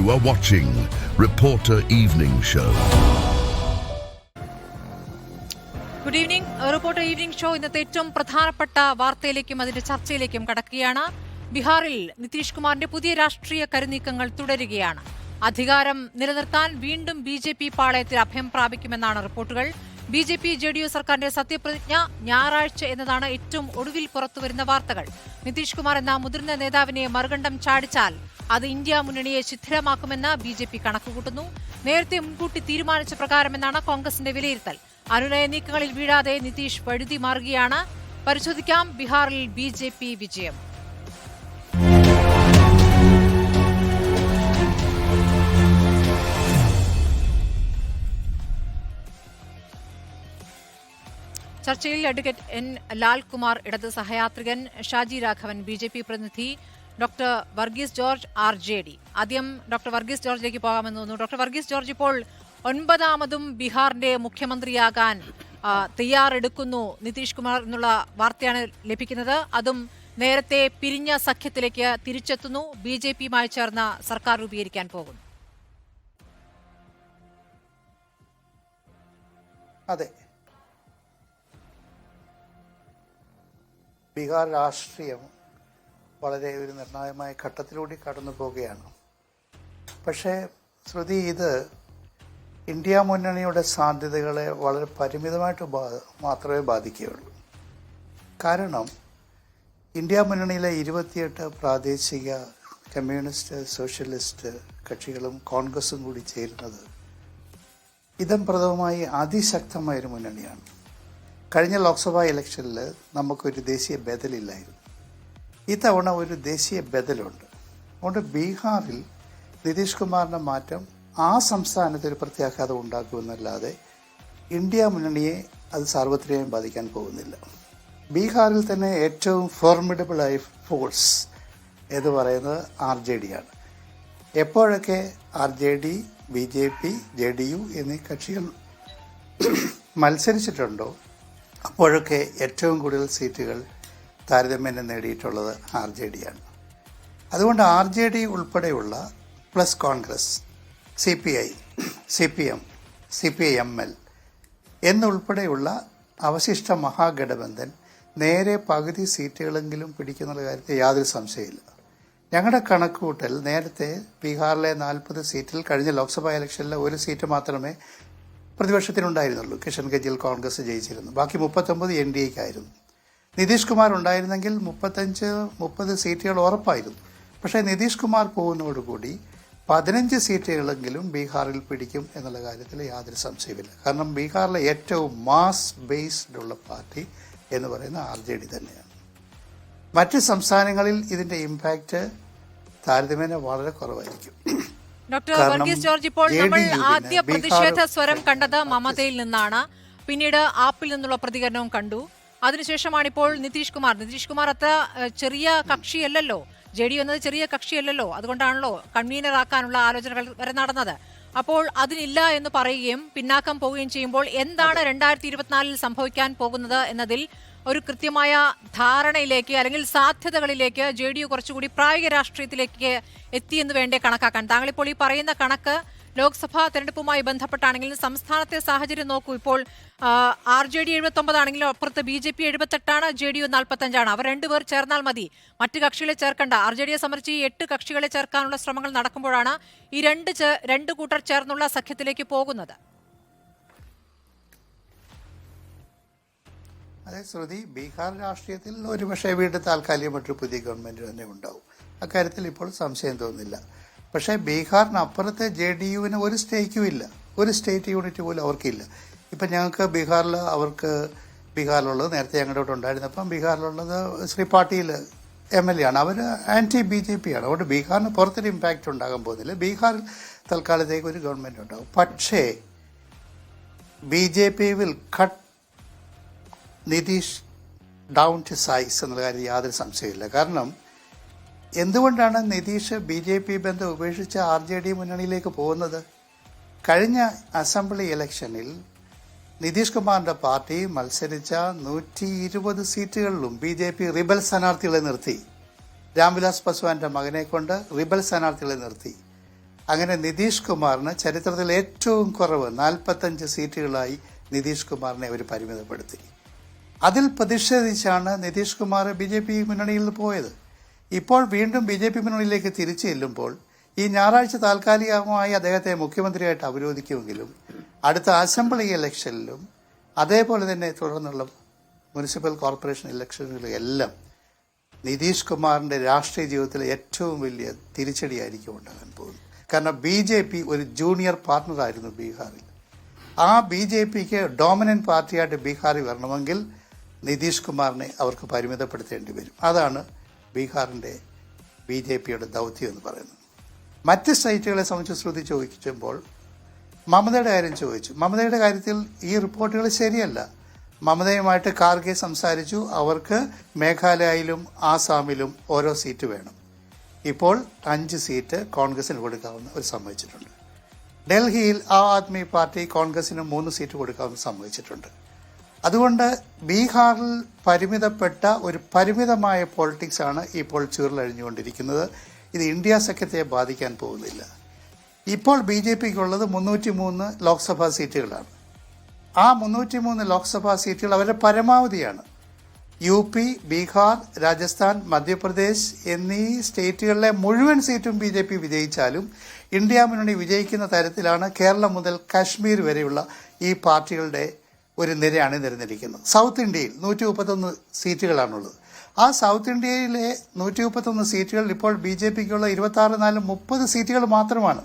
You are watching Reporter Evening Show. Good evening. Reporter evening show ഇന്നത്തെ ഏറ്റവും പ്രധാനപ്പെട്ട വാർത്തയിലേക്കും അതിന്റെ ചർച്ചയിലേക്കും കടക്കുകയാണ്. ബീഹാറിൽ നിതീഷ് കുമാറിന്റെ പുതിയ രാഷ്ട്രീയ കരുനീക്കങ്ങൾ തുടരുകയാണ്. അധികാരം നിലനിർത്താൻ വീണ്ടും ബി.ജെ.പി. പാളയത്തിൽ അഭയം പ്രാപിക്കുമെന്നാണ് റിപ്പോർട്ടുകൾ. ബി.ജെ.പി. ജെ.ഡി.യു സർക്കാരിന്റെ സത്യപ്രതിജ്ഞ ഞായറാഴ്ച എന്നതാണ് ഏറ്റവും ഒടുവിൽ പുറത്തുവരുന്ന വാർത്തകൾ. നിതീഷ് കുമാർ എന്ന മുതിർന്ന നേതാവിനെ മറുകണ്ഠം ചാടിച്ചാൽ അത് ഇന്ത്യ മുന്നണിയെ ശിഥിലമാക്കുമെന്ന് ബി.ജെ.പി. കണക്കുകൂട്ടുന്നു. നേരത്തെ മുൻകൂട്ടി തീരുമാനിച്ച പ്രകാരമെന്നാണ് കോൺഗ്രസിന്റെ വിലയിരുത്തൽ. അനുനയ നീക്കങ്ങളിൽ വീഴാതെ നിതീഷ് വഴുതി മാറുകയാണ്. പരിശോധിക്കാം ബീഹാറിൽ ബി.ജെ.പി. വിജയം. ചർച്ചയിൽ അഡ്വക്കേറ്റ് എൻ ലാൽകുമാർ, ഇടത് സഹയാത്രികൻ ഷാജി രാഘവൻ, ബി.ജെ.പി. പ്രതിനിധി ഡോക്ടർ വർഗീസ് ജോർജ് ആർ.ജെ.ഡി. ആദ്യം ഡോക്ടർ വർഗീസ് ജോർജിലേക്ക് പോകാമെന്ന് തോന്നുന്നു. ഡോക്ടർ വർഗീസ് ജോർജ്, ഇപ്പോൾ 9ാമതും ബീഹാറിന്റെ മുഖ്യമന്ത്രിയാകാൻ തയ്യാറെടുക്കുന്നു നിതീഷ് കുമാർ എന്നുള്ള വാർത്തയാണ് ലഭിക്കുന്നത്. അതും നേരത്തെ പിരിഞ്ഞ സഖ്യത്തിലേക്ക് തിരിച്ചെത്തുന്നു. ബി.ജെ.പിയുമായി ചേർന്ന് സർക്കാർ രൂപീകരിക്കാൻ പോകുന്നു. അതെ, ബീഹാർ രാഷ്ട്രീയം വളരെ ഒരു നിർണായകമായ ഘട്ടത്തിലൂടെ കടന്നു പോവുകയാണ്. പക്ഷേ ശ്രുതി, ഇത് ഇന്ത്യ മുന്നണിയുടെ സാധ്യതകളെ വളരെ പരിമിതമായിട്ട് മാത്രമേ ബാധിക്കുകയുള്ളൂ. കാരണം ഇന്ത്യ മുന്നണിയിലെ 28 പ്രാദേശിക കമ്മ്യൂണിസ്റ്റ്, സോഷ്യലിസ്റ്റ് കക്ഷികളും കോൺഗ്രസും കൂടി ചേരുന്നത് ഇതംപ്രദമായി അതിശക്തമായൊരു മുന്നണിയാണ്. കഴിഞ്ഞ ലോക്സഭാ ഇലക്ഷനിൽ നമുക്കൊരു ദേശീയ ബദലില്ലായിരുന്നു. ഇത്തവണ ഒരു ദേശീയ ബദലുണ്ട്. അതുകൊണ്ട് ബീഹാറിൽ നിതീഷ് കുമാറിൻ്റെ മാറ്റം ആ സംസ്ഥാനത്ത് ഒരു പ്രത്യാഘാതം ഉണ്ടാക്കുമെന്നല്ലാതെ ഇന്ത്യ മുന്നണിയെ അത് സാർവത്രികമായി ബാധിക്കാൻ പോകുന്നില്ല. ബീഹാറിൽ തന്നെ ഏറ്റവും ഫോർമിഡബിളായ ഫോഴ്സ് എന്ന് പറയുന്നത് ആർ.ജെ.ഡി. ആണ്. എപ്പോഴൊക്കെ ആർ.ജെ.ഡി., ബി.ജെ.പി., ജെ.ഡി.യു എന്നീ കക്ഷികൾ മത്സരിച്ചിട്ടുണ്ടോ അപ്പോഴൊക്കെ ഏറ്റവും കൂടുതൽ സീറ്റുകൾ താരതമ്യേന നേടിയിട്ടുള്ളത് ആർ.ജെ.ഡി. ആണ്. അതുകൊണ്ട് ആർ.ജെ.ഡി. ഉൾപ്പെടെയുള്ള plus Congress, CPI, CPM, CPIML എന്നുൾപ്പെടെയുള്ള അവശിഷ്ട മഹാഗഠബന്ധൻ നേരെ പകുതി സീറ്റുകളെങ്കിലും പിടിക്കുന്ന കാര്യത്തിൽ യാതൊരു സംശയമില്ല. ഞങ്ങളുടെ കണക്കുകൂട്ടൽ നേരത്തെ ബീഹാറിലെ 40 സീറ്റിൽ കഴിഞ്ഞ ലോക്സഭാ ഇലക്ഷനിലെ ഒരു സീറ്റ് മാത്രമേ പ്രതിപക്ഷത്തിനുണ്ടായിരുന്നുള്ളൂ. കിഷൻഗഞ്ചിൽ കോൺഗ്രസ് ജയിച്ചിരുന്നു. ബാക്കി 39 NDAയ്ക്കായിരുന്നു. നിതീഷ് കുമാർ ഉണ്ടായിരുന്നെങ്കിൽ 35-30 സീറ്റുകൾ ഉറപ്പായിരുന്നു. പക്ഷേ നിതീഷ് കുമാർ പോകുന്നതോടുകൂടി 15 സീറ്റുകളെങ്കിലും ബീഹാറിൽ പിടിക്കും എന്നുള്ള കാര്യത്തിൽ യാതൊരു സംശയമില്ല. കാരണം ബീഹാറിലെ ഏറ്റവും മാസ് ബേസ്ഡ് ഉള്ള പാർട്ടി എന്ന് പറയുന്ന ആർ.ജെ.ഡി. തന്നെയാണ്. മറ്റ് സംസ്ഥാനങ്ങളിൽ ഇതിന്റെ ഇമ്പാക്റ്റ് താരതമ്യേന വളരെ കുറവായിരിക്കും. ഡോക്ടർ വർഗീസ് ജോർജ്, ഇപ്പോൾ നമ്മൾ ആദ്യ പ്രതിഷേധ സ്വരം കണ്ടത് മമതയിൽ നിന്നാണ്. പിന്നീട് ആപ്പിൽ നിന്നുള്ള പ്രതികരണവും കണ്ടു. അതിനുശേഷമാണ് ഇപ്പോൾ നിതീഷ് കുമാർ അത്ര ചെറിയ കക്ഷിയല്ലല്ലോ, ജെ.ഡി.യു എന്നത് ചെറിയ കക്ഷിയല്ലല്ലോ. അതുകൊണ്ടാണല്ലോ കൺവീനർ ആക്കാനുള്ള ആലോചനകൾ വരെ നടന്നത്. അപ്പോൾ അതിനില്ല എന്ന് പറയുകയും പിന്നാക്കം പോവുകയും ചെയ്യുമ്പോൾ എന്താണ് 2024 സംഭവിക്കാൻ പോകുന്നത് എന്നതിൽ ഒരു കൃത്യമായ ധാരണയിലേക്ക് അല്ലെങ്കിൽ സാധ്യതകളിലേക്ക് ജെ.ഡി.യു കുറച്ചുകൂടി പ്രായോഗിക രാഷ്ട്രീയത്തിലേക്ക് എത്തിയെന്ന് വേണ്ടേ കണക്കാക്കാൻ? താങ്കളിപ്പോൾ ഈ പറയുന്ന കണക്ക് ലോക്സഭാ തെരഞ്ഞെടുപ്പുമായി ബന്ധപ്പെട്ടാണെങ്കിലും സംസ്ഥാനത്തെ സാഹചര്യം നോക്കൂ. ഇപ്പോൾ ആർ.ജെ.ഡി. 79 ആണെങ്കിലും അപ്പുറത്ത് ബി.ജെ.പി. 78, ജെ.ഡി.യു 45. അവർ 2 പേർ ചേർന്നാൽ മതി, മറ്റു കക്ഷികളെ ചേർക്കണ്ട. ആർ.ജെ.ഡിയെ സംബന്ധിച്ച് ഈ 8 കക്ഷികളെ ചേർക്കാനുള്ള ശ്രമങ്ങൾ നടക്കുമ്പോഴാണ് ഈ രണ്ട് കൂട്ടർ ചേർന്നുള്ള സഖ്യത്തിലേക്ക് പോകുന്നത്. അതെ ശ്രുതി, ബീഹാർ രാഷ്ട്രീയത്തിൽ ഒരുപക്ഷെ വീണ്ടും താൽക്കാലികമായിട്ടൊരു പുതിയ ഗവൺമെൻറ് തന്നെ ഉണ്ടാവും. അക്കാര്യത്തിൽ ഇപ്പോൾ സംശയം തോന്നുന്നില്ല. പക്ഷേ ബീഹാറിനപ്പുറത്തെ ജെ.ഡി.യുവിന് ഒരു സ്റ്റേക്കും ഇല്ല, ഒരു സ്റ്റേറ്റ് യൂണിറ്റ് പോലും അവർക്കില്ല. ഇപ്പം ഞങ്ങൾക്ക് ബീഹാറിലുള്ളത് നേരത്തെ ഞങ്ങളുടെ ഇവിടെ ഉണ്ടായിരുന്നപ്പം ബീഹാറിലുള്ളത് ശ്രീ പാട്ടീൽ MLA ആണ്. അവർ ആൻറ്റി BJP ആണ്. അതുകൊണ്ട് ബീഹാറിന് പുറത്തൊരു ഇമ്പാക്റ്റ് ഉണ്ടാകാൻ പോകുന്നില്ല. ബീഹാറിൽ തൽക്കാലത്തേക്ക് ഒരു ഗവൺമെൻറ് ഉണ്ടാകും. പക്ഷേ BJP will cut Nitish down to size എന്നുള്ള കാര്യം യാതൊരു സംശയമില്ല. കാരണം എന്തുകൊണ്ടാണ് നിതീഷ് BJP ബന്ധം ഉപേക്ഷിച്ച് ആർ.ജെ.ഡി. മുന്നണിയിലേക്ക് പോകുന്നത്? കഴിഞ്ഞ അസംബ്ലി ഇലക്ഷനിൽ നിതീഷ് കുമാറിന്റെ പാർട്ടി മത്സരിച്ച 120 സീറ്റുകളിലും BJP റിബൽ സ്ഥാനാർത്ഥികളെ നിർത്തി. രാംവിലാസ് പസ്വാന്റെ മകനെ കൊണ്ട് റിബൽ സ്ഥാനാർത്ഥികളെ നിർത്തി. അങ്ങനെ നിതീഷ് കുമാറിന് ചരിത്രത്തിൽ ഏറ്റവും കുറവ് 45 സീറ്റുകളായി നിതീഷ് കുമാറിനെ അവർ പരിമിതപ്പെടുത്തി. അതിൽ പ്രതിഷേധിച്ചാണ് നിതീഷ് കുമാർ BJP മുന്നണിയിൽ നിന്ന് പോയത്. ഇപ്പോൾ വീണ്ടും BJP മുന്നണിയിലേക്ക് തിരിച്ചു ചെല്ലുമ്പോൾ ഈ ഞായറാഴ്ച താൽക്കാലികമായി അദ്ദേഹത്തെ മുഖ്യമന്ത്രിയായിട്ട് അവരോധിക്കുമെങ്കിലും അടുത്ത അസംബ്ലി ഇലക്ഷനിലും അതേപോലെ തന്നെ തുടർന്നുള്ള മുനിസിപ്പൽ കോർപ്പറേഷൻ ഇലക്ഷനുകളിലും എല്ലാം നിതീഷ് കുമാറിന്റെ രാഷ്ട്രീയ ജീവിതത്തിലെ ഏറ്റവും വലിയ തിരിച്ചടിയായിരിക്കും ഉണ്ടാകാൻ പോകുന്നത്. കാരണം BJP ഒരു ജൂനിയർ പാർട്ണറായിരുന്നു ബീഹാറിൽ. ആ BJPക്ക് ഡോമിനന്റ് പാർട്ടിയായിട്ട് ബീഹാറിൽ വരണമെങ്കിൽ നിതീഷ് കുമാറിനെ അവർക്ക് പരിമിതപ്പെടുത്തേണ്ടി വരും. അതാണ് ബീഹാറിന്റെ BJPയുടെ ദൗത്യം എന്ന് പറയുന്നത്. മറ്റ് സ്റ്റേറ്റുകളെ സംബന്ധിച്ച് ശ്രുതി ചോദിക്കുമ്പോൾ മമതയുടെ കാര്യം ചോദിച്ചു. മമതയുടെ കാര്യത്തിൽ ഈ റിപ്പോർട്ടുകൾ ശരിയല്ല. മമതയുമായിട്ട് ഖാർഗെ സംസാരിച്ചു. അവർക്ക് മേഘാലയയിലും ആസാമിലും ഓരോ സീറ്റ് വേണം. ഇപ്പോൾ 5 സീറ്റ് കോൺഗ്രസിന് കൊടുക്കാമെന്ന് അവർ സമ്മതിച്ചിട്ടുണ്ട്. ഡൽഹിയിൽ ആം ആദ്മി പാർട്ടി കോൺഗ്രസിന് 3 സീറ്റ് കൊടുക്കാമെന്ന് സമ്മതിച്ചിട്ടുണ്ട്. അതുകൊണ്ട് ബീഹാറിൽ പരിമിതപ്പെട്ട ഒരു പരിമിതമായ പൊളിറ്റിക്സ് ആണ് ഇപ്പോൾ ചുരുളഴിഞ്ഞുകൊണ്ടിരിക്കുന്നത്. ഇത് ഇന്ത്യ സഖ്യത്തെ ബാധിക്കാൻ പോകുന്നില്ല. ഇപ്പോൾ BJPക്കുള്ളത് 303 ലോക്സഭാ സീറ്റുകളാണ്. ആ 303 ലോക്സഭാ സീറ്റുകൾ അവരുടെ പരമാവധിയാണ്. UP, ബീഹാർ, രാജസ്ഥാൻ, മധ്യപ്രദേശ് എന്നീ സ്റ്റേറ്റുകളിലെ മുഴുവൻ സീറ്റും BJP വിജയിച്ചാലും ഇന്ത്യ മുന്നണി വിജയിക്കുന്ന തരത്തിലാണ് കേരളം മുതൽ കാശ്മീർ വരെയുള്ള ഈ പാർട്ടികളുടെ ഒരു നിര അണിനിരന്നിരിക്കുന്നത്. സൗത്ത് ഇന്ത്യയിൽ 131 സീറ്റുകളാണുള്ളത്. ആ സൗത്ത് ഇന്ത്യയിലെ 131 സീറ്റുകൾ ഇപ്പോൾ BJPക്കുള്ള 26-30 സീറ്റുകൾ മാത്രമാണ്.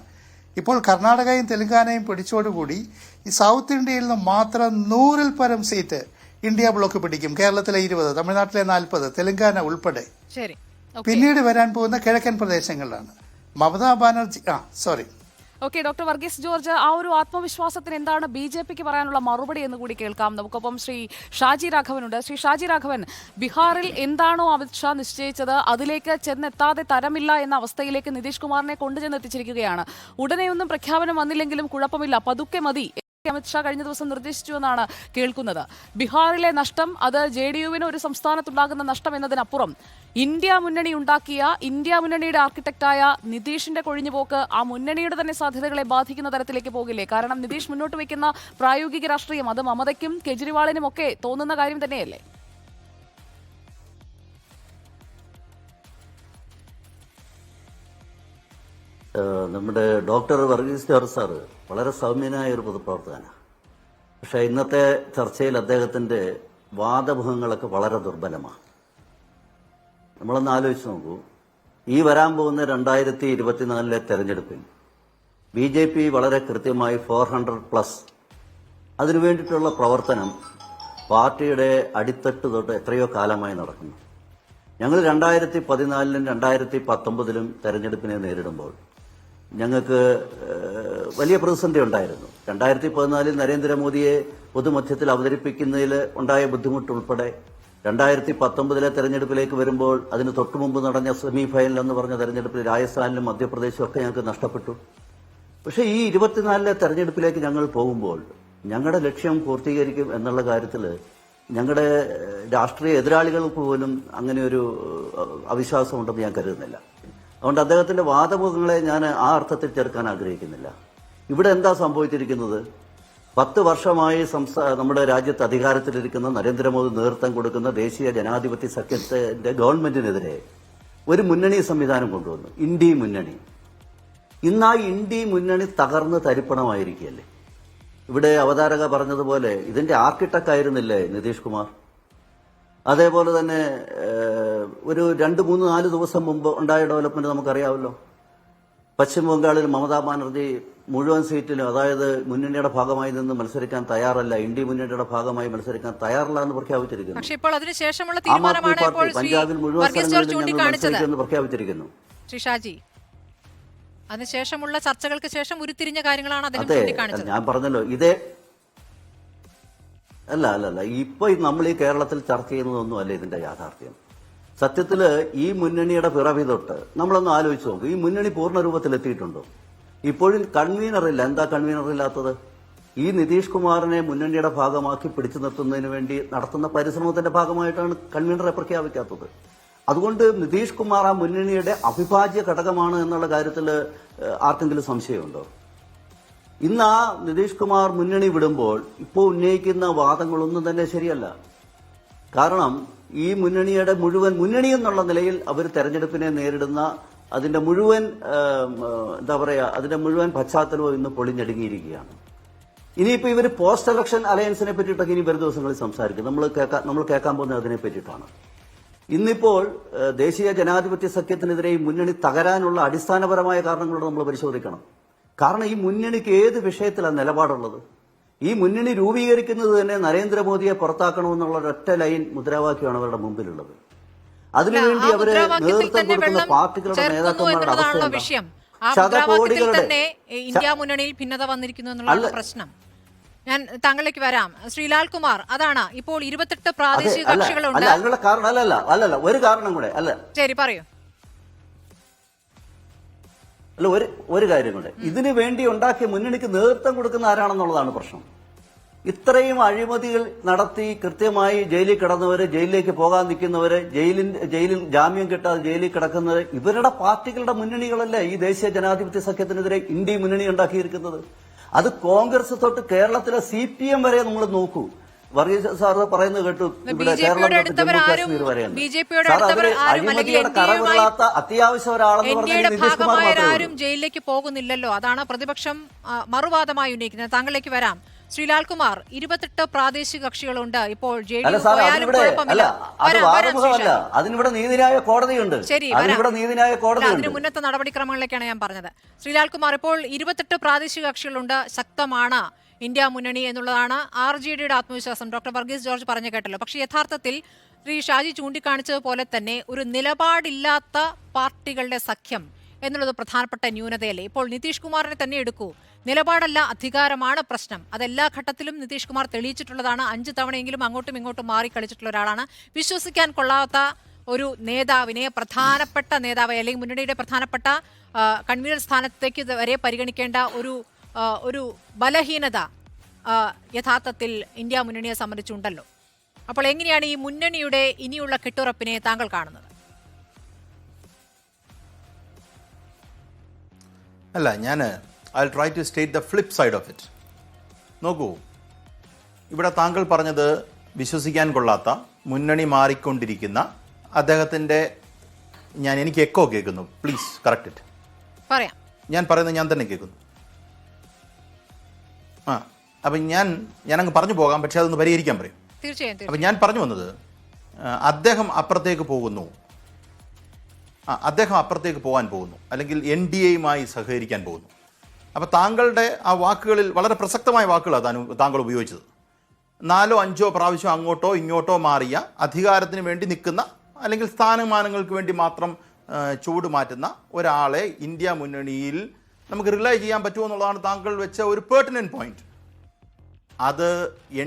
ഇപ്പോൾ കർണാടകയും തെലങ്കാനയും പിടിച്ചോടുകൂടി ഈ സൗത്ത് ഇന്ത്യയിൽ നിന്ന് മാത്രം 100-ൽ പരം സീറ്റ് ഇന്ത്യ ബ്ലോക്ക് പിടിക്കും. കേരളത്തിലെ 20, തമിഴ്നാട്ടിലെ 40, തെലങ്കാന ഉൾപ്പെടെ. പിന്നീട് വരാൻ പോകുന്ന കിഴക്കൻ പ്രദേശങ്ങളിലാണ്. Mamata Banerjee okay, doctor Varghese George, ആ ഒരു ആത്മവിശ്വാസത്തിന് എന്താണ് BJPക്ക് പറയാനുള്ള മറുപടി എന്ന് കൂടി കേൾക്കാം. നമുക്കൊപ്പം ശ്രീ ഷാജി രാഘവനുണ്ട്. ശ്രീ ഷാജി രാഘവൻ, ബീഹാറിൽ എന്താണോ അമിത് ഷാ നിശ്ചയിച്ചത് അതിലേക്ക് ചെന്നെത്താതെ തരമില്ല എന്ന അവസ്ഥയിലേക്ക് നിതീഷ് കുമാറിനെ കൊണ്ടുചെന്നെത്തിച്ചിരിക്കുകയാണ്. ഉടനെയൊന്നും പ്രഖ്യാപനം വന്നില്ലെങ്കിലും കുഴപ്പമില്ല, പതുക്കെ മതി അമിത് ഷാ കഴിഞ്ഞ ദിവസം നിർദ്ദേശിച്ചുവെന്നാണ് കേൾക്കുന്നത്. ബീഹാറിലെ നഷ്ടം അത് JDUവിന് ഒരു സംസ്ഥാനത്തുണ്ടാകുന്ന നഷ്ടം എന്നതിനപ്പുറം ഇന്ത്യ മുന്നണിയുടെ ആർക്കിടെക്റ്റായ നിതീഷിന്റെ കൊഴിഞ്ഞുപോക്ക് ആ മുന്നണിയുടെ തന്നെ സാധ്യതകളെ ബാധിക്കുന്ന തരത്തിലേക്ക് പോകില്ലേ? കാരണം നിതീഷ് മുന്നോട്ട് വയ്ക്കുന്ന പ്രായോഗിക രാഷ്ട്രീയം അത് മമതയ്ക്കും കെജ്രിവാളിനും ഒക്കെ തോന്നുന്ന കാര്യം തന്നെയല്ലേ? നമ്മുടെ ഡോക്ടർ വർഗീസ് ജോർജ് സാറ് വളരെ സൗമ്യനായ ഒരു പൊതുപ്രവർത്തകനാണ്. പക്ഷേ ഇന്നത്തെ ചർച്ചയിൽ അദ്ദേഹത്തിന്റെ വാദമുഖങ്ങളൊക്കെ വളരെ ദുർബലമാണ്. നമ്മളൊന്ന് ആലോചിച്ച് നോക്കൂ, ഈ വരാൻ പോകുന്ന 2024 തെരഞ്ഞെടുപ്പിൽ BJP വളരെ കൃത്യമായി 400+ അതിനു വേണ്ടിയിട്ടുള്ള പ്രവർത്തനം പാർട്ടിയുടെ അടിത്തട്ട് തൊട്ട് എത്രയോ കാലമായി നടക്കുന്നു. ഞങ്ങൾ 2014-ലും 2019-ലും തെരഞ്ഞെടുപ്പിനെ നേരിടുമ്പോൾ ഞങ്ങൾക്ക് വലിയ പ്രതിസന്ധി ഉണ്ടായിരുന്നു. 2014-ൽ നരേന്ദ്രമോദിയെ പൊതുമധ്യത്തിൽ അവതരിപ്പിക്കുന്നതിൽ ഉണ്ടായ ബുദ്ധിമുട്ടുൾപ്പെടെ 2019-ലെ തെരഞ്ഞെടുപ്പിലേക്ക് വരുമ്പോൾ അതിന് തൊട്ടുമുമ്പ് നടന്ന സെമി ഫൈനൽ എന്ന് പറഞ്ഞ തെരഞ്ഞെടുപ്പിൽ രാജസ്ഥാനിലും മധ്യപ്രദേശും ഒക്കെ ഞങ്ങൾക്ക് നഷ്ടപ്പെട്ടു. പക്ഷേ ഈ 24-ലെ തെരഞ്ഞെടുപ്പിലേക്ക് ഞങ്ങൾ പോകുമ്പോൾ ഞങ്ങളുടെ ലക്ഷ്യം പൂർത്തീകരിക്കും എന്നുള്ള കാര്യത്തിൽ ഞങ്ങളുടെ രാഷ്ട്രീയ എതിരാളികൾക്ക് പോലും അങ്ങനെ ഒരു അവിശ്വാസമുണ്ടെന്ന് ഞാൻ കരുതുന്നില്ല. അതുകൊണ്ട് അദ്ദേഹത്തിന്റെ വാദമുഖങ്ങളെ ഞാൻ ആ അർത്ഥത്തിൽ ചേർക്കാൻ ആഗ്രഹിക്കുന്നില്ല. ഇവിടെ എന്താ സംഭവിച്ചിരിക്കുന്നത്? 10 വർഷമായി നമ്മുടെ രാജ്യത്ത് അധികാരത്തിലിരിക്കുന്ന നരേന്ദ്രമോദി നേതൃത്വം കൊടുക്കുന്ന ദേശീയ ജനാധിപത്യ സഖ്യത്തിന്റെ ഗവൺമെന്റിനെതിരെ ഒരു മുന്നണി സംവിധാനം കൊണ്ടുവന്നു, ഇന്ത്യ മുന്നണി. ഇന്ന് ആ ഇന്ത്യ മുന്നണി തകർന്ന് തരിപ്പണമായിരിക്കുകയല്ലേ. ഇവിടെ അവതാരക പറഞ്ഞതുപോലെ ഇതിന്റെ ആർക്കിടെക്ട് ആയിരുന്നില്ലേ നിതീഷ് കുമാർ? അതേപോലെ തന്നെ ഒരു 2-3-4 ദിവസം മുമ്പ് ഉണ്ടായ ഡെവലപ്മെന്റ് നമുക്കറിയാമല്ലോ. പശ്ചിമ ബംഗാളിൽ മമതാ ബാനർജി മുഴുവൻ സീറ്റിലും, അതായത് മുന്നണിയുടെ ഭാഗമായി നിന്ന് മത്സരിക്കാൻ തയ്യാറല്ല, ഇന്ത്യ മുന്നണിയുടെ ഭാഗമായി മത്സരിക്കാൻ തയ്യാറല്ല എന്ന് പ്രഖ്യാപിച്ചിരിക്കുന്നു. ആം ആദ്മി പാർട്ടി പഞ്ചാബിൽ മുഴുവൻ സ്ഥലങ്ങളിലും മത്സരിക്കുമെന്ന് പ്രഖ്യാപിച്ചിരിക്കുന്നു. അതിനുശേഷമുള്ള ചർച്ചകൾക്ക് ശേഷം ഉരുത്തിരിഞ്ഞ കാര്യങ്ങളാണ് ഞാൻ പറഞ്ഞല്ലോ. ഇതേ അല്ല ഇപ്പൊ നമ്മൾ ഈ കേരളത്തിൽ ചർച്ച ചെയ്യുന്നതൊന്നും അല്ല ഇതിന്റെ യാഥാർത്ഥ്യം. സത്യത്തില് ഈ മുന്നണിയുടെ പിറവി തൊട്ട് നമ്മളൊന്ന് ആലോചിച്ച് നോക്കും, ഈ മുന്നണി പൂർണ്ണ രൂപത്തിലെത്തിയിട്ടുണ്ടോ? ഇപ്പോഴും കൺവീനറില്ല. എന്താ കൺവീനറില്ലാത്തത്? ഈ നിതീഷ് കുമാറിനെ മുന്നണിയുടെ ഭാഗമാക്കി പിടിച്ചു നിർത്തുന്നതിന് വേണ്ടി നടത്തുന്ന പരിശ്രമത്തിന്റെ ഭാഗമായിട്ടാണ് കൺവീനറെ പ്രഖ്യാപിക്കാത്തത്. അതുകൊണ്ട് നിതീഷ് കുമാർ ആ മുന്നണിയുടെ അവിഭാജ്യ ഘടകമാണ് എന്നുള്ള കാര്യത്തിൽ ആർക്കെങ്കിലും സംശയമുണ്ടോ? ഇന്ന് ആ നിതീഷ് കുമാർ മുന്നണി വിടുമ്പോൾ ഇപ്പോൾ ഉന്നയിക്കുന്ന വാദങ്ങളൊന്നും തന്നെ ശരിയല്ല. കാരണം ഈ മുന്നണിയുടെ മുന്നണി എന്നുള്ള നിലയിൽ അവർ തെരഞ്ഞെടുപ്പിനെ നേരിടുന്ന അതിന്റെ മുഴുവൻ അതിന്റെ മുഴുവൻ പശ്ചാത്തലവും ഇന്ന് പൊളിഞ്ഞടുങ്ങിയിരിക്കുകയാണ്. ഇനിയിപ്പോൾ ഇവർ പോസ്റ്റ് ഇലക്ഷൻ അലയൻസിനെ പറ്റിയിട്ടൊക്കെ ഇനി വരും ദിവസങ്ങളിൽ സംസാരിക്കും. നമ്മൾ കേൾക്കാൻ പോകുന്നത് അതിനെ പറ്റിയിട്ടാണ്. ഇന്നിപ്പോൾ ദേശീയ ജനാധിപത്യ സഖ്യത്തിനെതിരെ ഈ മുന്നണി തകരാനുള്ള അടിസ്ഥാനപരമായ കാരണങ്ങളോട് നമ്മൾ പരിശോധിക്കണം. കാരണം ഈ മുന്നണിക്ക് ഏത് വിഷയത്തിലാണ് നിലപാടുള്ളത്? ഈ മുന്നണി രൂപീകരിക്കുന്നത് തന്നെ നരേന്ദ്രമോദിയെ പുറത്താക്കണമെന്നുള്ള ഒരൊറ്റ ലൈൻ മുദ്രാവാക്യമാണ് അവരുടെ മുമ്പിലുള്ളത്. അതിനുവേണ്ടി അവര് നേതൃത്വം കൊടുക്കുന്ന പാർട്ടികളുടെ നേതാക്കന്മാരുടെ അവസ്ഥ തന്നെ ഇന്ത്യ മുന്നണിയിൽ ഭിന്നത വന്നിരിക്കുന്നു എന്നുള്ള പ്രശ്നം. ഞാൻ താങ്കളിലേക്ക് വരാം. ശ്രീലാൽ കുമാർ, അതാണ് ഇപ്പോൾ 28 പ്രാദേശിക കക്ഷികളുണ്ട്. അല്ലല്ല, ഒരു കാരണം കൂടെ അല്ല. ശരി, പറയൂ. അല്ല, ഒരു കാര്യം കൂടെ. ഇതിനു വേണ്ടി ഉണ്ടാക്കിയ മുന്നണിക്ക് നേതൃത്വം കൊടുക്കുന്ന ആരാണെന്നുള്ളതാണ് പ്രശ്നം. ഇത്രയും അഴിമതികൾ നടത്തി കൃത്യമായി ജയിലിൽ കിടന്നവര്, ജയിലിലേക്ക് പോകാൻ നിൽക്കുന്നവര്, ജയിലിൽ ജാമ്യം കിട്ടാതെ ജയിലിൽ കിടക്കുന്നവര് ഇവരുടെ പാർട്ടികളുടെ മുന്നണികളല്ലേ ഈ ദേശീയ ജനാധിപത്യ സഖ്യത്തിനെതിരെ ഇന്ത്യ മുന്നണി ഉണ്ടാക്കിയിരിക്കുന്നത്. അത് കോൺഗ്രസ് തൊട്ട് കേരളത്തിലെ CPM വരെ നമ്മൾ നോക്കൂ. വർഗീസ് സാറ് പറയുന്നത് കേട്ടു, ഇവിടെ കേരളം ജമ്മു കാശ്മീർ വരെയാണ്. സാർ അവര് അഴിമതിയുടെ കറവില്ലാത്ത അത്യാവശ്യം ഒരാളെന്ന് പറഞ്ഞാൽ നിതീഷ് കുമാർ ആരും ജയിലിലേക്ക് പോകുന്നില്ലല്ലോ. അതാണ് പ്രതിപക്ഷം മറുവാദമായി ഉന്നയിക്കുന്നത്. താങ്കളിലേക്ക് വരാം. ശ്രീലാൽ കുമാർ, 28 പ്രാദേശിക കക്ഷികളുണ്ട്. ഇപ്പോൾ അതിനിവിടെ നീതിന്യായ കോടതിയുണ്ട്. അതിന് മുന്നത്തെ നടപടിക്രമങ്ങളിലേക്കാണ് ഞാൻ പറഞ്ഞത്. ശ്രീലാൽ കുമാർ, ഇപ്പോൾ 28 പ്രാദേശിക കക്ഷികളുണ്ട്. ശക്തമാണ് ഇന്ത്യ മുന്നണി എന്നുള്ളതാണ് RJDയുടെ ആത്മവിശ്വാസം. ഡോക്ടർ വർഗീസ് ജോർജ് പറഞ്ഞു കേട്ടല്ലോ. പക്ഷേ യഥാർത്ഥത്തിൽ ശ്രീ ഷാജി ചൂണ്ടിക്കാണിച്ചതുപോലെ തന്നെ ഒരു നിലപാടില്ലാത്ത പാർട്ടികളുടെ സഖ്യം എന്നുള്ളത് പ്രധാനപ്പെട്ട ന്യൂനതയല്ലേ? ഇപ്പോൾ നിതീഷ് കുമാറിനെ തന്നെ എടുക്കൂ. നിലപാടല്ല, അധികാരമാണ് പ്രശ്നം. അതെല്ലാ ഘട്ടത്തിലും നിതീഷ് കുമാർ തെളിയിച്ചിട്ടുള്ളതാണ്. 5 തവണയെങ്കിലും അങ്ങോട്ടും ഇങ്ങോട്ടും മാറി കളിച്ചിട്ടുള്ള ഒരാളാണ്. വിശ്വസിക്കാൻ കൊള്ളാത്ത ഒരു നേതാവിനെ, പ്രധാനപ്പെട്ട നേതാവ് അല്ലെങ്കിൽ മുന്നണിയുടെ പ്രധാനപ്പെട്ട കൺവീനർ സ്ഥാനത്തേക്ക് വരെ പരിഗണിക്കേണ്ട ഒരു ബലഹീനത യഥാർത്ഥത്തിൽ ഇന്ത്യ മുന്നണിയെ സംബന്ധിച്ചുണ്ടല്ലോ. അപ്പോൾ എങ്ങനെയാണ് ഈ മുന്നണിയുടെ ഇനിയുള്ള കെട്ടുറപ്പിനെ താങ്കൾ കാണുന്നത്? അല്ല, I'll try to state the flip side of it. നോക്കൂ, ഇവിടെ താങ്കൾ പറഞ്ഞത് വിശ്വസിക്കാൻ കൊള്ളാത്ത, മുന്നണി മാറിക്കൊണ്ടിരിക്കുന്ന അദ്ദേഹത്തിൻ്റെ എനിക്ക് എക്കോ കേൾക്കുന്നു. Please correct it. പറയാം. ഞാൻ പറയുന്നത് ഞാൻ തന്നെ കേൾക്കുന്നു. അപ്പം ഞാനങ്ങ് പറഞ്ഞു പോകാം, പക്ഷെ അതൊന്ന് പരിഹരിക്കാൻ പറയും. തീർച്ചയായും. അപ്പം ഞാൻ പറഞ്ഞു വന്നത്, അദ്ദേഹം അപ്പുറത്തേക്ക് പോകുന്നു, പോകാൻ പോകുന്നു, അല്ലെങ്കിൽ NDAയുമായി സഹകരിക്കാൻ പോകുന്നു. അപ്പോൾ താങ്കളുടെ ആ വാക്കുകളിൽ വളരെ പ്രസക്തമായ വാക്കുകളാണ് താങ്കൾ ഉപയോഗിച്ചത്. 4 or 5 പ്രാവശ്യം അങ്ങോട്ടോ ഇങ്ങോട്ടോ മാറിയ, അധികാരത്തിന് വേണ്ടി നിൽക്കുന്ന, അല്ലെങ്കിൽ സ്ഥാനമാനങ്ങൾക്ക് വേണ്ടി മാത്രം ചൂട് മാറ്റുന്ന ഒരാളെ ഇന്ത്യ മുന്നണിയിൽ നമുക്ക് റിലൈ ചെയ്യാൻ പറ്റുമെന്നുള്ളതാണ് താങ്കൾ വെച്ച ഒരു പെർട്ടിനന്റ് പോയിന്റ്. അത്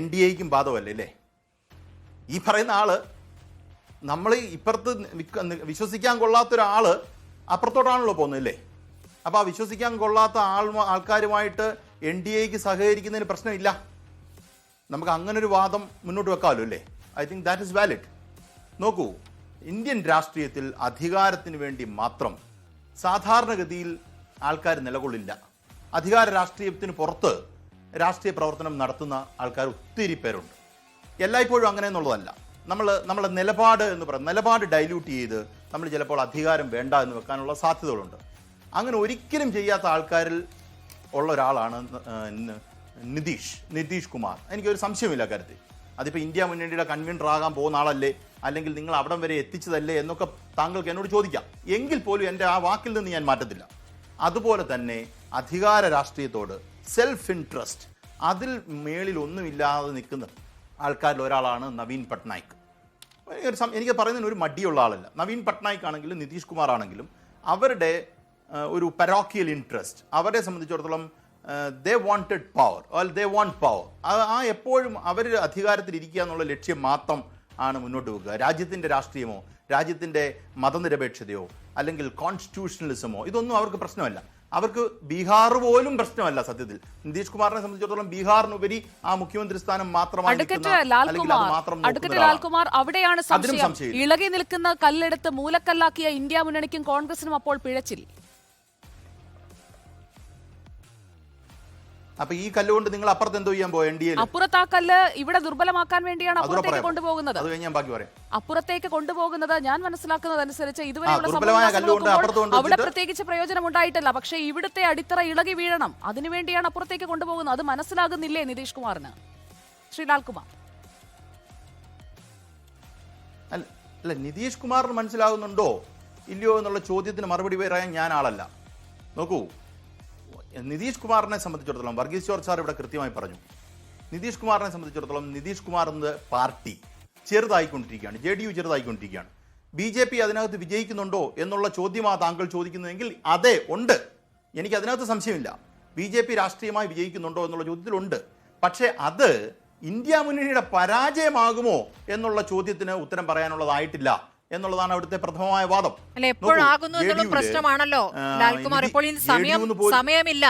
NDAയ്ക്കും ബാധകമല്ലേ അല്ലേ? ഈ പറയുന്ന ആള്, നമ്മൾ ഇപ്പുറത്ത് വിശ്വസിക്കാൻ കൊള്ളാത്ത ഒരാള് അപ്പുറത്തോട്ടാണല്ലോ പോകുന്നതല്ലേ? അപ്പോൾ ആ വിശ്വസിക്കാൻ കൊള്ളാത്ത ആൾക്കാരുമായിട്ട് NDAയ്ക്ക് സഹകരിക്കുന്നതിന് പ്രശ്നമില്ല. നമുക്ക് അങ്ങനൊരു വാദം മുന്നോട്ട് വെക്കാമല്ലോ അല്ലേ? I think that is valid. നോക്കൂ, ഇന്ത്യൻ രാഷ്ട്രീയത്തിൽ അധികാരത്തിന് വേണ്ടി മാത്രം സാധാരണഗതിയിൽ ആൾക്കാർ നിലകൊള്ളില്ല. അധികാര രാഷ്ട്രീയത്തിന് പുറത്ത് രാഷ്ട്രീയ പ്രവർത്തനം നടത്തുന്ന ആൾക്കാർ ഒത്തിരി പേരുണ്ട്. എല്ലായ്പ്പോഴും അങ്ങനെ എന്നുള്ളതല്ല. നമ്മളെ നിലപാട് എന്ന് പറയുന്നത്, നിലപാട് ഡൈല്യൂട്ട് ചെയ്ത് നമ്മൾ ചിലപ്പോൾ അധികാരം വേണ്ട എന്ന് വെക്കാനുള്ള സാധ്യതകളുണ്ട്. അങ്ങനെ ഒരിക്കലും ചെയ്യാത്ത ആൾക്കാരിൽ ഉള്ള ഒരാളാണ് നിതീഷ് കുമാർ. എനിക്കൊരു സംശയമില്ല കാര്യത്തിൽ. അതിപ്പോൾ ഇന്ത്യ മുന്നണിയുടെ കൺവീനർ ആകാൻ പോകുന്ന ആളല്ലേ, അല്ലെങ്കിൽ നിങ്ങൾ അവിടം വരെ എത്തിച്ചതല്ലേ എന്നൊക്കെ താങ്കൾക്ക് എന്നോട് ചോദിക്കാം. എങ്കിൽ പോലും എൻ്റെ ആ വാക്കിൽ നിന്ന് ഞാൻ മാറ്റത്തില്ല. അതുപോലെ തന്നെ അധികാര രാഷ്ട്രീയത്തോട് സെൽഫ് ഇൻട്രസ്റ്റ്, അതിൽ മേളിൽ ഒന്നുമില്ലാതെ നിൽക്കുന്ന ആൾക്കാരിൽ ഒരാളാണ് നവീൻ പട്നായിക്. എനിക്ക് പറയുന്നതിന് ഒരു മടിയുള്ള ആളല്ല. നവീൻ പട്നായിക് ആണെങ്കിലും നിതീഷ് കുമാർ ആണെങ്കിലും അവരുടെ ഒരു പരോക്കിയൽ ഇൻട്രസ്റ്റ്, അവരെ സംബന്ധിച്ചിടത്തോളം they wanted power, they want power. എപ്പോഴും അവർ അധികാരത്തിൽ ഇരിക്കുക എന്നുള്ള ലക്ഷ്യം മാത്രം ആണ് മുന്നോട്ട് വെക്കുക. രാജ്യത്തിൻ്റെ രാഷ്ട്രീയമോ രാജ്യത്തിൻ്റെ മതനിരപേക്ഷതയോ അല്ലെങ്കിൽ കോൺസ്റ്റിറ്റ്യൂഷണലിസമോ ഇതൊന്നും അവർക്ക് പ്രശ്നമല്ല. അവർക്ക് ബീഹാർ പോലും പ്രശ്നമല്ല. സത്യത്തിൽ നിതീഷ് കുമാറിനെ സംബന്ധിച്ചിടത്തോളം ബീഹാറിനുപരി ആ മുഖ്യമന്ത്രി സ്ഥാനം മാത്രമായി അഡ്വക്കേറ്റ് ലാൽകുമാർ, അവിടെയാണ് സംശയം. ഇളകി നിൽക്കുന്ന കല്ലെടുത്ത് മൂലക്കല്ലാക്കിയ ഇന്ത്യ മുന്നണിക്കും കോൺഗ്രസിനും അപ്പോൾ പിഴച്ചിൽ. അപ്പൊ ഈ കല്ലുകൊണ്ട് നിങ്ങൾ അപ്പുറത്ത് എന്തോ ചെയ്യാൻ പോയി? NDA അപ്പുറത്ത് ആ കല്ല് ഇവിടെ ദുർബലമാക്കാൻ വേണ്ടിയാണ് അപ്പുറത്തേക്ക് കൊണ്ടുപോകുന്നത്. അപ്പുറത്തേക്ക് കൊണ്ടുപോകുന്നത് ഞാൻ മനസ്സിലാക്കുന്നത് അനുസരിച്ച് ഇതുവരെയുള്ള അവിടെ പ്രത്യേകിച്ച് പ്രയോജനം ഉണ്ടായിട്ടില്ല. പക്ഷേ ഇവിടുത്തെ അടിത്തറ ഇളകി വീഴണം, അതിനുവേണ്ടിയാണ് അപ്പുറത്തേക്ക് കൊണ്ടുപോകുന്നത്. അത് മനസ്സിലാകുന്നില്ലേ നിതീഷ് കുമാറിന്? ശ്രീ ലാൽകുമാർ. അല്ല, നിതീഷ് കുമാറിന് മനസ്സിലാകുന്നുണ്ടോ ഇല്ലയോ എന്നുള്ള ചോദ്യത്തിന് മറുപടി പറയാൻ ഞാൻ ആളല്ല. നോക്കൂ, നിതീഷ് കുമാറിനെ സംബന്ധിച്ചിടത്തോളം വർഗീസ് ജോർജ് സാർ ഇവിടെ കൃത്യമായി പറഞ്ഞു. നിതീഷ് കുമാറിനെ സംബന്ധിച്ചിടത്തോളം നിതീഷ് കുമാർ എന്ന പാർട്ടി ചെറുതായിക്കൊണ്ടിരിക്കുകയാണ്, JDU ചെറുതായിക്കൊണ്ടിരിക്കുകയാണ്. BJP അതിനകത്ത് വിജയിക്കുന്നുണ്ടോ എന്നുള്ള ചോദ്യമാണ് താങ്കൾ ചോദിക്കുന്നതെങ്കിൽ അതെ, ഉണ്ട്. എനിക്ക് അതിനകത്ത് സംശയമില്ല. BJP രാഷ്ട്രീയമായി വിജയിക്കുന്നുണ്ടോ എന്നുള്ള ചോദ്യത്തിലുണ്ട്. പക്ഷേ അത് ഇന്ത്യ മുന്നണിയുടെ പരാജയമാകുമോ എന്നുള്ള ചോദ്യത്തിന് ഉത്തരം പറയാനുള്ളതായിട്ടില്ല എന്നുള്ളതാണ് അവിടുത്തെ പ്രഥമമായ വാദം. അല്ല, എപ്പോഴാകുന്നു എന്നുള്ള പ്രശ്നമാണല്ലോ ലാൽകുമാർ. ഇപ്പോൾ സമയമില്ല.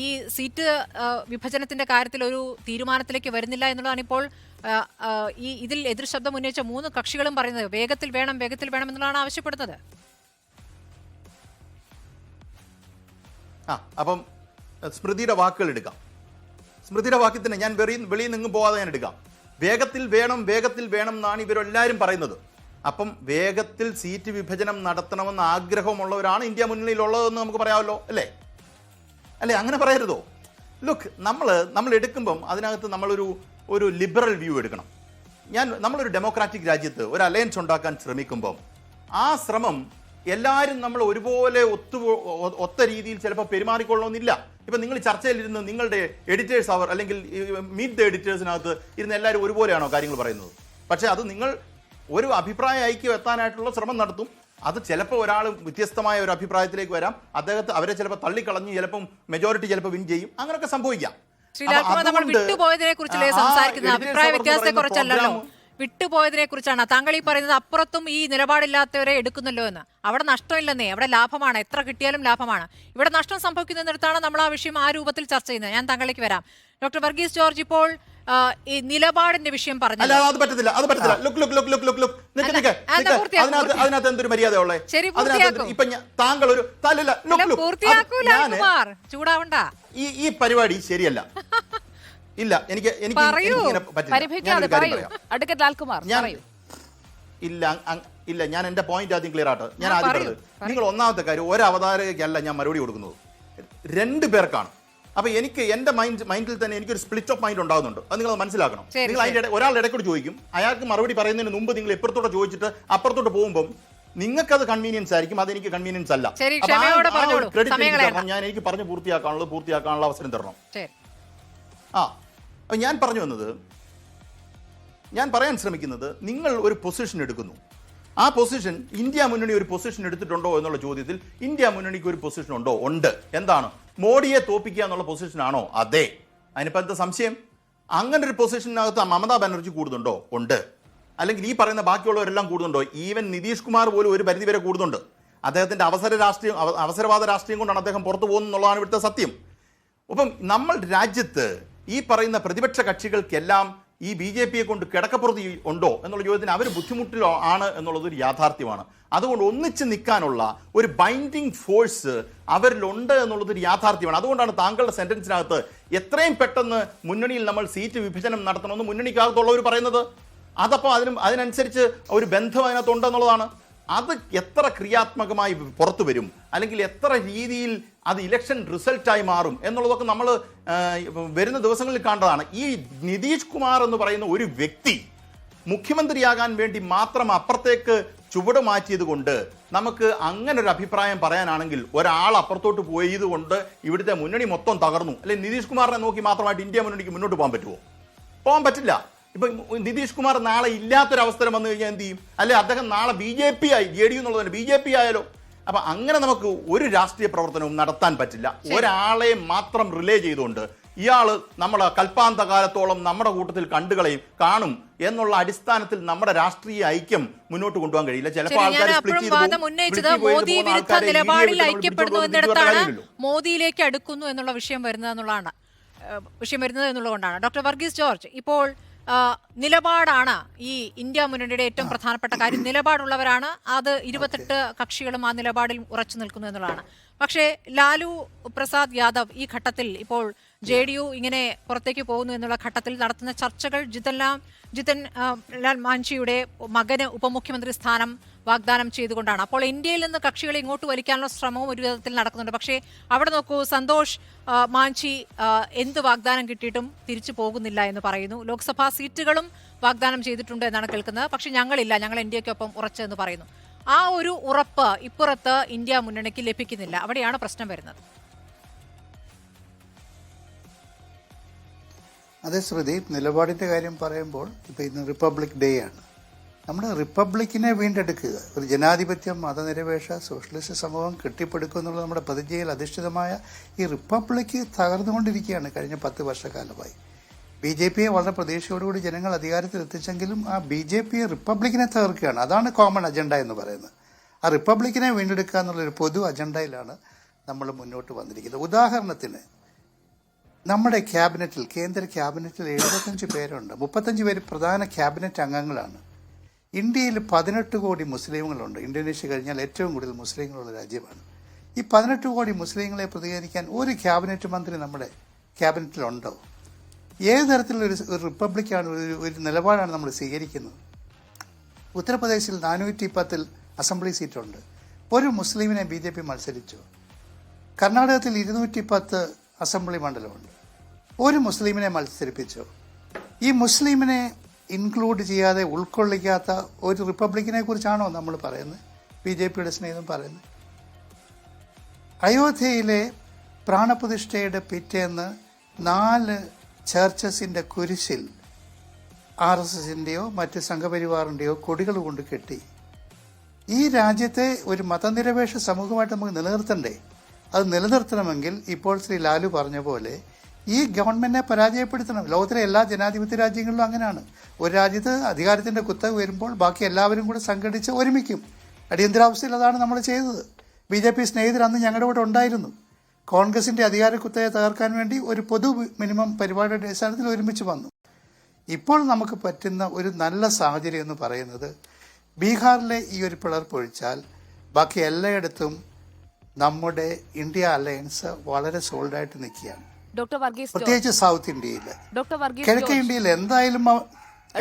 ഈ സീറ്റ് വിഭജനത്തിന്റെ കാര്യത്തിൽ ഒരു തീരുമാനത്തിലേക്ക് വരുന്നില്ല എന്നുള്ളതാണ് ഇപ്പോൾ ഇതിൽ എതിർ ശബ്ദം ഉന്നയിച്ച 3 കക്ഷികളും പറയുന്നത്. വേഗത്തിൽ വേണം എന്നുള്ളതാണ് ആവശ്യപ്പെടുന്നത്. അപ്പം സ്മൃതിയുടെ വാക്കുകൾ എടുക്കാം. സ്മൃതിയുടെ വാക്യത്തിന് ഞാൻ വെളിയിൽ നിന്നും പോകാതെ ഞാൻ എടുക്കാം. വേഗത്തിൽ വേണം എന്നാണ് ഇവരെല്ലാവരും പറയുന്നത്. അപ്പം വേഗത്തിൽ സീറ്റ് വിഭജനം നടത്തണമെന്ന് ആഗ്രഹമുള്ളവരാണ് ഇന്ത്യ മുന്നണിയിലുള്ളതെന്ന് നമുക്ക് പറയാമല്ലോ, അല്ലേ? അങ്ങനെ പറയരുതോ? ലുക്ക്, നമ്മൾ എടുക്കുമ്പം അതിനകത്ത് നമ്മളൊരു ലിബറൽ വ്യൂ എടുക്കണം. നമ്മളൊരു ഡെമോക്രാറ്റിക് രാജ്യത്ത് ഒരു അലയൻസ് ഉണ്ടാക്കാൻ ശ്രമിക്കുമ്പം ആ ശ്രമം എല്ലാവരും നമ്മൾ ഒരുപോലെ ഒത്ത രീതിയിൽ ചിലപ്പോൾ പെരുമാറിക്കൊള്ളണമെന്നില്ല. ഇപ്പം നിങ്ങൾ ചർച്ചയിലിരുന്ന് നിങ്ങളുടെ എഡിറ്റേഴ്സ് അവർ അല്ലെങ്കിൽ മീറ്റ് ദ എഡിറ്റേഴ്സിനകത്ത് ഇരുന്ന് എല്ലാവരും ഒരുപോലെയാണോ കാര്യങ്ങൾ പറയുന്നത്? പക്ഷേ അത് നിങ്ങൾ ഒരു അഭിപ്രായ ഐക്യം എത്താനായിട്ടുള്ള ശ്രമം നടത്തും. അത് ചിലപ്പോൾ ഒരാൾ വ്യത്യസ്തമായ ഒരു അഭിപ്രായത്തിലേക്ക് വരാം, അവരെ ചിലപ്പോൾ തള്ളിക്കളഞ്ഞ് ചിലപ്പോൾ മെജോറിറ്റി ചിലപ്പോൾ വിൻ ചെയ്യും, അങ്ങനെയൊക്കെ സംഭവിക്കാം. വിട്ടുപോയതിനെ കുറിച്ചാണ് താങ്കൾ ഈ പറയുന്നത്. അപ്പുറത്തും ഈ നിലപാടില്ലാത്തവരെ എടുക്കുന്നല്ലോ എന്ന്. അവിടെ നഷ്ടമില്ലെന്നേ, അവിടെ ലാഭമാണ്, എത്ര കിട്ടിയാലും ലാഭമാണ്. ഇവിടെ നഷ്ടം സംഭവിക്കുന്നിടത്താണ് നമ്മൾ ആ വിഷയം ആ രൂപത്തിൽ ചർച്ച ചെയ്യുന്നത്. ഞാൻ താങ്കളിലേക്ക് വരാം. ഡോക്ടർ വർഗീസ് ജോർജ്, ഇപ്പോൾ ഈ നിലപാടിന്റെ വിഷയം പറഞ്ഞു. അത് പറ്റത്തില്ല. അതിനകത്ത് എന്തൊരു മര്യാദ ഉള്ളേ? ഇപ്പൊ താങ്കൾ ഒരു ചൂടാവണ്ട, ഈ പരിപാടി ശരിയല്ല. ഇല്ല, എനിക്ക് ഇല്ല, ഞാൻ എന്റെ പോയിന്റ് ആദ്യം ക്ലിയർ ആട്ടെ. ഞാൻ ആദ്യം പറഞ്ഞത്, നിങ്ങൾ ഒന്നാമത്തെ കാര്യം, ഒരു അവതാരകയ്ക്കല്ല ഞാൻ മറുപടി കൊടുക്കുന്നത്, 2 പേർക്കാണ്. അപ്പൊ എനിക്ക് എന്റെ മൈൻഡിൽ തന്നെ എനിക്കൊരു സ്പ്ലിറ്റ് ഓഫ് മൈൻഡ് ഉണ്ടാകുന്നുണ്ട്. അത് നിങ്ങൾ മനസ്സിലാക്കണം. നിങ്ങൾ അതിന്റെ ഒരാളുടെ ഇടയ്ക്കൂടെ ചോദിക്കും, അയാൾക്ക് മറുപടി പറയുന്നതിന് മുമ്പ് നിങ്ങൾ ഇപ്പുറത്തോട്ട് ചോദിച്ചിട്ട് അപ്പുറത്തോട്ട് പോകുമ്പോൾ നിങ്ങൾക്കത് കൺവീനിയൻസ് ആയിരിക്കും, അതെനിക്ക് കൺവീനിയൻസ് അല്ല. എനിക്ക് പറഞ്ഞു പൂർത്തിയാക്കാനുള്ള അവസരം തരണം. അപ്പൊ ഞാൻ പറയാൻ ശ്രമിക്കുന്നത്, നിങ്ങൾ ഒരു പൊസിഷൻ എടുക്കുന്നു. ആ പൊസിഷൻ ഇന്ത്യ മുന്നണി ഒരു പൊസിഷൻ എടുത്തിട്ടുണ്ടോ എന്നുള്ള ചോദ്യത്തിൽ ഇന്ത്യ മുന്നണിക്ക് ഒരു പൊസിഷൻ ഉണ്ടോ? ഉണ്ട്. എന്താണ്? മോഡിയെ തോപ്പിക്കുക എന്നുള്ള പൊസിഷനാണോ? അതെ. അതിനിപ്പോൾ എന്താ സംശയം? അങ്ങനെ ഒരു പൊസിഷനകത്ത് മമതാ ബാനർജി കൂടുന്നുണ്ടോ? ഉണ്ട്. അല്ലെങ്കിൽ ഈ പറയുന്ന ബാക്കിയുള്ളവരെല്ലാം കൂടുന്നുണ്ടോ? ഈവൻ നിതീഷ് കുമാർ പോലും ഒരു പരിധിവരെ കൂടുന്നുണ്ട്. അദ്ദേഹത്തിന്റെ അവസരവാദ രാഷ്ട്രീയം കൊണ്ടാണ് അദ്ദേഹം പുറത്തു പോകുന്നത് എന്നുള്ളതാണ് ഇവിടുത്തെ സത്യം. അപ്പം നമ്മൾ രാജ്യത്ത് ഈ പറയുന്ന പ്രതിപക്ഷ കക്ഷികൾക്കെല്ലാം ഈ BJPയെ കൊണ്ട് കിടക്കപ്പുറത്ത് ഉണ്ടോ എന്നുള്ള ചോദ്യത്തിന് അവർ ബുദ്ധിമുട്ടിലോ ആണ് എന്നുള്ളതൊരു യാഥാർത്ഥ്യമാണ്. അതുകൊണ്ട് ഒന്നിച്ച് നിൽക്കാനുള്ള ഒരു ബൈൻഡിങ് ഫോഴ്സ് അവരിലുണ്ട് എന്നുള്ളതൊരു യാഥാർത്ഥ്യമാണ്. അതുകൊണ്ടാണ് താങ്കളുടെ സെന്റൻസിനകത്ത് എത്രയും പെട്ടെന്ന് മുന്നണിയിൽ നമ്മൾ സീറ്റ് വിഭജനം നടത്തണമെന്ന് മുന്നണിക്കകത്തുള്ളവർ പറയുന്നത്. അതപ്പോൾ അതിനനുസരിച്ച് ഒരു ബന്ധം അതിനകത്തുണ്ടെന്നുള്ളതാണ്. അത് എത്ര ക്രിയാത്മകമായി പുറത്തു വരും, അല്ലെങ്കിൽ എത്ര രീതിയിൽ അത് ഇലക്ഷൻ റിസൾട്ടായി മാറും എന്നുള്ളതൊക്കെ നമ്മൾ വരുന്ന ദിവസങ്ങളിൽ കണ്ടതാണ്. ഈ നിതീഷ് കുമാർ എന്ന് പറയുന്ന ഒരു വ്യക്തി മുഖ്യമന്ത്രിയാകാൻ വേണ്ടി മാത്രം അപ്പുറത്തേക്ക് ചുവട് മാറ്റിയത് കൊണ്ട് നമുക്ക് അങ്ങനെ ഒരു അഭിപ്രായം പറയാനാണെങ്കിൽ, ഒരാൾ അപ്പുറത്തോട്ട് പോയത് കൊണ്ട് ഇവിടുത്തെ മുന്നണി മൊത്തം തകർന്നു, അല്ലെങ്കിൽ നിതീഷ് കുമാറിനെ നോക്കി മാത്രമായിട്ട് ഇന്ത്യ മുന്നണിക്ക് മുന്നോട്ട് പോകാൻ പറ്റുമോ? പോകാൻ പറ്റില്ല. ഇപ്പൊ നിതീഷ് കുമാർ നാളെ ഇല്ലാത്തൊരവസരം വന്നു കഴിഞ്ഞാൽ എന്ത് ചെയ്യും? അല്ലെ അദ്ദേഹം നാളെ BJP ആയി, JDU എന്നുള്ളതല്ല BJP ആയാലോ? അപ്പൊ അങ്ങനെ നമുക്ക് ഒരു രാഷ്ട്രീയ പ്രവർത്തനവും നടത്താൻ പറ്റില്ല. ഒരാളെ മാത്രം റിലേ ചെയ്തുകൊണ്ട് ഇയാൾ നമ്മളെ കൽപ്പാന്ത കാലത്തോളം നമ്മുടെ കൂട്ടത്തിൽ കണ്ടുകളയും കാണും എന്നുള്ള അടിസ്ഥാനത്തിൽ നമ്മുടെ രാഷ്ട്രീയ ഐക്യം മുന്നോട്ട് കൊണ്ടുപോകാൻ കഴിയില്ല. ചിലപ്പോൾ ആൾക്കാർ ഉന്നയിച്ചത് മോദി വിരുദ്ധ നിലപാടിൽ ഐക്യപ്പെടുന്നു എന്നിടത്താണ് മോദിയിലേക്ക് അടുക്കുന്നു എന്നുള്ള വിഷയം വരുന്നത് എന്നുള്ളതുകൊണ്ടാണ്. ഡോക്ടർ വർഗീസ് ജോർജ്, ഇപ്പോൾ നിലപാടാണ് ഈ ഇന്ത്യ മുന്നണിയുടെ ഏറ്റവും പ്രധാനപ്പെട്ട കാര്യം. നിലപാടുള്ളവരാണ്, അത് 28 കക്ഷികളും ആ നിലപാടിൽ ഉറച്ചു നിൽക്കുന്നു എന്നുള്ളതാണ്. പക്ഷേ ലാലു പ്രസാദ് യാദവ് ഈ ഘട്ടത്തിൽ ഇപ്പോൾ JDU ഇങ്ങനെ പുറത്തേക്ക് പോകുന്നു എന്നുള്ള ഘട്ടത്തിൽ നടത്തുന്ന ചർച്ചകൾ ജിതൻ ലാൽ മാഞ്ചിയുടെ മകന് ഉപമുഖ്യമന്ത്രി സ്ഥാനം വാഗ്ദാനം ചെയ്തുകൊണ്ടാണ്. അപ്പോൾ ഇന്ത്യയിൽ നിന്ന് കക്ഷികളെ ഇങ്ങോട്ട് വലിക്കാനുള്ള ശ്രമവും ഒരു വിധത്തിൽ നടക്കുന്നുണ്ട്. പക്ഷേ അവിടെ നോക്കൂ, സന്തോഷ് മാഞ്ചി എന്ത് വാഗ്ദാനം കിട്ടിയിട്ടും തിരിച്ചു പോകുന്നില്ല എന്ന് പറയുന്നു. ലോക്സഭാ സീറ്റുകളും വാഗ്ദാനം ചെയ്തിട്ടുണ്ട് എന്നാണ് കേൾക്കുന്നത്. പക്ഷെ ഞങ്ങളില്ല, ഞങ്ങൾ ഇന്ത്യക്കൊപ്പം ഉറച്ചെന്ന് പറയുന്നു. ആ ഒരു ഉറപ്പ് ഇപ്പുറത്ത് ഇന്ത്യ മുന്നണിക്ക് ലഭിക്കുന്നില്ല. അവിടെയാണ് പ്രശ്നം വരുന്നത്. അതെ ശ്രുതി, നിലപാടിൻ്റെ കാര്യം പറയുമ്പോൾ ഇപ്പോൾ ഇന്ന് റിപ്പബ്ലിക് ഡേ ആണ്. നമ്മൾ റിപ്പബ്ലിക്കിനെ വീണ്ടെടുക്കുക, ഒരു ജനാധിപത്യം, മതനിരപേക്ഷ സോഷ്യലിസ്റ്റ് സമൂഹം കെട്ടിപ്പടുക്കുക എന്നുള്ള നമ്മുടെ പ്രതിജ്ഞയിൽ അധിഷ്ഠിതമായ ഈ റിപ്പബ്ലിക്ക് തകർന്നുകൊണ്ടിരിക്കുകയാണ് കഴിഞ്ഞ 10 വർഷക്കാലമായി. BJPയെ വളരെ പ്രതീക്ഷയോടുകൂടി ജനങ്ങൾ അധികാരത്തിൽ എത്തിച്ചെങ്കിലും ആ BJPയെ റിപ്പബ്ലിക്കിനെ തകർക്കുകയാണ്. അതാണ് കോമൺ അജണ്ട എന്ന് പറയുന്നത്. ആ റിപ്പബ്ലിക്കിനെ വീണ്ടെടുക്കുക എന്നുള്ളൊരു പൊതു അജണ്ടയിലാണ് നമ്മൾ മുന്നോട്ട് വന്നിരിക്കുന്നത്. ഉദാഹരണത്തിന് നമ്മുടെ ക്യാബിനറ്റിൽ, കേന്ദ്ര ക്യാബിനറ്റിൽ 75 പേരുണ്ട്. 35 പേര് പ്രധാന ക്യാബിനറ്റ് അംഗങ്ങളാണ്. ഇന്ത്യയിൽ 18 കോടി മുസ്ലിങ്ങളുണ്ട്. ഇന്തോനേഷ്യ കഴിഞ്ഞാൽ ഏറ്റവും കൂടുതൽ മുസ്ലിങ്ങളുള്ള രാജ്യമാണ്. ഈ 18 കോടി മുസ്ലിങ്ങളെ പ്രതികരിക്കാൻ ഒരു ക്യാബിനറ്റ് മന്ത്രി നമ്മുടെ ക്യാബിനറ്റിലുണ്ടോ? ഏത് തരത്തിലുള്ള ഒരു റിപ്പബ്ലിക്കാണ്, ഒരു നിലപാടാണ് നമ്മൾ സ്വീകരിക്കുന്നത്? ഉത്തർപ്രദേശിൽ 410 അസംബ്ലി സീറ്റുണ്ട്. ഒരു മുസ്ലിമിനെ BJP മത്സരിച്ചു. കർണാടകത്തിൽ 210 അസംബ്ലി മണ്ഡലമുണ്ട്. ഒരു മുസ്ലിമിനെ മത്സരിപ്പിച്ചു. ഈ മുസ്ലിമിനെ ഇൻക്ലൂഡ് ചെയ്യാതെ, ഉൾക്കൊള്ളിക്കാത്ത ഒരു റിപ്പബ്ലിക്കിനെ കുറിച്ചാണോ നമ്മൾ പറയുന്നത്? BJPയുടെ സ്നേഹിതം പറയുന്നത്. അയോധ്യയിലെ പ്രാണപ്രതിഷ്ഠയുടെ പിറ്റേന്ന് 4 ചർച്ചസിൻ്റെ കുരിശിൽ RSSൻ്റെയോ മറ്റ് സംഘപരിവാറിൻ്റെയോ കൊടികൾ കൊണ്ട് കെട്ടി. ഈ രാജ്യത്തെ ഒരു മതനിരപേക്ഷ സമൂഹമായിട്ട് നമുക്ക് നിലനിർത്തണ്ടേ? അത് നിലനിർത്തണമെങ്കിൽ ഇപ്പോൾ ശ്രീ ലാലു പറഞ്ഞ പോലെ ഈ ഗവൺമെൻറ്റിനെ പരാജയപ്പെടുത്തണം. ലോകത്തിലെ എല്ലാ ജനാധിപത്യ രാജ്യങ്ങളിലും അങ്ങനെയാണ്. ഒരു രാജ്യത്ത് അധികാരത്തിൻ്റെ കുത്തക വരുമ്പോൾ ബാക്കി എല്ലാവരും കൂടെ സംഘടിച്ച് ഒരുമിക്കും. അടിയന്തരാവസ്ഥയിൽ അതാണ് നമ്മൾ ചെയ്തത്. BJP സ്നേഹിതർ അന്ന് ഞങ്ങളുടെ കൂടെ ഉണ്ടായിരുന്നു. കോൺഗ്രസിൻ്റെ അധികാര കുത്തകയെ തകർക്കാൻ വേണ്ടി ഒരു പൊതു മിനിമം പരിപാടിയുടെ അടിസ്ഥാനത്തിൽ ഒരുമിച്ച് വന്നു. ഇപ്പോൾ നമുക്ക് പറ്റുന്ന ഒരു നല്ല സാഹചര്യം എന്ന് പറയുന്നത് ബീഹാറിലെ ഈ ഒരു പിളർപ്പൊഴിച്ചാൽ ബാക്കി എല്ലായിടത്തും നമ്മുടെ ഇന്ത്യ അലയൻസ് വളരെ സോൾഡായിട്ട് നിൽക്കുകയാണ്. പ്രത്യേകിച്ച് സൗത്ത് ഇന്ത്യയിൽ, കിഴക്കൻ ഇന്ത്യയിൽ എന്തായാലും.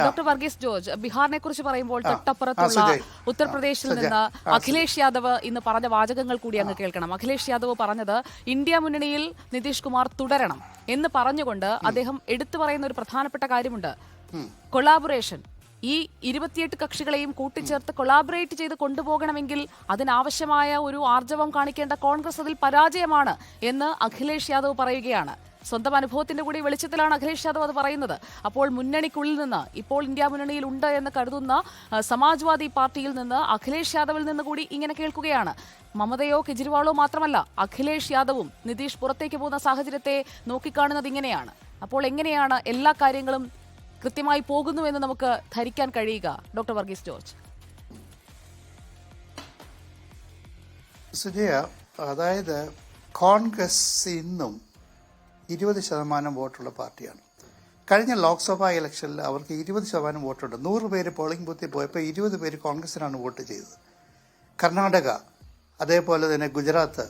ഡോക്ടർ വർഗീസ് ജോർജ്, ബീഹാറിനെ കുറിച്ച് പറയുമ്പോൾ തൊട്ടപ്പുറത്തുള്ള ഉത്തർപ്രദേശിൽ നിന്ന് അഖിലേഷ് യാദവ് ഇന്ന് പറഞ്ഞ വാചകങ്ങൾ കൂടി അങ്ങ് കേൾക്കണം. അഖിലേഷ് യാദവ് പറഞ്ഞത് ഇന്ത്യ മുന്നണിയിൽ നിതീഷ് കുമാർ തുടരണം എന്ന് പറഞ്ഞുകൊണ്ട് അദ്ദേഹം എടുത്തു പറയുന്ന ഒരു പ്രധാനപ്പെട്ട കാര്യമുണ്ട്, കൊളാബറേഷൻ. ഈ 28 കക്ഷികളെയും കൂട്ടിച്ചേർത്ത് കൊളാബറേറ്റ് ചെയ്ത് കൊണ്ടുപോകണമെങ്കിൽ അതിനാവശ്യമായ ഒരു ആർജവം കാണിക്കേണ്ട കോൺഗ്രസ് അതിൽ പരാജയമാണ് എന്ന് അഖിലേഷ് യാദവ് പറയുകയാണ്. സ്വന്തം അനുഭവത്തിന്റെ കൂടി വെളിച്ചത്തിലാണ് അഖിലേഷ് യാദവ് അത് പറയുന്നത്. അപ്പോൾ മുന്നണിക്കുള്ളിൽ നിന്ന്, ഇപ്പോൾ ഇന്ത്യ മുന്നണിയിൽ ഉണ്ട് എന്ന് കരുതുന്ന സമാജ്വാദി പാർട്ടിയിൽ നിന്ന്, അഖിലേഷ് യാദവിൽ നിന്ന് കൂടി ഇങ്ങനെ കേൾക്കുകയാണ്. മമതയോ കെജ്രിവാളോ മാത്രമല്ല, അഖിലേഷ് യാദവും നിതീഷ് പുറത്തേക്ക് പോകുന്ന സാഹചര്യത്തെ നോക്കിക്കാണുന്നത് ഇങ്ങനെയാണ്. അപ്പോൾ എങ്ങനെയാണ് എല്ലാ കാര്യങ്ങളും കൃത്യമായി പോകുന്നുവെന്ന് നമുക്ക് ധരിക്കാൻ കഴിയുക? Doctor Varghese George. സുജയ, അതായത് കോൺഗ്രസ് ഇന്നും 20% വോട്ടുള്ള പാർട്ടിയാണ്. കഴിഞ്ഞ ലോക്സഭാ ഇലക്ഷനിൽ അവർക്ക് 20% വോട്ടുണ്ട്. 100 പേര് പോളിംഗ് ബൂത്തിൽ പോയപ്പോൾ 20 പേര് കോൺഗ്രസിനാണ് വോട്ട് ചെയ്തത്. കർണാടക, അതേപോലെ തന്നെ ഗുജറാത്ത്,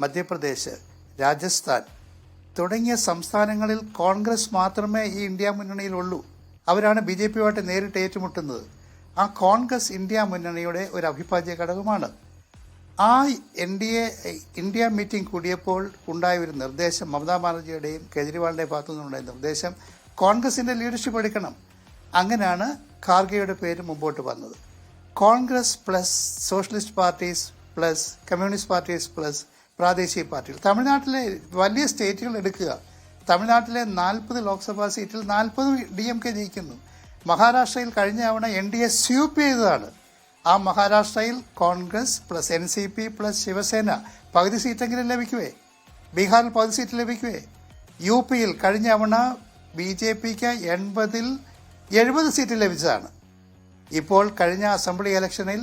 മധ്യപ്രദേശ്, രാജസ്ഥാൻ തുടങ്ങിയ സംസ്ഥാനങ്ങളിൽ കോൺഗ്രസ് മാത്രമേ ഈ ഇന്ത്യ മുന്നണിയിലുള്ളൂ. അവരാണ് BJPയുമായിട്ട് നേരിട്ട് ഏറ്റുമുട്ടുന്നത്. ആ കോൺഗ്രസ് ഇന്ത്യ മുന്നണിയുടെ ഒരു അവിഭാജ്യ ഘടകമാണ്. ആ ഇന്ത്യ മീറ്റിംഗ് കൂടിയപ്പോൾ ഉണ്ടായ ഒരു നിർദ്ദേശം, മമതാ ബാനർജിയുടെയും കേജ്രിവാളിൻ്റെയും ഭാഗത്തു നിന്നുണ്ടായ നിർദ്ദേശം, കോൺഗ്രസിൻ്റെ ലീഡർഷിപ്പ് എടുക്കണം. അങ്ങനെയാണ് ഖാർഗെയുടെ പേര് മുമ്പോട്ട് വന്നത്. Congress plus socialist parties plus communist parties plus പ്രാദേശിക പാർട്ടികൾ. തമിഴ്നാട്ടിലെ വലിയ സ്റ്റേറ്റുകൾ എടുക്കുക. തമിഴ്നാട്ടിലെ 40 ലോക്സഭാ സീറ്റിൽ 40 DMK ജയിക്കുന്നു. മഹാരാഷ്ട്രയിൽ കഴിഞ്ഞ തവണ NDA സ്വീപ്പ് ചെയ്തതാണ്. ആ മഹാരാഷ്ട്രയിൽ Congress plus NCP plus Shiv Sena പകുതി സീറ്റെങ്കിലും ലഭിക്കുവേ. ബീഹാറിൽ പകുതി സീറ്റ് ലഭിക്കുവേ. UP-യിൽ കഴിഞ്ഞ തവണ BJP-ക്ക് 80 സീറ്റ് ലഭിച്ചതാണ്. ഇപ്പോൾ കഴിഞ്ഞ അസംബ്ലി ഇലക്ഷനിൽ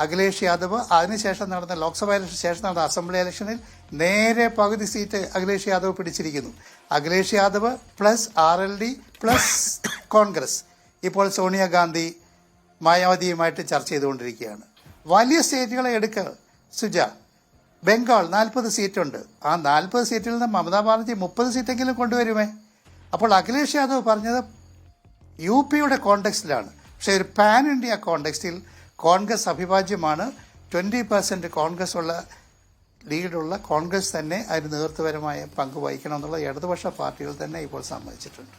അഖിലേഷ് യാദവ്, അതിനുശേഷം നടന്ന ലോക്സഭാ ഇലക്ഷൻ ശേഷം നടന്ന അസംബ്ലി ഇലക്ഷനിൽ നേരെ പകുതി സീറ്റ് അഖിലേഷ് യാദവ് പിടിച്ചിരിക്കുന്നു. Akhilesh Yadav plus RLD plus Congress ഇപ്പോൾ സോണിയാഗാന്ധി മായാവതിയുമായിട്ട് ചർച്ച ചെയ്തുകൊണ്ടിരിക്കുകയാണ്. വലിയ സ്റ്റേറ്റുകളെ എടുക്കുക സുജ. ബംഗാൾ 40 സീറ്റുണ്ട്. ആ 40 സീറ്റിൽ നിന്ന് മമതാ ബാനർജി 30 സീറ്റെങ്കിലും കൊണ്ടുവരുമേ. അപ്പോൾ അഖിലേഷ് യാദവ് പറഞ്ഞത് UP-യുടെ കോണ്ടെക്സ്റ്റിലാണ്. പക്ഷേ ഒരു പാൻ ഇന്ത്യ കോണ്ടെക്സ്റ്റിൽ കോൺഗ്രസ് അഭിവാജ്യമാണ്. 20% കോൺഗ്രസ് ഉള്ള ലീഡുള്ള കോൺഗ്രസ് തന്നെ അതിന് നേതൃത്വപരമായ പങ്ക് വഹിക്കണം എന്നുള്ള ഇടതുപക്ഷ പാർട്ടികൾ തന്നെ ഇപ്പോൾ സമ്മതിച്ചിട്ടുണ്ട്.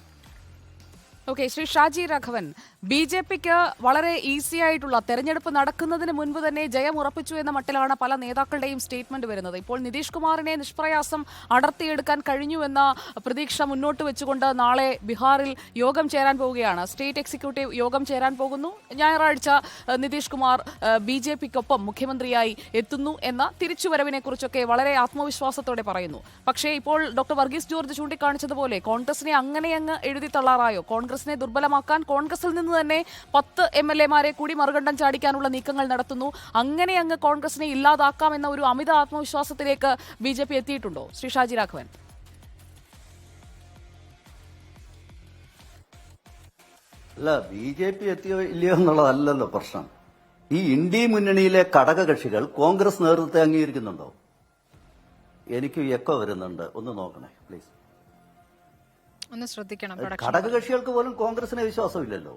ഓക്കെ, ശ്രീ ഷാജി രാഘവൻ, BJP-ക്ക് വളരെ ഈസി ആയിട്ടുള്ള തെരഞ്ഞെടുപ്പ് നടക്കുന്നതിന് മുൻപ് തന്നെ ജയം ഉറപ്പിച്ചു എന്ന മട്ടിലാണ് പല നേതാക്കളുടെയും സ്റ്റേറ്റ്മെന്റ് വരുന്നത്. ഇപ്പോൾ നിതീഷ് കുമാറിനെ നിഷ്പ്രയാസം അടർത്തിയെടുക്കാൻ കഴിഞ്ഞു എന്ന പ്രതീക്ഷ മുന്നോട്ട് വെച്ചുകൊണ്ട് നാളെ ബീഹാറിൽ യോഗം ചേരാൻ പോവുകയാണ്. സ്റ്റേറ്റ് എക്സിക്യൂട്ടീവ് യോഗം ചേരാൻ പോകുന്നു. ഞായറാഴ്ച നിതീഷ് കുമാർ BJP-ക്കൊപ്പം മുഖ്യമന്ത്രിയായി എത്തുന്നു എന്ന തിരിച്ചുവരവിനെ കുറിച്ചൊക്കെ വളരെ ആത്മവിശ്വാസത്തോടെ പറയുന്നു. പക്ഷേ ഇപ്പോൾ ഡോക്ടർ വർഗീസ് ജോർജ് ചൂണ്ടിക്കാണിച്ചതുപോലെ കോൺഗ്രസിനെ അങ്ങനെ അങ്ങ് എഴുതി തള്ളാറായോ? കോൺഗ്രസിനെ ദുർബലമാക്കാൻ കോൺഗ്രസിൽ നിന്ന് തന്നെ 10 MLA-മാരെ കൂടി മറുകണ്ഠം ചാടിക്കാനുള്ള നീക്കങ്ങൾ നടത്തുന്നു. അങ്ങനെ അങ്ങ് കോൺഗ്രസിനെ ഇല്ലാതാക്കാമെന്ന ഒരു അമിത ആത്മവിശ്വാസത്തിലേക്ക് BJP എത്തിയിട്ടുണ്ടോ ശ്രീ ഷാജി രാഘവൻ? അല്ല, BJP എത്തിയോ ഇല്ലയോ എന്നുള്ളതല്ലല്ലോ പ്രശ്നം. ഈ ഇന്ത്യ മുന്നണിയിലെ ഘടകകക്ഷികൾ കോൺഗ്രസ് നേതൃത്വത്തെ അംഗീകരിക്കുന്നുണ്ടോ? എനിക്ക് എക്കോ വരുന്നുണ്ട്, ഒന്ന് നോക്കണേ പ്ലീസ്. ഒന്ന് ശ്രദ്ധിക്കണം. ഘടകകക്ഷികൾക്ക് പോലും കോൺഗ്രസിനെ വിശ്വാസമില്ലല്ലോ.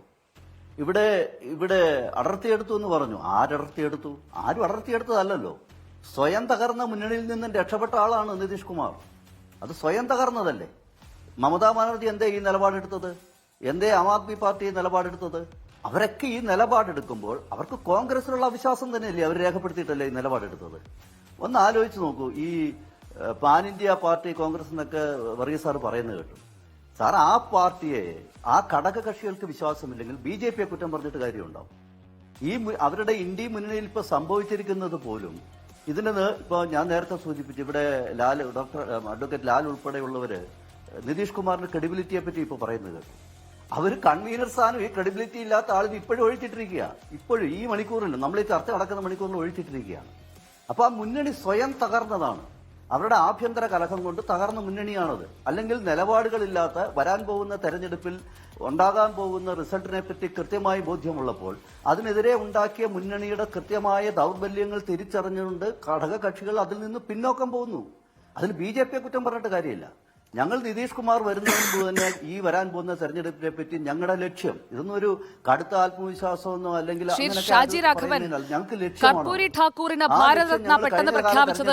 ഇവിടെ അടർത്തിയെടുത്തു എന്ന് പറഞ്ഞു. ആരടർത്തിയെടുത്തു? ആരും അടർത്തിയെടുത്തതല്ലോ. സ്വയം തകർന്ന മുന്നണിയിൽ നിന്നും രക്ഷപ്പെട്ട ആളാണ് നിതീഷ് കുമാർ. അത് സ്വയം തകർന്നതല്ലേ. മമതാ ബാനർജി എന്തേ ഈ നിലപാടെടുത്തത്? എന്തേ ആം ആദ്മി പാർട്ടി നിലപാടെടുത്തത്? അവരൊക്കെ ഈ നിലപാടെടുക്കുമ്പോൾ അവർക്ക് കോൺഗ്രസിലുള്ള അവിശ്വാസം തന്നെയല്ലേ അവർ രേഖപ്പെടുത്തിയിട്ടല്ലേ ഈ നിലപാടെടുത്തത്? ഒന്ന് ആലോചിച്ച് നോക്കൂ. ഈ പാൻ ഇന്ത്യ പാർട്ടി കോൺഗ്രസ് എന്നൊക്കെ വർഗീസ് സാർ പറയുന്നത് കേട്ടു. സാർ, ആ പാർട്ടിയെ, ആ ഘടകകക്ഷികൾക്ക് വിശ്വാസമില്ലെങ്കിൽ BJP-യെ കുറ്റം പറഞ്ഞിട്ട് കാര്യമുണ്ടാവും. അവരുടെ ഇന്ത്യ മുന്നണിയിൽ ഇപ്പോൾ സംഭവിച്ചിരിക്കുന്നത് പോലും ഇതിന് ഇപ്പോൾ ഞാൻ നേരത്തെ സൂചിപ്പിച്ചു. ഇവിടെ അഡ്വക്കേറ്റ് ലാൽ ഉൾപ്പെടെയുള്ളവര് നിതീഷ് കുമാറിന്റെ ക്രെഡിബിലിറ്റിയെ പറ്റി ഇപ്പോൾ പറയുന്നത് കേട്ടു. അവർ കൺവീനർ സ്ഥാനം ഈ ക്രെഡിബിലിറ്റി ഇല്ലാത്ത ആളിന് ഇപ്പോഴും ഒഴിച്ചിട്ടിരിക്കുക. ഇപ്പോഴും ഈ മണിക്കൂറിന്, നമ്മൾ ഈ ചർച്ച നടക്കുന്ന മണിക്കൂറിൽ ഒഴിച്ചിട്ടിരിക്കുകയാണ്. അപ്പൊ ആ മുന്നണി സ്വയം തകർന്നതാണ്. അവരുടെ ആഭ്യന്തര കലഹം കൊണ്ട് തകർന്ന മുന്നണിയാണത്. അല്ലെങ്കിൽ നിലപാടുകളില്ലാത്ത വരാൻ പോകുന്ന തെരഞ്ഞെടുപ്പിൽ ഉണ്ടാകാൻ പോകുന്ന റിസൾട്ടിനെ പറ്റി കൃത്യമായി ബോധ്യമുള്ളപ്പോൾ അതിനെതിരെ ഉണ്ടാക്കിയ മുന്നണിയുടെ കൃത്യമായ ദൗർബല്യങ്ങൾ തിരിച്ചറിഞ്ഞുകൊണ്ട് ഘടകകക്ഷികൾ അതിൽ നിന്ന് പിന്നോക്കം പോകുന്നു. അതിൽ BJP-യെ കുറ്റം പറഞ്ഞിട്ട് കാര്യമില്ല. ഞങ്ങൾ നിതീഷ് കുമാർ വരുന്നതിന് മുമ്പ് തന്നെ ഈ വരാൻ പോകുന്ന തെരഞ്ഞെടുപ്പിനെ പറ്റി ഞങ്ങളുടെ ലക്ഷ്യം ഇതൊന്നും ഒരു കടുത്ത ആത്മവിശ്വാസമൊന്നോ അല്ലെങ്കിൽ ഷാജി രാഘവൻ, കർപ്പൂരി ഠാക്കൂറിന് ഭാരതരത്ന പെട്ടെന്ന് പ്രഖ്യാപിച്ചത്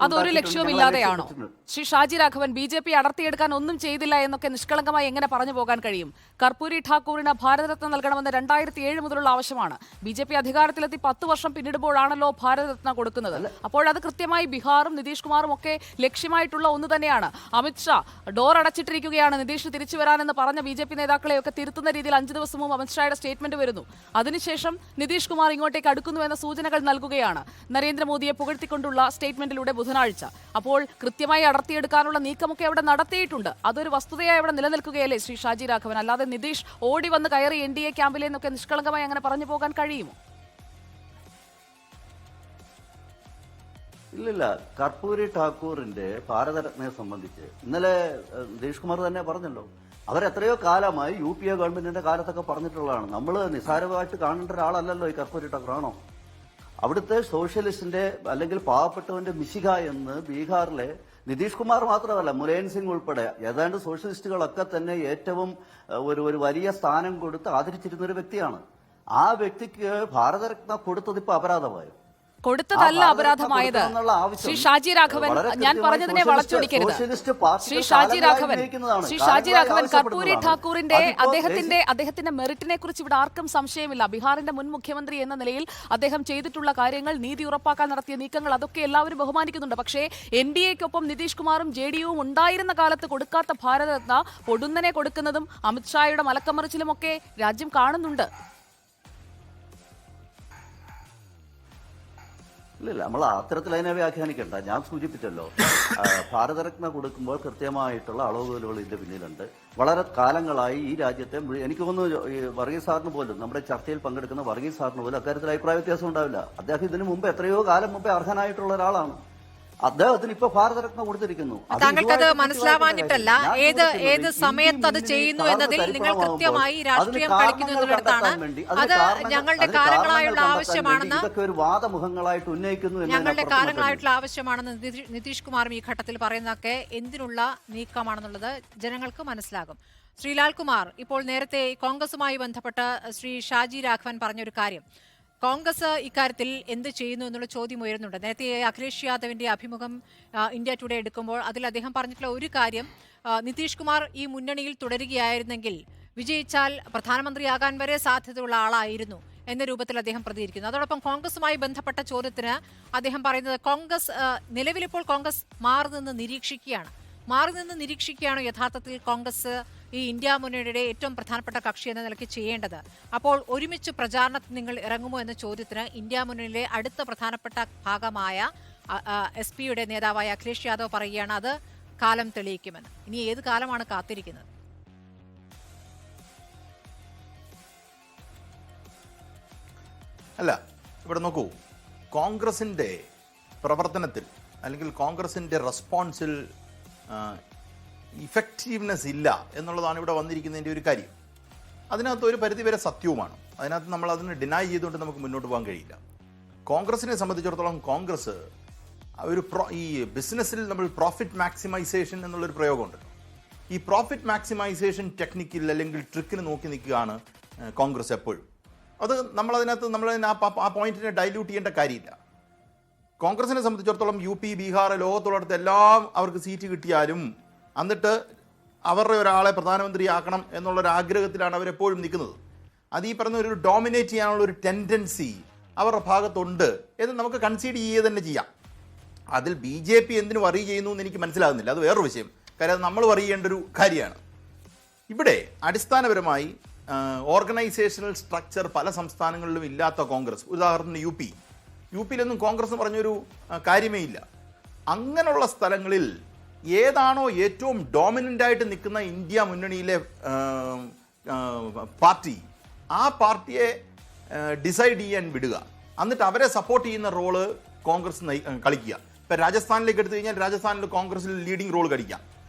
അതൊരു ലക്ഷ്യവുമില്ലാതെയാണോ? ശ്രീ ഷാജി രാഘവൻ, BJP അടർത്തിയെടുക്കാൻ ഒന്നും ചെയ്തില്ല എന്നൊക്കെ നിഷ്കളങ്കമായി എങ്ങനെ പറഞ്ഞു പോകാൻ കഴിയും? കർപ്പൂരി ഠാക്കൂറിന് ഭാരതരത്ന നൽകണമെന്ന് 2007 മുതലുള്ള ആവശ്യമാണ്. BJP അധികാരത്തിലെത്തി 10 വർഷം പിന്നിടുമ്പോഴാണല്ലോ ഭാരതരത്ന കൊടുക്കുന്നത്. അപ്പോഴത് കൃത്യമായി ബീഹാറും നിതീഷ് കുമാറും ഒക്കെ ലക്ഷ്യമായിട്ടുള്ള ഒന്ന് തന്നെയാണ്. അമിത്ഷാ ഡോർ അടച്ചിട്ടിരിക്കുകയാണ്, നിതീഷ് തിരിച്ചു വരാനെന്ന് പറഞ്ഞ BJP നേതാക്കളെയൊക്കെ തിരുത്തുന്ന രീതിയിൽ 5 ദിവസം മുമ്പ് അമിത്ഷായുടെ സ്റ്റേറ്റ്മെന്റ് വരുന്നു. അതിനുശേഷം നിതീഷ് കുമാർ ഇങ്ങോട്ടേക്ക് അടുക്കുന്നുവെന്ന സൂചനകൾ നൽകുകയാണ് നരേന്ദ്രമോദിയെ പുകഴ്ത്തിക്കൊണ്ടുള്ള സ്റ്റേറ്റ്മെന്റിലൂടെ ബുധനാഴ്ച. അപ്പോൾ കൃത്യമായി അടർത്തിയെടുക്കാനുള്ള നീക്കമൊക്കെ അവിടെ നടത്തിയിട്ടുണ്ട്. അതൊരു വസ്തുതയായി അവിടെ നിലനിൽക്കുകയല്ലേ ശ്രീ ഷാജി രാഘവൻ? അല്ലാതെ നിതീഷ് ഓടി വന്ന് കയറി NDA ക്യാമ്പിലെന്നൊക്കെ നിഷ്കളങ്കമായി അങ്ങനെ പറഞ്ഞു പോകാൻ കഴിയുമോ? ഇല്ലില്ല. കർപ്പൂരി ഠാക്കൂറിന്റെ ഭാരതരത്നയെ സംബന്ധിച്ച് ഇന്നലെ നിതീഷ് കുമാർ തന്നെ പറഞ്ഞല്ലോ. അവരെത്രയോ കാലമായി UPA ഗവൺമെന്റിന്റെ കാലത്തൊക്കെ പറഞ്ഞിട്ടുള്ളതാണ്. നമ്മൾ നിസ്സാരമായിട്ട് കാണേണ്ട ഒരാളല്ലല്ലോ ഈ കർപ്പൂരി ഠാക്കൂർ. ആണോ? അവിടുത്തെ സോഷ്യലിസ്റ്റിന്റെ അല്ലെങ്കിൽ പാവപ്പെട്ടവന്റെ മിശിക എന്ന് ബീഹാറിലെ നിതീഷ് കുമാർ മാത്രമല്ല, മുലയൻ സിംഗ് ഉൾപ്പെടെ ഏതാണ്ട് സോഷ്യലിസ്റ്റുകളൊക്കെ തന്നെ ഏറ്റവും ഒരു വലിയ സ്ഥാനം കൊടുത്ത് ആദരിച്ചിരുന്ന ഒരു വ്യക്തിയാണ്. ആ വ്യക്തിക്ക് ഭാരതരത്ന കൊടുത്തത് ഇപ്പൊ അപരാധമായോ? കൊടുത്തതല്ല അപരാധമായത്. ശ്രീ ഷാജി രാഘവൻ, ഞാൻ പറഞ്ഞതിനെ വളച്ചൊടിക്കരുത്. ശ്രീ ഷാജി രാഘവൻ, കർപ്പൂരി ഠാക്കൂറിന്റെ അദ്ദേഹത്തിന്റെ മെറിറ്റിനെ കുറിച്ച് ഇവിടെ ആർക്കും സംശയമില്ല. ബീഹാറിന്റെ മുൻ മുഖ്യമന്ത്രി എന്ന നിലയിൽ അദ്ദേഹം ചെയ്തിട്ടുള്ള കാര്യങ്ങൾ, നീതി ഉറപ്പാക്കാൻ നടത്തിയ നീക്കങ്ങൾ, അതൊക്കെ എല്ലാവരും ബഹുമാനിക്കുന്നുണ്ട്. പക്ഷേ NDA-ക്കൊപ്പം നിതീഷ് കുമാറും JDU-വും ഉണ്ടായിരുന്ന കാലത്ത് കൊടുക്കാത്ത ഭാരതരത്ന പൊടുന്നനെ കൊടുക്കുന്നതും അമിത്ഷായുടെ മലക്കമറിച്ചിലുമൊക്കെ രാജ്യം കാണുന്നുണ്ട്. ഇല്ല നമ്മൾ അത്തരത്തിൽ അതിനെ വ്യാഖ്യാനിക്കണ്ട. ഞാൻ സൂചിപ്പിച്ചല്ലോ, ഭാരതരത്ന കൊടുക്കുമ്പോൾ കൃത്യമായിട്ടുള്ള അളവുകോലുകൾ ഇതിന്റെ പിന്നിലുണ്ട്. വളരെ കാലങ്ങളായി ഈ രാജ്യത്തെ എനിക്ക് തോന്നുന്നു ഈ വർഗീസ് സാറിന് പോലും, നമ്മുടെ ചർച്ചയിൽ പങ്കെടുക്കുന്ന വർഗീസ് സാറിന് പോലും അക്കാര്യത്തിൽ അഭിപ്രായ വ്യത്യാസം ഉണ്ടാവില്ല. അദ്ദേഹം ഇതിനു മുമ്പ് എത്രയോ കാലം മുമ്പേ അർഹനായിട്ടുള്ള ഒരാളാണ്. അദ്ദേഹത്തിന് ഇപ്പൊ ഭാരതരത്ന കൊടുത്തിരിക്കുന്നു. താങ്കൾക്കത് മനസ്സിലാവാഞ്ഞിട്ടല്ല, ഏത് സമയത്ത് അത് ചെയ്യുന്നു എന്നതിൽ നിങ്ങൾ കൃത്യമായി രാഷ്ട്രീയം കളിക്കുന്നു എന്നുള്ളതാണ്. അത് ഞങ്ങളുടെ കാലങ്ങളായുള്ള ആവശ്യമാണെന്ന്, ഇതൊക്കെ ഒരു വാദമുഖങ്ങളായിട്ട് ഉന്നയിക്കുന്നു, ഞങ്ങളുടെ കാലങ്ങളായിട്ടുള്ള ആവശ്യമാണെന്ന് നിതീഷ് കുമാറും ഈ ഘട്ടത്തിൽ പറയുന്നതൊക്കെ എന്തിനുള്ള നീക്കമാണെന്നുള്ളത് ജനങ്ങൾക്ക് മനസ്സിലാകും. ശ്രീ ലാൽകുമാർ, ഇപ്പോൾ നേരത്തെ കോൺഗ്രസുമായി ബന്ധപ്പെട്ട് ശ്രീ ഷാജി രാഘവൻ പറഞ്ഞൊരു കാര്യം, കോൺഗ്രസ് ഇക്കാര്യത്തിൽ എന്ത് ചെയ്യുന്നു എന്നുള്ള ചോദ്യം ഉയരുന്നുണ്ട്. നേരത്തെ അഖിലേഷ് യാദവിന്റെ അഭിമുഖം ഇന്ത്യ ടുഡേ എടുക്കുമ്പോൾ അതിൽ അദ്ദേഹം പറഞ്ഞിട്ടുള്ള ഒരു കാര്യം, നിതീഷ് കുമാർ ഈ മുന്നണിയിൽ തുടരുകയായിരുന്നെങ്കിൽ വിജയിച്ചാൽ പ്രധാനമന്ത്രിയാകാൻ വരെ സാധ്യതയുള്ള ആളായിരുന്നു എന്ന രൂപത്തിൽ അദ്ദേഹം പ്രതികരിക്കുന്നു. അതോടൊപ്പം കോൺഗ്രസുമായി ബന്ധപ്പെട്ട ചോദ്യത്തിന് അദ്ദേഹം പറയുന്നത്, കോൺഗ്രസ് നിലവിലിപ്പോൾ കോൺഗ്രസ് മാറി നിന്ന് നിരീക്ഷിക്കുകയാണോ യഥാർത്ഥത്തിൽ കോൺഗ്രസ് ഈ ഇന്ത്യ മുന്നണിയുടെ ഏറ്റവും പ്രധാനപ്പെട്ട കക്ഷി എന്ന നിലയ്ക്ക് ചെയ്യേണ്ടത്? അപ്പോൾ ഒരുമിച്ച് പ്രചാരണത്തിൽ നിങ്ങൾ ഇറങ്ങുമോ എന്ന ചോദ്യത്തിന് ഇന്ത്യ മുന്നണിയിലെ അടുത്ത പ്രധാനപ്പെട്ട ഭാഗമായ SP-യുടെ നേതാവായ അഖിലേഷ് യാദവ് പറയുകയാണ്, അത് കാലം തെളിയിക്കുമെന്ന്. ഇനി ഏത് കാലമാണ് കാത്തിരിക്കുന്നത്? അല്ല, ഇവിടെ നോക്കൂ, കോൺഗ്രസിൻ്റെ പ്രവർത്തനത്തിൽ അല്ലെങ്കിൽ കോൺഗ്രസിൻ്റെ റെസ്പോൺസിൽ ഇഫക്റ്റീവ്നെസ് ഇല്ല എന്നുള്ളതാണ് ഇവിടെ വന്നിരിക്കുന്നതിൻ്റെ ഒരു കാര്യം. അതിനകത്ത് ഒരു പരിധിവരെ സത്യവുമാണ്. അതിനകത്ത് നമ്മൾ അതിനെ ഡിനൈ ചെയ്തുകൊണ്ട് നമുക്ക് മുന്നോട്ട് പോകാൻ കഴിയില്ല. കോൺഗ്രസിനെ സംബന്ധിച്ചിടത്തോളം കോൺഗ്രസ് ഈ ബിസിനസ്സിൽ നമ്മൾ പ്രോഫിറ്റ് മാക്സിമൈസേഷൻ എന്നുള്ളൊരു പ്രയോഗമുണ്ട്. ഈ പ്രോഫിറ്റ് മാക്സിമൈസേഷൻ ടെക്നിക്കിൽ അല്ലെങ്കിൽ ട്രിക്കിന് നോക്കി നിൽക്കുകയാണ് കോൺഗ്രസ് എപ്പോഴും. അത് നമ്മളതിനെ ആ പോയിന്റിനെ ഡൈല്യൂട്ട് ചെയ്യേണ്ട കാര്യമില്ല. കോൺഗ്രസിനെ സംബന്ധിച്ചിടത്തോളം UP, ബീഹാർ, ലോകത്തുള്ളിടത്ത് എല്ലാം അവർക്ക് സീറ്റ് കിട്ടിയാലും എന്നിട്ട് അവരുടെ ഒരാളെ പ്രധാനമന്ത്രിയാക്കണം എന്നുള്ളൊരു ആഗ്രഹത്തിലാണ് അവരെപ്പോഴും നിൽക്കുന്നത്. അത് ഈ പറഞ്ഞ ഒരു ഡോമിനേറ്റ് ചെയ്യാനുള്ള ഒരു ടെൻഡൻസി അവരുടെ ഭാഗത്തുണ്ട് എന്ന് നമുക്ക് കൺസീഡ് ചെയ്യുക തന്നെ ചെയ്യാം. അതിൽ BJP എന്തിനു വറി ചെയ്യുന്നു എന്ന് എനിക്ക് മനസ്സിലാകുന്നില്ല. അത് വേറൊരു വിഷയം. കാര്യം നമ്മൾ വറി ചെയ്യേണ്ട ഒരു കാര്യമാണ്. ഇവിടെ അടിസ്ഥാനപരമായി ഓർഗനൈസേഷണൽ സ്ട്രക്ചർ പല സംസ്ഥാനങ്ങളിലും ഇല്ലാത്ത കോൺഗ്രസ്, ഉദാഹരണത്തിന് UP-യിലൊന്നും കോൺഗ്രസ് പറഞ്ഞൊരു കാര്യമേ ഇല്ല. അങ്ങനെയുള്ള സ്ഥലങ്ങളിൽ ഏതാണോ ഏറ്റവും ഡോമിനൻ്റ് ആയിട്ട് നിൽക്കുന്ന ഇന്ത്യ മുന്നണിയിലെ പാർട്ടി, ആ പാർട്ടിയെ ഡിസൈഡ് ചെയ്യാൻ വിടുക, എന്നിട്ട് അവരെ സപ്പോർട്ട് ചെയ്യുന്ന റോള് കോൺഗ്രസ് കളിക്കുക. ഇപ്പം രാജസ്ഥാനിലേക്ക് എടുത്തു കഴിഞ്ഞാൽ രാജസ്ഥാനിൽ കോൺഗ്രസിൽ ലീഡിംഗ് റോൾ കളിക്കാം.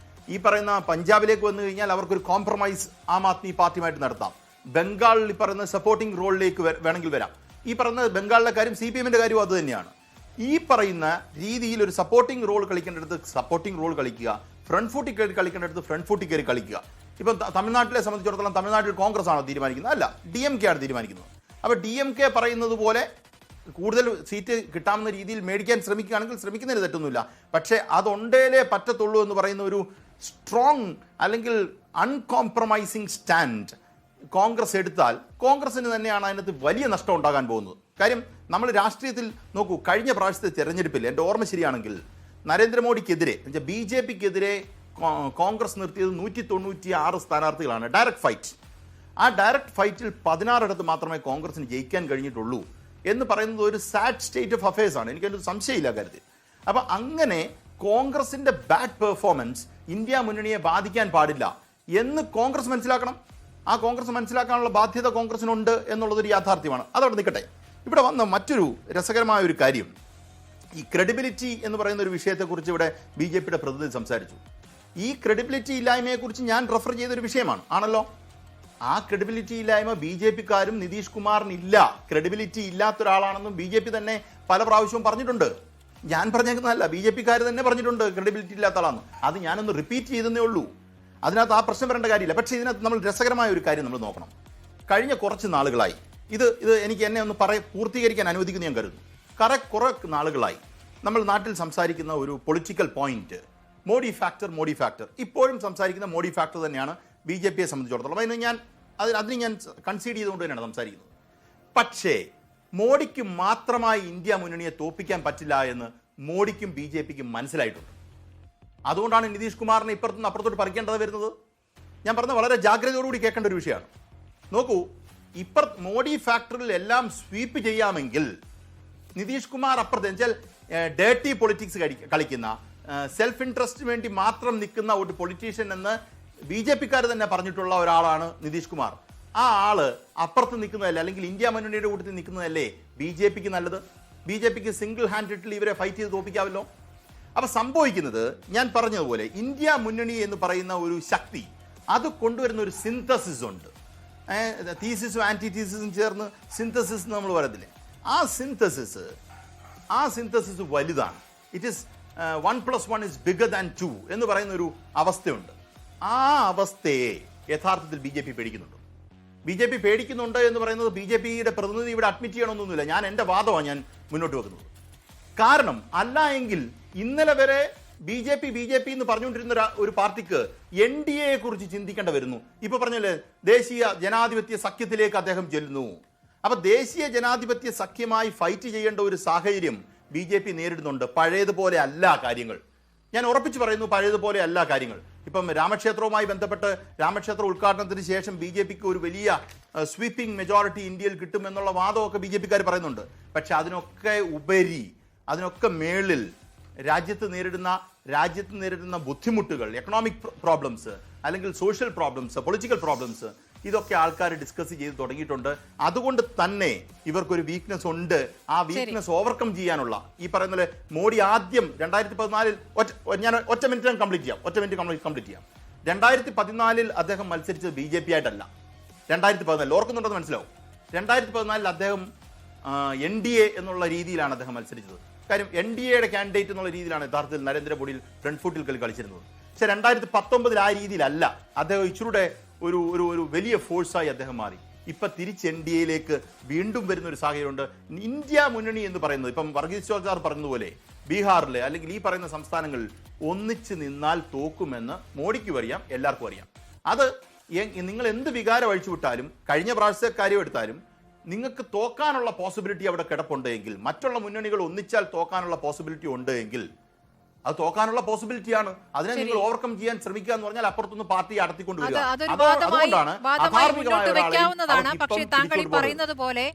ഈ പറയുന്ന പഞ്ചാബിലേക്ക് വന്നു കഴിഞ്ഞാൽ അവർക്കൊരു കോംപ്രമൈസ് ആം ആദ്മി പാർട്ടിയുമായിട്ട് നടത്താം. ബംഗാളിൽ ഈ പറയുന്ന സപ്പോർട്ടിംഗ് റോളിലേക്ക് വേണമെങ്കിൽ വരാം. ഈ പറയുന്ന ബംഗാളിലെ കാര്യം CPM-ന്റെ കാര്യവും അത് തന്നെയാണ്. ഈ പറയുന്ന രീതിയിൽ ഒരു സപ്പോർട്ടിംഗ് റോൾ കളിക്കേണ്ടടുത്ത് സപ്പോർട്ടിംഗ് റോൾ കളിക്കുക, ഫ്രണ്ട് ഫൂട്ടിൽ കയറി കളിക്കേണ്ടടുത്ത് ഫ്രണ്ട് ഫൂട്ടിൽ കയറി കളിക്കുക. ഇപ്പം തമിഴ്നാട്ടിലെ സംബന്ധിച്ചിടത്തോളം തമിഴ്നാട്ടിൽ കോൺഗ്രസ് ആണോ തീരുമാനിക്കുന്നത്? അല്ല, DMK ആണ് തീരുമാനിക്കുന്നത്. അപ്പോൾ DMK പറയുന്നത് പോലെ കൂടുതൽ സീറ്റ് കിട്ടാവുന്ന രീതിയിൽ മേടിക്കാൻ ശ്രമിക്കുകയാണെങ്കിൽ ശ്രമിക്കുന്നതിന് തെറ്റൊന്നുമില്ല. പക്ഷേ അതുണ്ടേലേ പറ്റത്തുള്ളൂ എന്ന് പറയുന്ന ഒരു സ്ട്രോങ് അല്ലെങ്കിൽ അൺകോംപ്രമൈസിങ് സ്റ്റാൻഡ് കോൺഗ്രസ് എടുത്താൽ കോൺഗ്രസിന് തന്നെയാണ് അതിനകത്ത് വലിയ നഷ്ടം ഉണ്ടാകാൻ പോകുന്നത്. കാര്യം നമ്മൾ രാഷ്ട്രീയത്തിൽ നോക്കൂ, കഴിഞ്ഞ പ്രാവശ്യത്തെ തെരഞ്ഞെടുപ്പിൽ എൻ്റെ ഓർമ്മ ശരിയാണെങ്കിൽ നരേന്ദ്രമോദിക്കെതിരെ BJP-ക്കെതിരെ കോൺഗ്രസ് നിർത്തിയത് 196 സ്ഥാനാർത്ഥികളാണ്. Direct fight. ആ ഡയറക്റ്റ് ഫൈറ്റിൽ 16 മാത്രമേ കോൺഗ്രസിന് ജയിക്കാൻ കഴിഞ്ഞിട്ടുള്ളൂ എന്ന് പറയുന്നത് ഒരു സാഡ് സ്റ്റേറ്റ് ഓഫ് അഫയേഴ്സ് ആണ്. എനിക്കൊരു സംശയമില്ല കാര്യത്തിൽ. അപ്പം അങ്ങനെ കോൺഗ്രസിൻ്റെ ബാഡ് പെർഫോമൻസ് ഇന്ത്യ മുന്നണിയെ ബാധിക്കാൻ പാടില്ല എന്ന് കോൺഗ്രസ് മനസ്സിലാക്കണം. ആ കോൺഗ്രസ് മനസ്സിലാക്കാനുള്ള ബാധ്യത കോൺഗ്രസിനുണ്ട് എന്നുള്ളതൊരു യാഥാർത്ഥ്യമാണ്. അതവിടെ നിൽക്കട്ടെ. ഇവിടെ വന്ന മറ്റൊരു രസകരമായ ഒരു കാര്യം, ഈ ക്രെഡിബിലിറ്റി എന്ന് പറയുന്ന ഒരു വിഷയത്തെക്കുറിച്ച് ഇവിടെ BJP-യുടെ പ്രതിനിധി സംസാരിച്ചു. ഈ ക്രെഡിബിലിറ്റി ഇല്ലായ്മയെക്കുറിച്ച് ഞാൻ റെഫർ ചെയ്തൊരു വിഷയമാണ് ആണല്ലോ. ആ ക്രെഡിബിലിറ്റി ഇല്ലായ്മ BJP-ക്കാരും നിതീഷ് കുമാറിനില്ല. ക്രെഡിബിലിറ്റി ഇല്ലാത്തൊരാളാണെന്നും BJP തന്നെ പല പ്രാവശ്യവും പറഞ്ഞിട്ടുണ്ട്. ഞാൻ പറഞ്ഞേക്കുന്നതല്ല, BJP-ക്കാർ തന്നെ പറഞ്ഞിട്ടുണ്ട് ക്രെഡിബിലിറ്റി ഇല്ലാത്ത ആളാണെന്ന്. അത് ഞാനൊന്ന് റിപ്പീറ്റ് ചെയ്തേ ഉള്ളൂ. അതിനകത്ത് ആ പ്രശ്നം വരേണ്ട കാര്യമില്ല. പക്ഷേ ഇതിനകത്ത് നമ്മൾ രസകരമായ ഒരു കാര്യം നമ്മൾ നോക്കണം. കഴിഞ്ഞ കുറച്ച് നാളുകളായി ഇത് എനിക്ക് എന്നെ ഒന്ന് പൂർത്തീകരിക്കാൻ അനുവദിക്കുന്നു ഞാൻ കരുതുന്നു. കുറെ നാളുകളായി നമ്മൾ നാട്ടിൽ സംസാരിക്കുന്ന ഒരു പൊളിറ്റിക്കൽ പോയിന്റ് മോഡി ഫാക്ടർ. ഇപ്പോഴും സംസാരിക്കുന്ന മോഡി ഫാക്ടർ തന്നെയാണ് BJP-യെ സംബന്ധിച്ചിടത്തോളം. അതിന് ഞാൻ കൺസീഡ് ചെയ്തുകൊണ്ട് തന്നെയാണ് സംസാരിക്കുന്നത്. പക്ഷേ മോഡിക്ക് മാത്രമായി ഇന്ത്യ മുന്നണിയെ തോൽപ്പിക്കാൻ പറ്റില്ല എന്ന് മോഡിക്കും BJP-ക്കും മനസ്സിലായിട്ടുണ്ട്. അതുകൊണ്ടാണ് നിതീഷ് കുമാറിനെ ഇപ്പുറത്തുനിന്ന് അപ്പുറത്തോട്ട് പറിക്കേണ്ടത് വരുന്നത്. ഞാൻ പറഞ്ഞ വളരെ ജാഗ്രതയോടുകൂടി കേൾക്കേണ്ട ഒരു വിഷയമാണ്. നോക്കൂ, മോഡി ഫാക്ടറിൽ എല്ലാം സ്വീപ്പ് ചെയ്യാമെങ്കിൽ നിതീഷ് കുമാർ അപ്പുറത്ത് വെച്ചാൽ ഡേർട്ടി പൊളിറ്റിക്സ് കളിക്കുന്ന സെൽഫ് ഇൻട്രസ്റ്റിന് വേണ്ടി മാത്രം നിൽക്കുന്ന ഒരു പൊളിറ്റീഷ്യൻ എന്ന് BJP-ക്കാർ തന്നെ പറഞ്ഞിട്ടുള്ള ഒരാളാണ് നിതീഷ് കുമാർ. ആ ആള് അപ്പുറത്ത് നിൽക്കുന്നതല്ലേ, അല്ലെങ്കിൽ ഇന്ത്യ മുന്നണിയുടെ കൂട്ടത്തിൽ നിൽക്കുന്നതല്ലേ BJP-ക്ക് നല്ലത്? BJP-ക്ക് സിംഗിൾ ഹാൻഡഡ്ലി ഇവരെ ഫൈറ്റ് ചെയ്ത് തോപ്പിക്കാമല്ലോ. അപ്പൊ സംഭവിക്കുന്നത് ഞാൻ പറഞ്ഞതുപോലെ ഇന്ത്യ മുന്നണി എന്ന് പറയുന്ന ഒരു ശക്തി അത് കൊണ്ടുവരുന്ന ഒരു സിന്തസിസ് ഉണ്ട്. തീസിസും ആന്റി തീസിസും ചേർന്ന് സിന്തസിസ് നമ്മൾ പറയത്തില്ലേ, ആ സിന്തസിസ് വലുതാണ്. It is 1+1 is bigger than 2 എന്ന് പറയുന്ന ഒരു അവസ്ഥയുണ്ട്. ആ അവസ്ഥയെ യഥാർത്ഥത്തിൽ BJP പേടിക്കുന്നുണ്ട്. BJP പേടിക്കുന്നുണ്ട് എന്ന് പറയുന്നത് BJP-യുടെ പ്രതിനിധി ഇവിടെ അഡ്മിറ്റ് ചെയ്യണമെന്നൊന്നുമില്ല. ഞാൻ എൻ്റെ വാദമാണ് ഞാൻ മുന്നോട്ട് വെക്കുന്നത്. കാരണം അല്ല എങ്കിൽ ഇന്നലെ വരെ BJP എന്ന് പറഞ്ഞുകൊണ്ടിരുന്ന ഒരു പാർട്ടിക്ക് NDA കുറിച്ച് ചിന്തിക്കേണ്ട വരുന്നു. ഇപ്പൊ പറഞ്ഞല്ലേ ദേശീയ ജനാധിപത്യ സഖ്യത്തിലേക്ക് അദ്ദേഹം ചെല്ലുന്നു. അപ്പൊ ദേശീയ ജനാധിപത്യ സഖ്യമായി ഫൈറ്റ് ചെയ്യേണ്ട ഒരു സാഹചര്യം BJP നേരിടുന്നുണ്ട്. പഴയതുപോലെ അല്ല കാര്യങ്ങൾ. ഞാൻ ഉറപ്പിച്ചു പറയുന്നു, പഴയതുപോലെ അല്ല കാര്യങ്ങൾ. ഇപ്പം രാമക്ഷേത്രവുമായി ബന്ധപ്പെട്ട് രാമക്ഷേത്ര ഉദ്ഘാടനത്തിന് ശേഷം BJP-ക്ക് ഒരു വലിയ സ്വീപ്പിംഗ് മെജോറിറ്റി ഇന്ത്യയിൽ കിട്ടുമെന്നുള്ള വാദമൊക്കെ BJP-ക്കാർ പറയുന്നുണ്ട്. പക്ഷെ അതിനൊക്കെ മേളിൽ രാജ്യത്ത് നേരിടുന്ന ബുദ്ധിമുട്ടുകൾ, എക്കണോമിക് പ്രോബ്ലംസ്, അല്ലെങ്കിൽ സോഷ്യൽ പ്രോബ്ലംസ്, പൊളിറ്റിക്കൽ പ്രോബ്ലംസ്, ഇതൊക്കെ ആൾക്കാർ ഡിസ്കസ് ചെയ്ത് തുടങ്ങിയിട്ടുണ്ട്. അതുകൊണ്ട് തന്നെ ഇവർക്കൊരു വീക്ക്നെസ് ഉണ്ട്. ആ വീക്ക്നെസ് ഓവർകം ചെയ്യാനുള്ള ഈ പറയുന്ന മോഡി ആദ്യം 2014 ഞാൻ ഒറ്റ മിനിറ്റ് കംപ്ലീറ്റ് ചെയ്യാം. 2014 അദ്ദേഹം മത്സരിച്ചത് BJP ആയിട്ടല്ല. 2014 ഓർക്കുന്നുണ്ടെന്ന് മനസ്സിലാവും. 2014 അദ്ദേഹം NDA എന്നുള്ള രീതിയിലാണ് അദ്ദേഹം മത്സരിച്ചത്. കാര്യം NDA-യുടെ കാൻഡിഡേറ്റ് എന്നുള്ള രീതിയിലാണ് യഥാർത്ഥത്തിൽ നരേന്ദ്രമോദിയിൽ ഫ്രണ്ട് ഫുട്ടിൽ കളിച്ചിരുന്നത്. പക്ഷെ 2019 ആ രീതിയിലല്ല. അദ്ദേഹം ഇച്ചിരൂടെ ഒരു വലിയ ഫോഴ്സായി അദ്ദേഹം മാറി. ഇപ്പൊ തിരിച്ച് NDA-യിലേക്ക് വീണ്ടും വരുന്ന ഒരു സാഹചര്യമുണ്ട്. ഇന്ത്യ മുന്നണി എന്ന് പറയുന്നത് ഇപ്പം വർഗീസ് ജോർജ് പറഞ്ഞതുപോലെ ബീഹാറിലെ അല്ലെങ്കിൽ ഈ പറയുന്ന സംസ്ഥാനങ്ങളിൽ ഒന്നിച്ച് നിന്നാൽ തോക്കുമെന്ന് മോഡിക്കും അറിയാം, എല്ലാവർക്കും അറിയാം. അത് നിങ്ങൾ എന്ത് വികാരം അഴിച്ചു വിട്ടാലും, കഴിഞ്ഞ പ്രാവശ്യത്തെ കാര്യം എടുത്താലും, നിങ്ങൾക്ക് തോക്കാനുള്ള പോസിബിലിറ്റി അവിടെ കിടപ്പുണ്ടെങ്കിൽ, മറ്റുള്ള മുന്നണികൾ ഒന്നിച്ചാൽ തോക്കാനുള്ള പോസിബിലിറ്റി ഉണ്ട് എങ്കിൽ അത് തോക്കാനുള്ള പോസിബിലിറ്റിയാണ്. അതിനെ നിങ്ങൾ ഓവർകം ചെയ്യാൻ ശ്രമിക്കുക എന്ന് പറഞ്ഞാൽ അപ്പുറത്തുനിന്ന് പാർട്ടിയെ അടത്തിക്കൊണ്ടുവരിക. വെക്കാവുന്നതാണ്. പക്ഷേ താങ്കൾ ഈ പറയുന്നത് പോലെ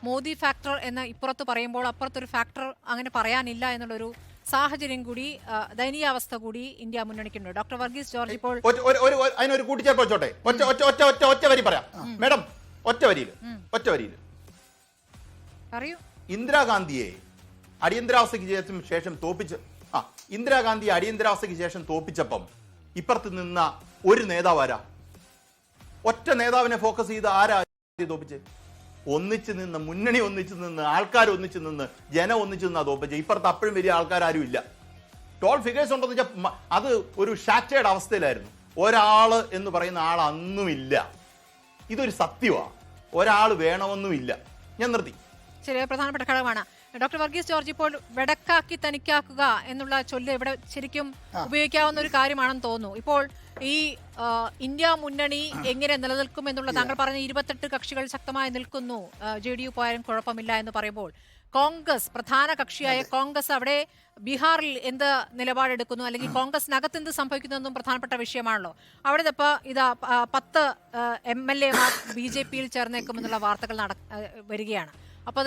മോദി ഫാക്ടർ എന്ന് ഇപ്പുറത്ത് പറയുമ്പോൾ അപ്പുറത്തൊരു ഫാക്ടർ അങ്ങനെ പറയാനില്ല എന്നുള്ളൊരു സാഹചര്യം കൂടി, ദയനീയാവസ്ഥ കൂടി ഇന്ത്യ മുന്നണിക്കുണ്ട്. ഡോക്ടർ വർഗീസ് ജോർജ് ഇപ്പോൾ അതിനൊരു കൂട്ടിച്ചേർപ്പ് വെച്ചോട്ടെ. ഒറ്റ വരി പറയാം മേഡം. ഒറ്റ വരിയിൽ പറയൂ. ഇന്ദിരാഗാന്ധിയെ അടിയന്തരാവസ്ഥയ്ക്ക് ശേഷം തോപ്പിച്ചപ്പം ഇപ്പുറത്ത് നിന്ന ഒരു നേതാവാരാ? ഒറ്റ നേതാവിനെ ഫോക്കസ് ചെയ്ത് ആരാ തോപ്പിച്ച്? മുന്നണി ഒന്നിച്ചു നിന്ന്, ആൾക്കാർ ഒന്നിച്ചു നിന്ന്, ജനം ഒന്നിച്ചു നിന്നാ തോപ്പിച്ച്. ഇപ്പുറത്ത് അപ്പോഴും വലിയ ആൾക്കാരും ഇല്ല. ടോൾ ഫിഗേഴ്സ് ഉണ്ടെന്ന് വെച്ചാൽ അത് ഒരു ഷാറ്റേഡ് അവസ്ഥയിലായിരുന്നു. ഒരാള് എന്ന് പറയുന്ന ആൾ അന്നുമില്ല. ഇതൊരു സത്യമാണ്. ഒരാൾ വേണമെന്നുമില്ല. ഞാൻ നിർത്തി. ശരി, പ്രധാനപ്പെട്ട ഘടകമാണ്. ഡോക്ടർ വർഗീസ് ജോർജ്, ഇപ്പോൾ വെടക്കാക്കി തനിക്കാക്കുക എന്നുള്ള ചൊല്ല് ഇവിടെ ശരിക്കും ഉപയോഗിക്കാവുന്ന ഒരു കാര്യമാണെന്ന് തോന്നുന്നു. ഇപ്പോൾ ഈ ഇന്ത്യ മുന്നണി എങ്ങനെ നിലനിൽക്കും എന്നുള്ള താങ്കൾ പറഞ്ഞ 28 കക്ഷികൾ ശക്തമായി നിൽക്കുന്നു, JDU പോയാലും കുഴപ്പമില്ല എന്ന് പറയുമ്പോൾ കോൺഗ്രസ്, പ്രധാന കക്ഷിയായ കോൺഗ്രസ് അവിടെ ബീഹാറിൽ എന്ത് നിലപാടെടുക്കുന്നു, അല്ലെങ്കിൽ കോൺഗ്രസിനകത്ത് എന്ത് സംഭവിക്കുന്നതെന്നും പ്രധാനപ്പെട്ട വിഷയമാണല്ലോ. അവിടെ ഇപ്പോൾ ഇതാ 10 MLA-മാർ BJP-യിൽ ചേർന്നേക്കുമെന്നുള്ള വാർത്തകൾ വരികയാണ്. അപ്പോൾ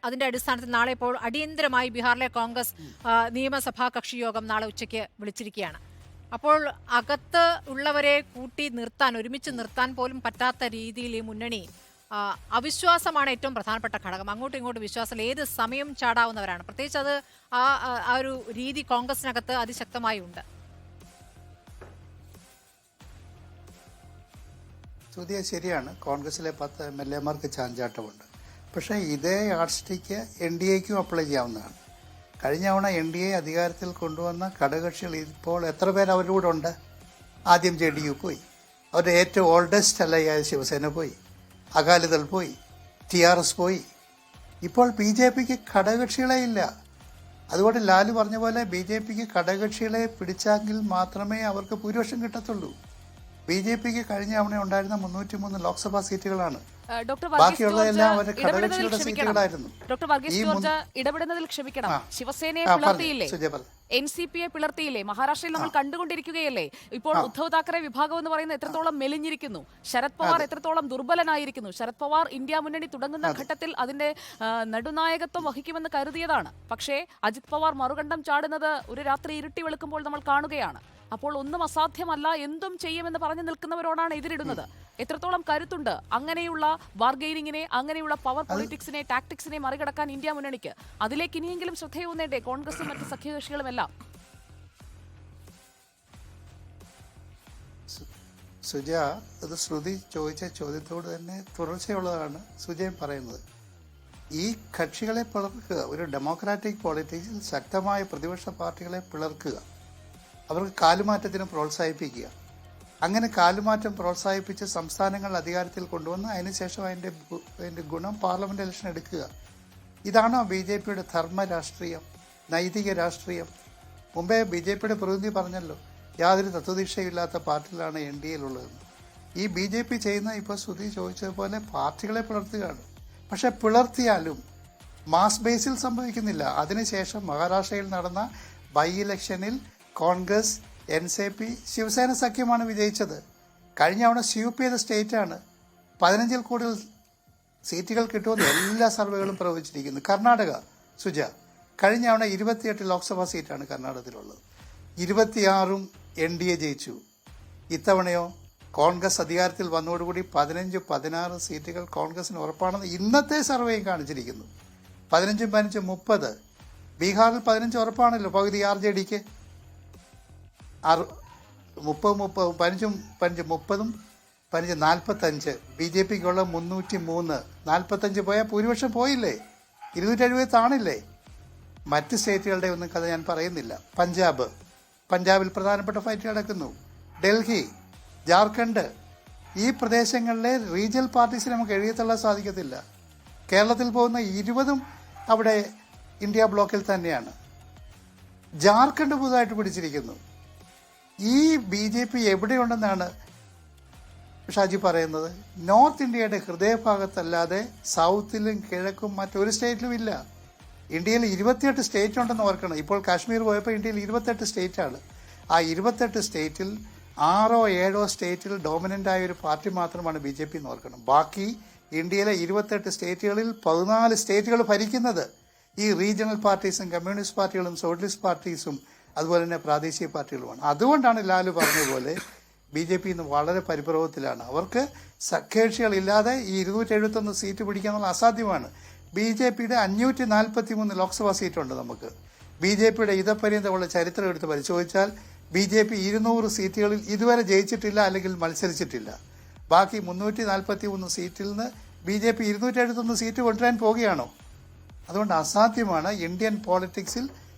അതിന്റെ അടിസ്ഥാനത്തിൽ നാളെ ഇപ്പോൾ അടിയന്തരമായി ബീഹാറിലെ കോൺഗ്രസ് നിയമസഭാ കക്ഷി യോഗം നാളെ ഉച്ചയ്ക്ക് വിളിച്ചിരിക്കുകയാണ്. അപ്പോൾ അകത്ത് ഉള്ളവരെ ഒരുമിച്ച് നിർത്താൻ പോലും പറ്റാത്ത രീതിയിൽ ഈ മുന്നണി അവിശ്വാസമാണ് ഏറ്റവും പ്രധാനപ്പെട്ട ഘടകം. അങ്ങോട്ടും ഇങ്ങോട്ടും വിശ്വാസം ഏത് സമയം ചാടാവുന്നവരാണ്. പ്രത്യേകിച്ച് അത് ആ ഒരു രീതി കോൺഗ്രസിനകത്ത് അതിശക്തമായി ഉണ്ട്. ശരിയാണ്, കോൺഗ്രസിലെ 10 MLA-മാർക്ക് ചാഞ്ചാട്ടമുണ്ട്. പക്ഷേ ഇതേ യാർഡ്സ്റ്റിക്ക് NDA-ക്കും അപ്ലൈ ചെയ്യാവുന്നതാണ്. കഴിഞ്ഞ തവണ NDA അധികാരത്തിൽ കൊണ്ടുവന്ന ഘടകകക്ഷികൾ ഇപ്പോൾ എത്ര പേർ അവരുടെ കൂടെ ഉണ്ട്? ആദ്യം JDU പോയി, അവരുടെ ഏറ്റവും ഓൾഡസ്റ്റ് അല്ലയായ ശിവസേന പോയി, അകാലിദൾ പോയി, TRS പോയി. ഇപ്പോൾ BJP-ക്ക് ഘടകകക്ഷികളെ ഇല്ല. അതുകൊണ്ട് ലാലു പറഞ്ഞ പോലെ BJP-ക്ക് ഘടകകക്ഷികളെ പിടിച്ചെങ്കിൽ മാത്രമേ അവർക്ക് ഭൂരിപക്ഷം കിട്ടത്തുള്ളൂ. BJP-ക്ക് കഴിഞ്ഞ തവണ ഉണ്ടായിരുന്ന 303 ലോക്സഭാ സീറ്റുകളാണ് ഡോക്ടർ വർഗീസ് ബാക്കിയുള്ളതെല്ലാം ജോർജ് അവരുടെ ഇടപെടുന്നതിൽ ഘടകകക്ഷിയുടെ ക്ഷമിക്കണം. സീറ്റുകളായിരുന്നു. ഡോക്ടർ വർഗീസ് ഈ ജോർജ് ഇടപെടുന്നതിൽ ക്ഷമിക്കണം. ശിവസേനയെ പറഞ്ഞു. പിളർത്തിയില്ലേ, സുജയ പറഞ്ഞു. NCP-യെ പിളർത്തിയില്ലേ, മഹാരാഷ്ട്രയിൽ നമ്മൾ കണ്ടുകൊണ്ടിരിക്കുകയല്ലേ. ഇപ്പോൾ ഉദ്ധവ് താക്കറെ വിഭാഗം എന്ന് പറയുന്നത് എത്രത്തോളം മെലിഞ്ഞിരിക്കുന്നു, ശരത് പവാർ എത്രത്തോളം ദുർബലനായിരിക്കുന്നു. ശരത് പവാർ ഇന്ത്യ മുന്നണി തുടങ്ങുന്ന ഘട്ടത്തിൽ അതിന്റെ നടുനായകത്വം വഹിക്കുമെന്ന് കരുതിയതാണ്. പക്ഷേ അജിത് പവാർ മറുകണ്ഠം ചാടുന്നത് ഒരു രാത്രി ഇരുട്ടി വെളുക്കുമ്പോൾ നമ്മൾ കാണുകയാണ്. അപ്പോൾ ഒന്നും അസാധ്യമല്ല, എന്തും ചെയ്യുമെന്ന് പറഞ്ഞു നിൽക്കുന്നവരോടാണ് എതിരിടുന്നത്. എത്രത്തോളം കരുത്തുണ്ട് അങ്ങനെയുള്ള ബാർഗെയിനിങ്ങിനെ, അങ്ങനെയുള്ള പവർ പൊളിറ്റിക്സിനെ, ടാക്ടിക്സിനെ മറികടക്കാൻ ഇന്ത്യ മുന്നണിക്ക്? അതിലേക്ക് ഇനിയെങ്കിലും ശ്രദ്ധയൂന്നേണ്ടേ കോൺഗ്രസും മറ്റ് സഖ്യകക്ഷികളുമെല്ലാം? സുജ, ഇത് ശ്രുതി ചോദിച്ച ചോദ്യത്തോട് തന്നെ തുടർച്ചയുള്ളതാണ് സുജയും പറയുന്നത്. ഈ കക്ഷികളെ പിളർക്കുക, ഒരു ഡെമോക്രാറ്റിക് പോളിറ്റിക്സിൽ ശക്തമായ പ്രതിപക്ഷ പാർട്ടികളെ പിളർക്കുക, അവർക്ക് കാലുമാറ്റത്തിന് പ്രോത്സാഹിപ്പിക്കുക. അങ്ങനെ കാലുമാറ്റം പ്രോത്സാഹിപ്പിച്ച് സംസ്ഥാനങ്ങൾ അധികാരത്തിൽ കൊണ്ടുവന്ന് അതിനുശേഷം അതിൻ്റെ ഗുണം പാർലമെൻറ്റ് ഇലക്ഷൻ എടുക്കുക. ഇതാണോ BJP-യുടെ ധർമ്മ രാഷ്ട്രീയം, നൈതിക രാഷ്ട്രീയം? മുമ്പേ BJP-യുടെ പ്രതിനിധി പറഞ്ഞല്ലോ, യാതൊരു തത്വദീക്ഷയില്ലാത്ത പാർട്ടികളാണ് NDA-യിലുള്ളതെന്ന്. ഈ BJP ചെയ്യുന്ന ഇപ്പോൾ ശ്രുതി ചോദിച്ചതുപോലെ പാർട്ടികളെ പിളർത്തുകയാണ്. പക്ഷെ പിളർത്തിയാലും മാസ് ബേസിൽ സംഭവിക്കുന്നില്ല. അതിനുശേഷം മഹാരാഷ്ട്രയിൽ നടന്ന ബൈ ഇലക്ഷനിൽ കോൺഗ്രസ്, NCP, ശിവസേന സഖ്യമാണ് വിജയിച്ചത്. കഴിഞ്ഞ തവണ സ്വീപ്പ് ചെയ്ത സ്റ്റേറ്റാണ്. 15-ൽ കൂടുതൽ സീറ്റുകൾ കിട്ടുമെന്ന് എല്ലാ സർവേകളും പ്രവചിച്ചിരിക്കുന്നു. കർണാടക, സുജ, കഴിഞ്ഞ തവണ 28 ലോക്സഭാ സീറ്റാണ് കർണാടകത്തിലുള്ളത്. 26 NDA ജയിച്ചു. ഇത്തവണയോ കോൺഗ്രസ് അധികാരത്തിൽ വന്നതോടുകൂടി 15-16 സീറ്റുകൾ കോൺഗ്രസിന് ഉറപ്പാണെന്ന് ഇന്നത്തെ സർവേയും കാണിച്ചിരിക്കുന്നു. 15-15 30. ബീഹാറിൽ 15 ഉറപ്പാണല്ലോ, പകുതി RJDക്ക്. 30-30 15-30 15-45. BJP-ക്കുള്ള 303. 45 പോയാൽ ഭൂരിപക്ഷം പോയില്ലേ, 270 താണില്ലേ. മറ്റ് സ്റ്റേറ്റുകളുടെ ഒന്നും കഥ ഞാൻ പറയുന്നില്ല. പഞ്ചാബിൽ പ്രധാനപ്പെട്ട ഫൈറ്റ് നടക്കുന്നു. ഡൽഹി, ജാർഖണ്ഡ്, ഈ പ്രദേശങ്ങളിലെ റീജിയണൽ പാർട്ടീസിന് നമുക്ക് എഴുതിത്തള്ളാൻ സാധിക്കത്തില്ല. കേരളത്തിൽ പോകുന്ന 20 അവിടെ ഇന്ത്യ ബ്ലോക്കിൽ തന്നെയാണ്. ജാർഖണ്ഡ് പുതുതായിട്ട് പിടിച്ചിരിക്കുന്നു. ഈ BJP എവിടെയുണ്ടെന്നാണ് ഷാജി പറയുന്നത്? നോർത്ത് ഇന്ത്യയുടെ ഹൃദയഭാഗത്തല്ലാതെ സൗത്തിലും കിഴക്കും മറ്റൊരു സ്റ്റേറ്റിലും ഇല്ല. ഇന്ത്യയിൽ 28 സ്റ്റേറ്റ് ഉണ്ടെന്ന് ഓർക്കണം. ഇപ്പോൾ കാശ്മീർ പോയപ്പോൾ ഇന്ത്യയിൽ 28 സ്റ്റേറ്റാണ്. ആ 28 സ്റ്റേറ്റിൽ 6-7 സ്റ്റേറ്റിൽ ഡോമിനൻ്റ് ആയ ഒരു പാർട്ടി മാത്രമാണ് BJP എന്ന് ഓർക്കണം. ബാക്കി ഇന്ത്യയിലെ 28 സ്റ്റേറ്റുകളിൽ 14 സ്റ്റേറ്റുകൾ ഭരിക്കുന്നത് ഈ റീജിയണൽ പാർട്ടീസും കമ്മ്യൂണിസ്റ്റ് പാർട്ടികളും സോഷ്യലിസ്റ്റ് പാർട്ടീസും അതുപോലെ തന്നെ പ്രാദേശിക പാർട്ടികളുമാണ്. അതുകൊണ്ടാണ് ലാലു പറഞ്ഞതുപോലെ BJP ഇന്ന് വളരെ പരിഭ്രമത്തിലാണ്. അവർക്ക് സഖ്യകക്ഷികളില്ലാതെ ഈ 271 സീറ്റ് പിടിക്കുക എന്നുള്ള അസാധ്യമാണ്. BJP-യുടെ 543 ലോക്സഭാ സീറ്റുണ്ട് നമുക്ക്. BJP-യുടെ ഇതപര്യന്തമുള്ള ചരിത്രം എടുത്ത് പരിശോധിച്ചാൽ BJP 200 സീറ്റുകളിൽ ഇതുവരെ ജയിച്ചിട്ടില്ല, അല്ലെങ്കിൽ മത്സരിച്ചിട്ടില്ല. ബാക്കി 343 സീറ്റിൽ നിന്ന് BJP 271 സീറ്റ് കൊണ്ടുവരാൻ പോവുകയാണോ? അതുകൊണ്ട് അസാധ്യമാണ്. ഇന്ത്യൻ പോളിറ്റിക്സിൽ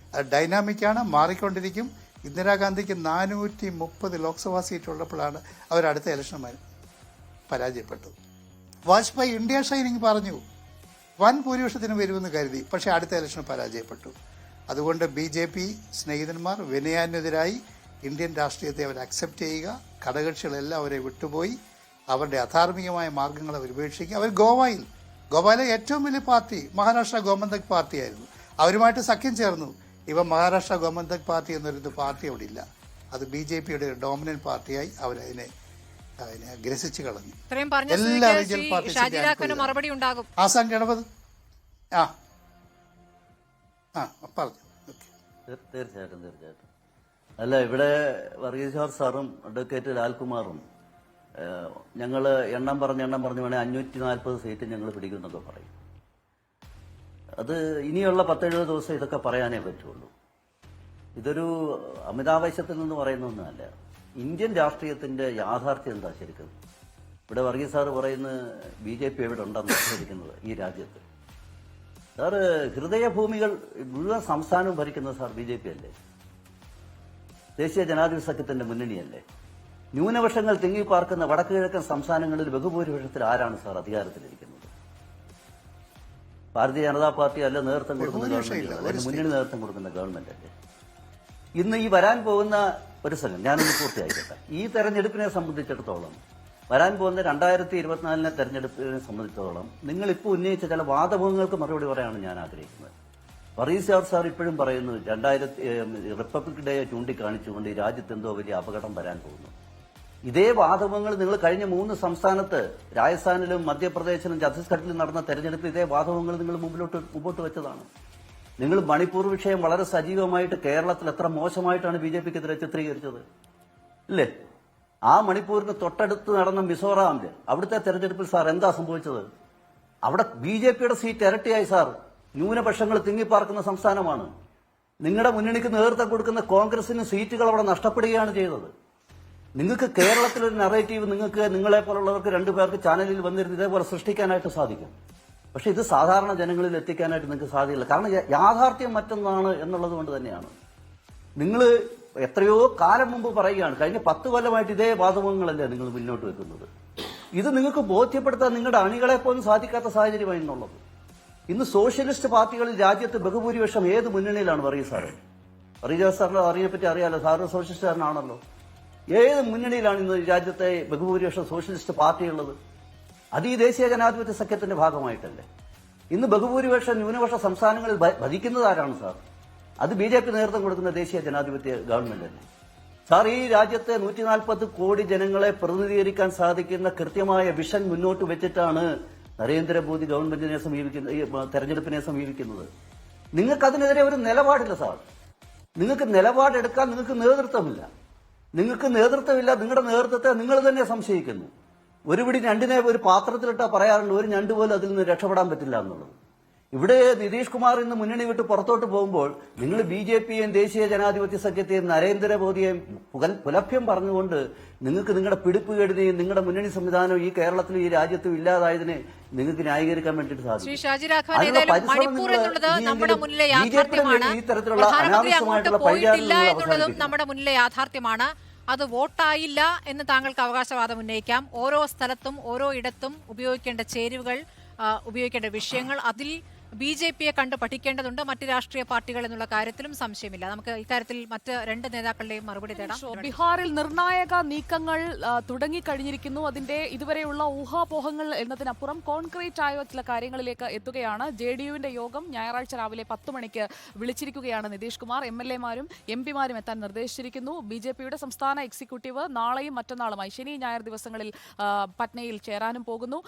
ഡൈനാമിക്കാണ്, മാറിക്കൊണ്ടിരിക്കും. ഇന്ദിരാഗാന്ധിക്ക് 430 ലോക്സഭാ സീറ്റ് ഉള്ളപ്പോഴാണ് അവർ അടുത്ത ഇലക്ഷൻ പരാജയപ്പെട്ടത്. വാജ്പേയി ഇന്ത്യ ഷൈനിങ് പറഞ്ഞു, വൻ ഭൂരിപക്ഷത്തിന് വരുമെന്ന് കരുതി, പക്ഷേ അടുത്ത ഇലക്ഷൻ പരാജയപ്പെട്ടു. അതുകൊണ്ട് BJP സ്നേഹിതന്മാർ വിനയാന്യതരായി ഇന്ത്യൻ രാഷ്ട്രീയത്തെ അവർ അക്സെപ്റ്റ് ചെയ്യുക. ഘടകകക്ഷികളെല്ലാം അവരെ വിട്ടുപോയി അവരുടെ അധാർമികമായ മാർഗങ്ങൾ അവർ ഉപേക്ഷിക്കുക. അവർ ഗോവയിലെ ഏറ്റവും വലിയ പാർട്ടി മഹാരാഷ്ട്ര ഗോമന്തക് പാർട്ടിയായിരുന്നു. അവരുമായിട്ട് സഖ്യം ചേർന്നു. ഇവ മഹാരാഷ്ട്ര ഗോമന്തക് പാർട്ടി എന്നൊരു പാർട്ടി അവിടെ ഇല്ല. അത് BJP-യുടെ ഡോമിനന്റ് പാർട്ടിയായി അവരതിനെ ഗ്രസിച്ചു കളഞ്ഞു. എല്ലാ റീജിയണൽ പാർട്ടീസും മറുപടി ഉണ്ടാകും. ആസാം ഗണപത് പറഞ്ഞു. തീർച്ചയായിട്ടും. അല്ല, ഇവിടെ വർഗീസ് ജോർജ് സാറും അഡ്വക്കേറ്റ് ലാൽകുമാറും ഞങ്ങൾ എണ്ണം പറഞ്ഞ് വേണേൽ 540 സീറ്റ് ഞങ്ങൾ പിടിക്കുമെന്നൊക്കെ പറയും. അത് ഇനിയുള്ള 10-70 ദിവസം ഇതൊക്കെ പറയാനേ പറ്റുള്ളൂ. ഇതൊരു അമിതാവേശത്തിൽ നിന്ന് പറയുന്ന ഒന്നുമല്ല. ഇന്ത്യൻ രാഷ്ട്രീയത്തിന്റെ യാഥാർത്ഥ്യം എന്താ ശരിക്കും? ഇവിടെ വർഗീസ് സാറ് പറയുന്നത് BJP എവിടെ ഉണ്ടെന്ന് ഭരിക്കുന്നത് ഈ രാജ്യത്ത്. സാറ് ഹൃദയഭൂമികൾ മുഴുവൻ സംസ്ഥാനവും ഭരിക്കുന്നത് സാർ BJP അല്ലേ? ദേശീയ ജനാധിപത്യ സഖ്യത്തിന്റെ മുന്നണിയല്ലേ? ന്യൂനപക്ഷങ്ങൾ തിങ്ങിപ്പാർക്കുന്ന വടക്കു കിഴക്കൻ സംസ്ഥാനങ്ങളിൽ ബഹുഭൂരിപക്ഷത്തിൽ ആരാണ് സാർ അധികാരത്തിലിരിക്കുന്നത്? ഭാരതീയ ജനതാ പാർട്ടി അല്ല നേതൃത്വം കൊടുക്കുന്ന ഗവൺമെന്റ്, അല്ലെങ്കിൽ മുന്നണി നേതൃത്വം കൊടുക്കുന്ന ഗവൺമെന്റ് അല്ലേ? ഇന്ന് ഈ വരാൻ പോകുന്ന ഒരു സംഘം, ഞാനൊന്ന് പൂർത്തിയാക്കട്ടെ. ഈ തെരഞ്ഞെടുപ്പിനെ സംബന്ധിച്ചിടത്തോളം വരാൻ പോകുന്ന 2024 തെരഞ്ഞെടുപ്പിനെ സംബന്ധിച്ചിടത്തോളം നിങ്ങളിപ്പോൾ ഉന്നയിച്ച ചില വാദമുഖങ്ങൾക്ക് മറുപടി പറയാനാണ് ഞാൻ ആഗ്രഹിക്കുന്നത്. വർഗീസ് ജോർജ് സാർ ഇപ്പോഴും പറയുന്നു റിപ്പബ്ലിക് ഡേ ചൂണ്ടിക്കാണിച്ചുകൊണ്ട് ഈ രാജ്യത്ത് എന്തോ വലിയ അപകടം വരാൻ പോകുന്നു. ഇതേ വാദമുഖങ്ങൾ നിങ്ങൾ കഴിഞ്ഞ 3 സംസ്ഥാനത്ത് രാജസ്ഥാനിലും മധ്യപ്രദേശിലും ഛത്തീസ്ഗഡിലും നടന്ന തെരഞ്ഞെടുപ്പിൽ ഇതേ വാദമുഖങ്ങൾ നിങ്ങൾ മുമ്പോട്ട് വെച്ചതാണ്. നിങ്ങൾ മണിപ്പൂർ വിഷയം വളരെ സജീവമായിട്ട് കേരളത്തിൽ എത്ര മോശമായിട്ടാണ് BJPക്കെതിരെ ചിത്രീകരിച്ചത് ഇല്ലേ? ആ മണിപ്പൂരിന് തൊട്ടടുത്ത് നടന്ന മിസോറാമില് അവിടുത്തെ തെരഞ്ഞെടുപ്പിൽ സാർ എന്താ സംഭവിച്ചത്? അവിടെ BJPയുടെ സീറ്റ് ഇരട്ടിയായി സാർ. ന്യൂനപക്ഷങ്ങൾ തിങ്ങിപ്പാർക്കുന്ന സംസ്ഥാനമാണ്. നിങ്ങളുടെ മുന്നണിക്ക് നേതൃത്വം കൊടുക്കുന്ന കോൺഗ്രസിന് സീറ്റുകൾ അവിടെ നഷ്ടപ്പെടുകയാണ് ചെയ്തത്. നിങ്ങൾക്ക് കേരളത്തിലൊരു നറേറ്റീവ് നിങ്ങളെ പോലുള്ളവർക്ക് 2 പേർക്ക് ചാനലിൽ വന്നിരുന്ന് ഇതേപോലെ സൃഷ്ടിക്കാനായിട്ട് സാധിക്കും. പക്ഷെ ഇത് സാധാരണ ജനങ്ങളിൽ എത്തിക്കാനായിട്ട് നിങ്ങൾക്ക് സാധ്യമല്ല. കാരണം യാഥാർത്ഥ്യം മറ്റൊന്നാണ് എന്നുള്ളത് കൊണ്ട് തന്നെയാണ്. നിങ്ങൾ എത്രയോ കാലം മുമ്പ് പറയുകയാണ്, കഴിഞ്ഞ 10 കൊല്ലമായിട്ട് ഇതേ വാദമുഖങ്ങളല്ലേ നിങ്ങൾ മുന്നോട്ട് വെക്കുന്നത്. ഇത് നിങ്ങൾക്ക് ബോധ്യപ്പെടുത്താൻ നിങ്ങളുടെ അണികളെ പോലും സാധിക്കാത്ത സാഹചര്യമായി എന്നുള്ളത്. ഇന്ന് സോഷ്യലിസ്റ്റ് പാർട്ടികളിൽ രാജ്യത്ത് ബഹുഭൂരിപക്ഷം ഏത് മുന്നണിയിലാണ് വർഗീസ് സാറ്? വർഗീസ് സാറിന്റെ അറിയെപ്പറ്റി അറിയാലോ, സാറ് സോഷ്യലിസ്റ്റുകാരനാണല്ലോ. ഏത് മുന്നണിയിലാണ് ഇന്ന് രാജ്യത്തെ ബഹുഭൂരിപക്ഷം സോഷ്യലിസ്റ്റ് പാർട്ടിയുള്ളത്? അത് ഈ ദേശീയ ജനാധിപത്യ സഖ്യത്തിന്റെ ഭാഗമായിട്ടല്ലേ? ഇന്ന് ബഹുഭൂരിപക്ഷം ന്യൂനപക്ഷ സംസ്ഥാനങ്ങളിൽ ഭരിക്കുന്നത് ആരാണ് സാർ? അത് BJP നേതൃത്വം കൊടുക്കുന്ന ദേശീയ ജനാധിപത്യ ഗവൺമെന്റ് തന്നെ. സാർ, ഈ രാജ്യത്തെ 140 കോടി ജനങ്ങളെ പ്രതിനിധീകരിക്കാൻ സാധിക്കുന്ന കൃത്യമായ വിഷൻ മുന്നോട്ട് വെച്ചിട്ടാണ് നരേന്ദ്രമോദി ഗവൺമെന്റിനെ സമീപിക്കുന്നത്, ഈ തെരഞ്ഞെടുപ്പിനെ സമീപിക്കുന്നത്. നിങ്ങൾക്ക് അതിനെതിരെ ഒരു നിലപാടില്ല സാർ. നിങ്ങൾക്ക് നിലപാടെടുക്കാൻ നിങ്ങൾക്ക് നേതൃത്വമില്ല. നിങ്ങളുടെ നേതൃത്വത്തെ നിങ്ങൾ തന്നെ സംശയിക്കുന്നു. ഒരു പിടി ഞണ്ടിനെ ഒരു പാത്രത്തിലിട്ടാ പറയാറുണ്ട്, ഒരു ഞണ്ട് പോലും അതിൽ നിന്ന് രക്ഷപ്പെടാൻ പറ്റില്ല എന്നുള്ളത്. ഇവിടെ നിതീഷ് കുമാർ ഇന്ന് മുന്നണി വിട്ട് പുറത്തോട്ട് പോകുമ്പോൾ നിങ്ങൾ BJPയെയും ദേശീയ ജനാധിപത്യ സഖ്യത്തെയും നരേന്ദ്രമോദിയെയും പുലഭ്യം പറഞ്ഞുകൊണ്ട് നിങ്ങൾക്ക് നിങ്ങളുടെ പിടിപ്പുകേടിനെയും നിങ്ങളുടെ മുന്നണി സംവിധാനവും ഈ കേരളത്തിലും ഈ രാജ്യത്തും ഇല്ലാതായതിനെ നിങ്ങൾക്ക് ന്യായീകരിക്കാൻ വേണ്ടിയിട്ട് സാധിക്കും. ഈ തരത്തിലുള്ള അനാവശ്യമായിട്ടുള്ള പരിചാരങ്ങൾ നമ്മുടെ മുന്നിലെ യാഥാർത്ഥ്യമാണ്. അത് വോട്ടായില്ല എന്ന് താങ്കൾക്ക് അവകാശവാദം ഉന്നയിക്കാം. ഓരോ സ്ഥലത്തും ഓരോ ഇടത്തും ഉപയോഗിക്കേണ്ട ചേരുവകൾ, ഉപയോഗിക്കേണ്ട വിഷയങ്ങൾ, അതിൽ BJPയെ കണ്ട് പഠിക്കേണ്ടതുണ്ട് മറ്റ് രാഷ്ട്രീയ പാർട്ടികൾ എന്നുള്ള കാര്യത്തിലും സംശയമില്ല. നമുക്ക് ഇക്കാര്യത്തിൽ മറ്റ് 2 നേതാക്കളുടെയും മറുപടി തേടാം. ബീഹാറിൽ നിർണായക നീക്കങ്ങൾ തുടങ്ങിക്കഴിഞ്ഞിരിക്കുന്നു. അതിന്റെ ഇതുവരെയുള്ള ഊഹാപോഹങ്ങൾ എന്നതിനപ്പുറം കോൺക്രീറ്റ് ആയ ചില കാര്യങ്ങളിലേക്ക് എത്തുകയാണ്. JDUവിന്റെ യോഗം ഞായറാഴ്ച രാവിലെ 10 മണിക്ക് വിളിച്ചിരിക്കുകയാണ് നിതീഷ് കുമാർ. MLA-മാരും MP-മാരും എത്താൻ നിർദ്ദേശിച്ചിരിക്കുന്നു. BJPയുടെ സംസ്ഥാന എക്സിക്യൂട്ടീവ് നാളെയും മറ്റന്നാളുമായി ശനി ഞായർ ദിവസങ്ങളിൽ പട്നയിൽ ചേരാനും പോകുന്നു.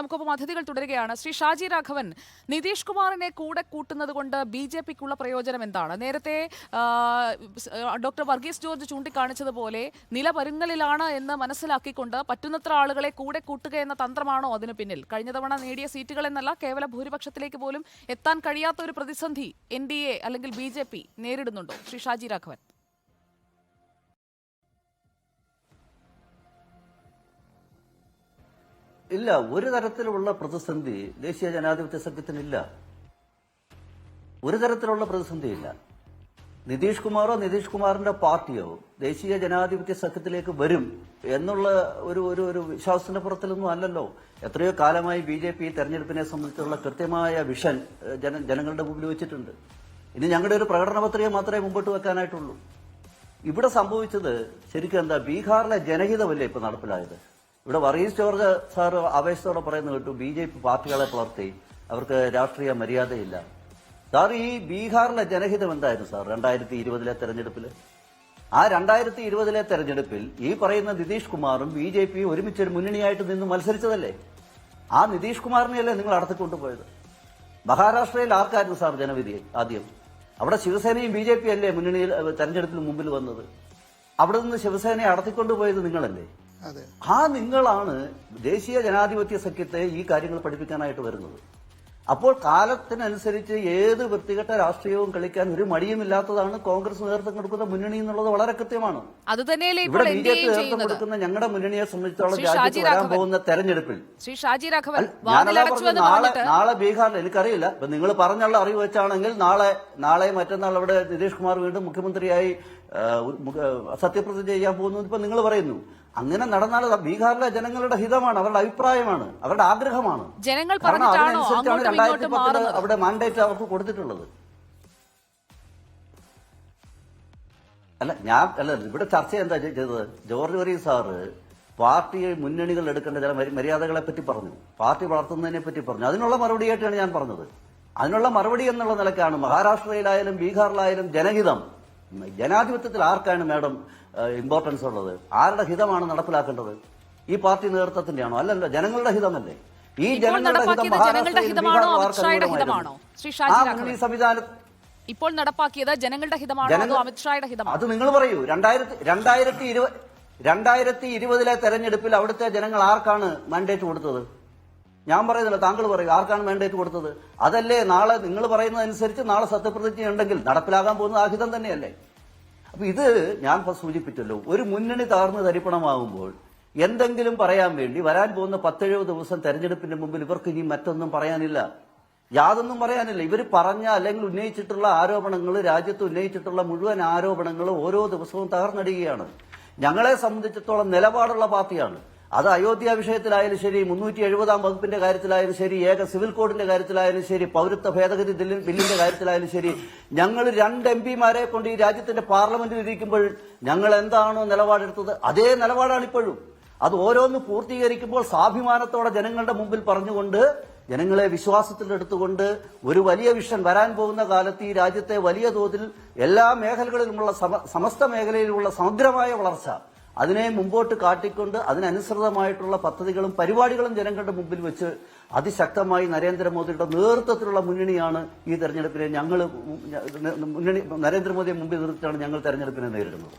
നമുക്കൊപ്പം അതിഥികൾ തുടരുകയാണ്. ശ്രീ ഷാജി രാഘവൻ, നിതീഷ് കുമാറിനെ കൂടെ കൂട്ടുന്നത് കൊണ്ട് BJPക്കുള്ള പ്രയോജനം എന്താണ്? നേരത്തെ ഡോക്ടർ വർഗീസ് ജോർജ് ചൂണ്ടിക്കാണിച്ചതുപോലെ നിലപരുങ്ങലിലാണ് എന്ന് മനസ്സിലാക്കിക്കൊണ്ട് പറ്റുന്നത്ര ആളുകളെ കൂടെ കൂട്ടുക എന്ന തന്ത്രമാണോ അതിന് പിന്നിൽ? കഴിഞ്ഞ തവണ നേടിയ സീറ്റുകൾ എന്നല്ല, കേവല ഭൂരിപക്ഷത്തിലേക്ക് പോലും എത്താൻ കഴിയാത്ത ഒരു പ്രതിസന്ധി NDA അല്ലെങ്കിൽ BJP നേരിടുന്നുണ്ടോ? ശ്രീ ഷാജി രാഘവൻ. ഇല്ല, ഒരു തരത്തിലുള്ള പ്രതിസന്ധി ദേശീയ ജനാധിപത്യ സഖ്യത്തിനില്ല. ഒരു തരത്തിലുള്ള പ്രതിസന്ധിയില്ല. നിതീഷ് കുമാറോ നിതീഷ് കുമാറിന്റെ പാർട്ടിയോ ദേശീയ ജനാധിപത്യ സഖ്യത്തിലേക്ക് വരും എന്നുള്ള ഒരു വിശ്വാസത്തിന്റെ പുറത്തിലൊന്നും അല്ലല്ലോ. എത്രയോ കാലമായി BJP തെരഞ്ഞെടുപ്പിനെ സംബന്ധിച്ചുള്ള കൃത്യമായ വിഷൻ ജനങ്ങളുടെ മുമ്പിൽ വെച്ചിട്ടുണ്ട്. ഇനി ഞങ്ങളുടെ ഒരു പ്രകടന പത്രിക മാത്രമേ മുമ്പോട്ട് വെക്കാനായിട്ടുള്ളൂ. ഇവിടെ സംഭവിച്ചത് ശരിക്കും എന്താ, ബീഹാറിലെ ജനഹിതമല്ലേ ഇപ്പൊ നടപ്പിലായത്. ഇവിടെ വർഗീസ് ജോർജ് സാർ ആവേശത്തോടെ പറയുന്നത് കേട്ടു, BJP പാർട്ടികളെ പുലർത്തി, അവർക്ക് രാഷ്ട്രീയ മര്യാദയില്ല. സാർ, ഈ ബീഹാറിലെ ജനഹിതം എന്തായിരുന്നു സാർ 2020 തെരഞ്ഞെടുപ്പിൽ? ആ 2020 തെരഞ്ഞെടുപ്പിൽ ഈ പറയുന്ന നിതീഷ് കുമാറും BJPയും ഒരുമിച്ചൊരു മുന്നണിയായിട്ട് നിന്ന് മത്സരിച്ചതല്ലേ? ആ നിതീഷ് കുമാറിനെയല്ലേ നിങ്ങൾ അടത്തിക്കൊണ്ടുപോയത്? മഹാരാഷ്ട്രയിൽ ആർക്കായിരുന്നു സാർ ജനവിധി ആദ്യം? അവിടെ ശിവസേനയും BJP അല്ലേ മുന്നണിയിൽ തെരഞ്ഞെടുപ്പിന് മുമ്പിൽ വന്നത്? അവിടെ നിന്ന് ശിവസേനയെ അടത്തിക്കൊണ്ടുപോയത് നിങ്ങളല്ലേ? ആ നിങ്ങളാണ് ദേശീയ ജനാധിപത്യ സഖ്യത്തെ ഈ കാര്യങ്ങൾ പഠിപ്പിക്കാനായിട്ട് വരുന്നത്. അപ്പോൾ കാലത്തിനനുസരിച്ച് ഏത് വൃത്തികെട്ട രാഷ്ട്രീയവും കളിക്കാൻ ഒരു മടിയുമില്ലാത്തതാണ് കോൺഗ്രസ് നേതൃത്വം കൊടുക്കുന്ന മുന്നണി എന്നുള്ളത് വളരെ കൃത്യമാണ്. ഇവിടെ BJP നേതൃത്വം കൊടുക്കുന്ന ഞങ്ങളുടെ മുന്നണിയെ സംബന്ധിച്ചിടത്തോളം രാജ്യത്ത് വരാൻ പോകുന്ന തെരഞ്ഞെടുപ്പിൽ നാളെ ബീഹാറിൽ എനിക്കറിയില്ല, ഇപ്പൊ നിങ്ങൾ പറഞ്ഞുള്ള അറിവ് വെച്ചാണെങ്കിൽ നാളെ മറ്റന്നാൾ അവിടെ നിതീഷ് കുമാർ വീണ്ടും മുഖ്യമന്ത്രിയായി സത്യപ്രതിജ്ഞ ചെയ്യാൻ പോകുന്നു ഇപ്പൊ നിങ്ങൾ പറയുന്നു. അങ്ങനെ നടന്നാൽ ബീഹാറിലെ ജനങ്ങളുടെ ഹിതമാണ്, അവരുടെ അഭിപ്രായമാണ്, അവരുടെ ആഗ്രഹമാണ്. കാരണം അതിനനുസരിച്ചാണ് 2010 അവിടെ മാൻഡേറ്റ് അവർക്ക് കൊടുത്തിട്ടുള്ളത്. ഇവിടെ ചർച്ച എന്താ ചെയ്തത്? ജോർജ് വർഗീസ് സാറ് പാർട്ടി മുന്നണികൾ എടുക്കേണ്ട ചില മര്യാദകളെ പറ്റി പറഞ്ഞു, പാർട്ടി വളർത്തുന്നതിനെ പറ്റി പറഞ്ഞു. അതിനുള്ള മറുപടിയായിട്ടാണ് ഞാൻ പറഞ്ഞത്. അതിനുള്ള മറുപടി എന്നുള്ള നിലക്കാണ് മഹാരാഷ്ട്രയിലായാലും ബീഹാറിലായാലും ജനഹിതം, ജനാധിപത്യത്തിൽ ആർക്കാണ് മാഡം ഇമ്പോർട്ടൻസ് ഉള്ളത്? ആരുടെ ഹിതമാണ് നടപ്പിലാക്കേണ്ടത്? ഈ പാർട്ടി നേതൃത്വത്തിന്റെയാണോ? അല്ലല്ലോ, ജനങ്ങളുടെ ഹിതമല്ലേ. ഈ ജനങ്ങളുടെ ഹിതം മഹാരാഷ്ട്രയിൽ സംവിധാനം ഇപ്പോൾ നടപ്പാക്കിയത് ജനങ്ങളുടെ ഹിതമാണോ അതോ അമിത്ഷായുടെ ഹിതമാണോ? അത് നിങ്ങൾ പറയൂ. 2020 തെരഞ്ഞെടുപ്പിൽ അവിടുത്തെ ജനങ്ങൾ ആർക്കാണ് മാൻഡേറ്റ് കൊടുത്തത്? ഞാൻ പറയുന്നില്ല, താങ്കൾ പറയൂ, ആർക്കാണ് മാൻഡേറ്റ് കൊടുത്തത്? അതല്ലേ നാളെ നിങ്ങൾ പറയുന്നതനുസരിച്ച് നാളെ സത്യപ്രതിജ്ഞ ഉണ്ടെങ്കിൽ നടപ്പിലാകാൻ പോകുന്നത് ആ ഹിതം തന്നെയല്ലേ? അപ്പൊ ഇത് ഞാൻ സൂചിപ്പിച്ചല്ലോ, ഒരു മുന്നണി തകർന്ന് തരിപ്പണമാകുമ്പോൾ എന്തെങ്കിലും പറയാൻ വേണ്ടി വരാൻ പോകുന്ന 10-70 ദിവസം തെരഞ്ഞെടുപ്പിന്റെ മുമ്പിൽ ഇവർക്ക് ഇനി മറ്റൊന്നും പറയാനില്ല, യാതൊന്നും പറയാനില്ല. ഇവർ പറഞ്ഞ അല്ലെങ്കിൽ ഉന്നയിച്ചിട്ടുള്ള ആരോപണങ്ങൾ, രാജ്യത്ത് ഉന്നയിച്ചിട്ടുള്ള മുഴുവൻ ആരോപണങ്ങളും ഓരോ ദിവസവും തകർന്നടിയുകയാണ്. ഞങ്ങളെ സംബന്ധിച്ചിടത്തോളം നിലപാടുള്ള പാർട്ടിയാണ്. അത് അയോധ്യ വിഷയത്തിലായാലും ശരി, 370-ാം വകുപ്പിന്റെ കാര്യത്തിലായാലും ശരി, ഏക സിവിൽ കോഡിന്റെ കാര്യത്തിലായാലും ശരി, പൗരത്വ ഭേദഗതി ബില്ലിന്റെ കാര്യത്തിലായാലും ശരി, ഞങ്ങൾ 2 MP-മാരെ കൊണ്ട് ഈ രാജ്യത്തിന്റെ പാർലമെന്റിൽ ഇരിക്കുമ്പോൾ ഞങ്ങൾ എന്താണോ നിലപാടെടുത്തത് അതേ നിലപാടാണ് ഇപ്പോഴും. അത് ഓരോന്ന് പൂർത്തീകരിക്കുമ്പോൾ സ്വാഭിമാനത്തോടെ ജനങ്ങളുടെ മുമ്പിൽ പറഞ്ഞുകൊണ്ട്, ജനങ്ങളെ വിശ്വാസത്തിലെടുത്തുകൊണ്ട് ഒരു വലിയ വിഷൻ വരാൻ പോകുന്ന കാലത്ത് ഈ രാജ്യത്തെ വലിയ തോതിൽ എല്ലാ മേഖലകളിലുമുള്ള സമസ്ത മേഖലയിലുമുള്ള സമഗ്രമായ വളർച്ച, അതിനെ മുമ്പോട്ട് കാട്ടിക്കൊണ്ട് അതിനനുസൃതമായിട്ടുള്ള പദ്ധതികളും പരിപാടികളും ജനങ്ങളുടെ മുമ്പിൽ വെച്ച് അതിശക്തമായി നരേന്ദ്രമോദിയുടെ നേതൃത്വത്തിലുള്ള മുന്നണിയാണ് ഈ തെരഞ്ഞെടുപ്പിനെ നരേന്ദ്രമോദിയെ മുമ്പിൽ നിർത്തിയാണ് ഞങ്ങൾ തെരഞ്ഞെടുപ്പിനെ നേരിടുന്നത്.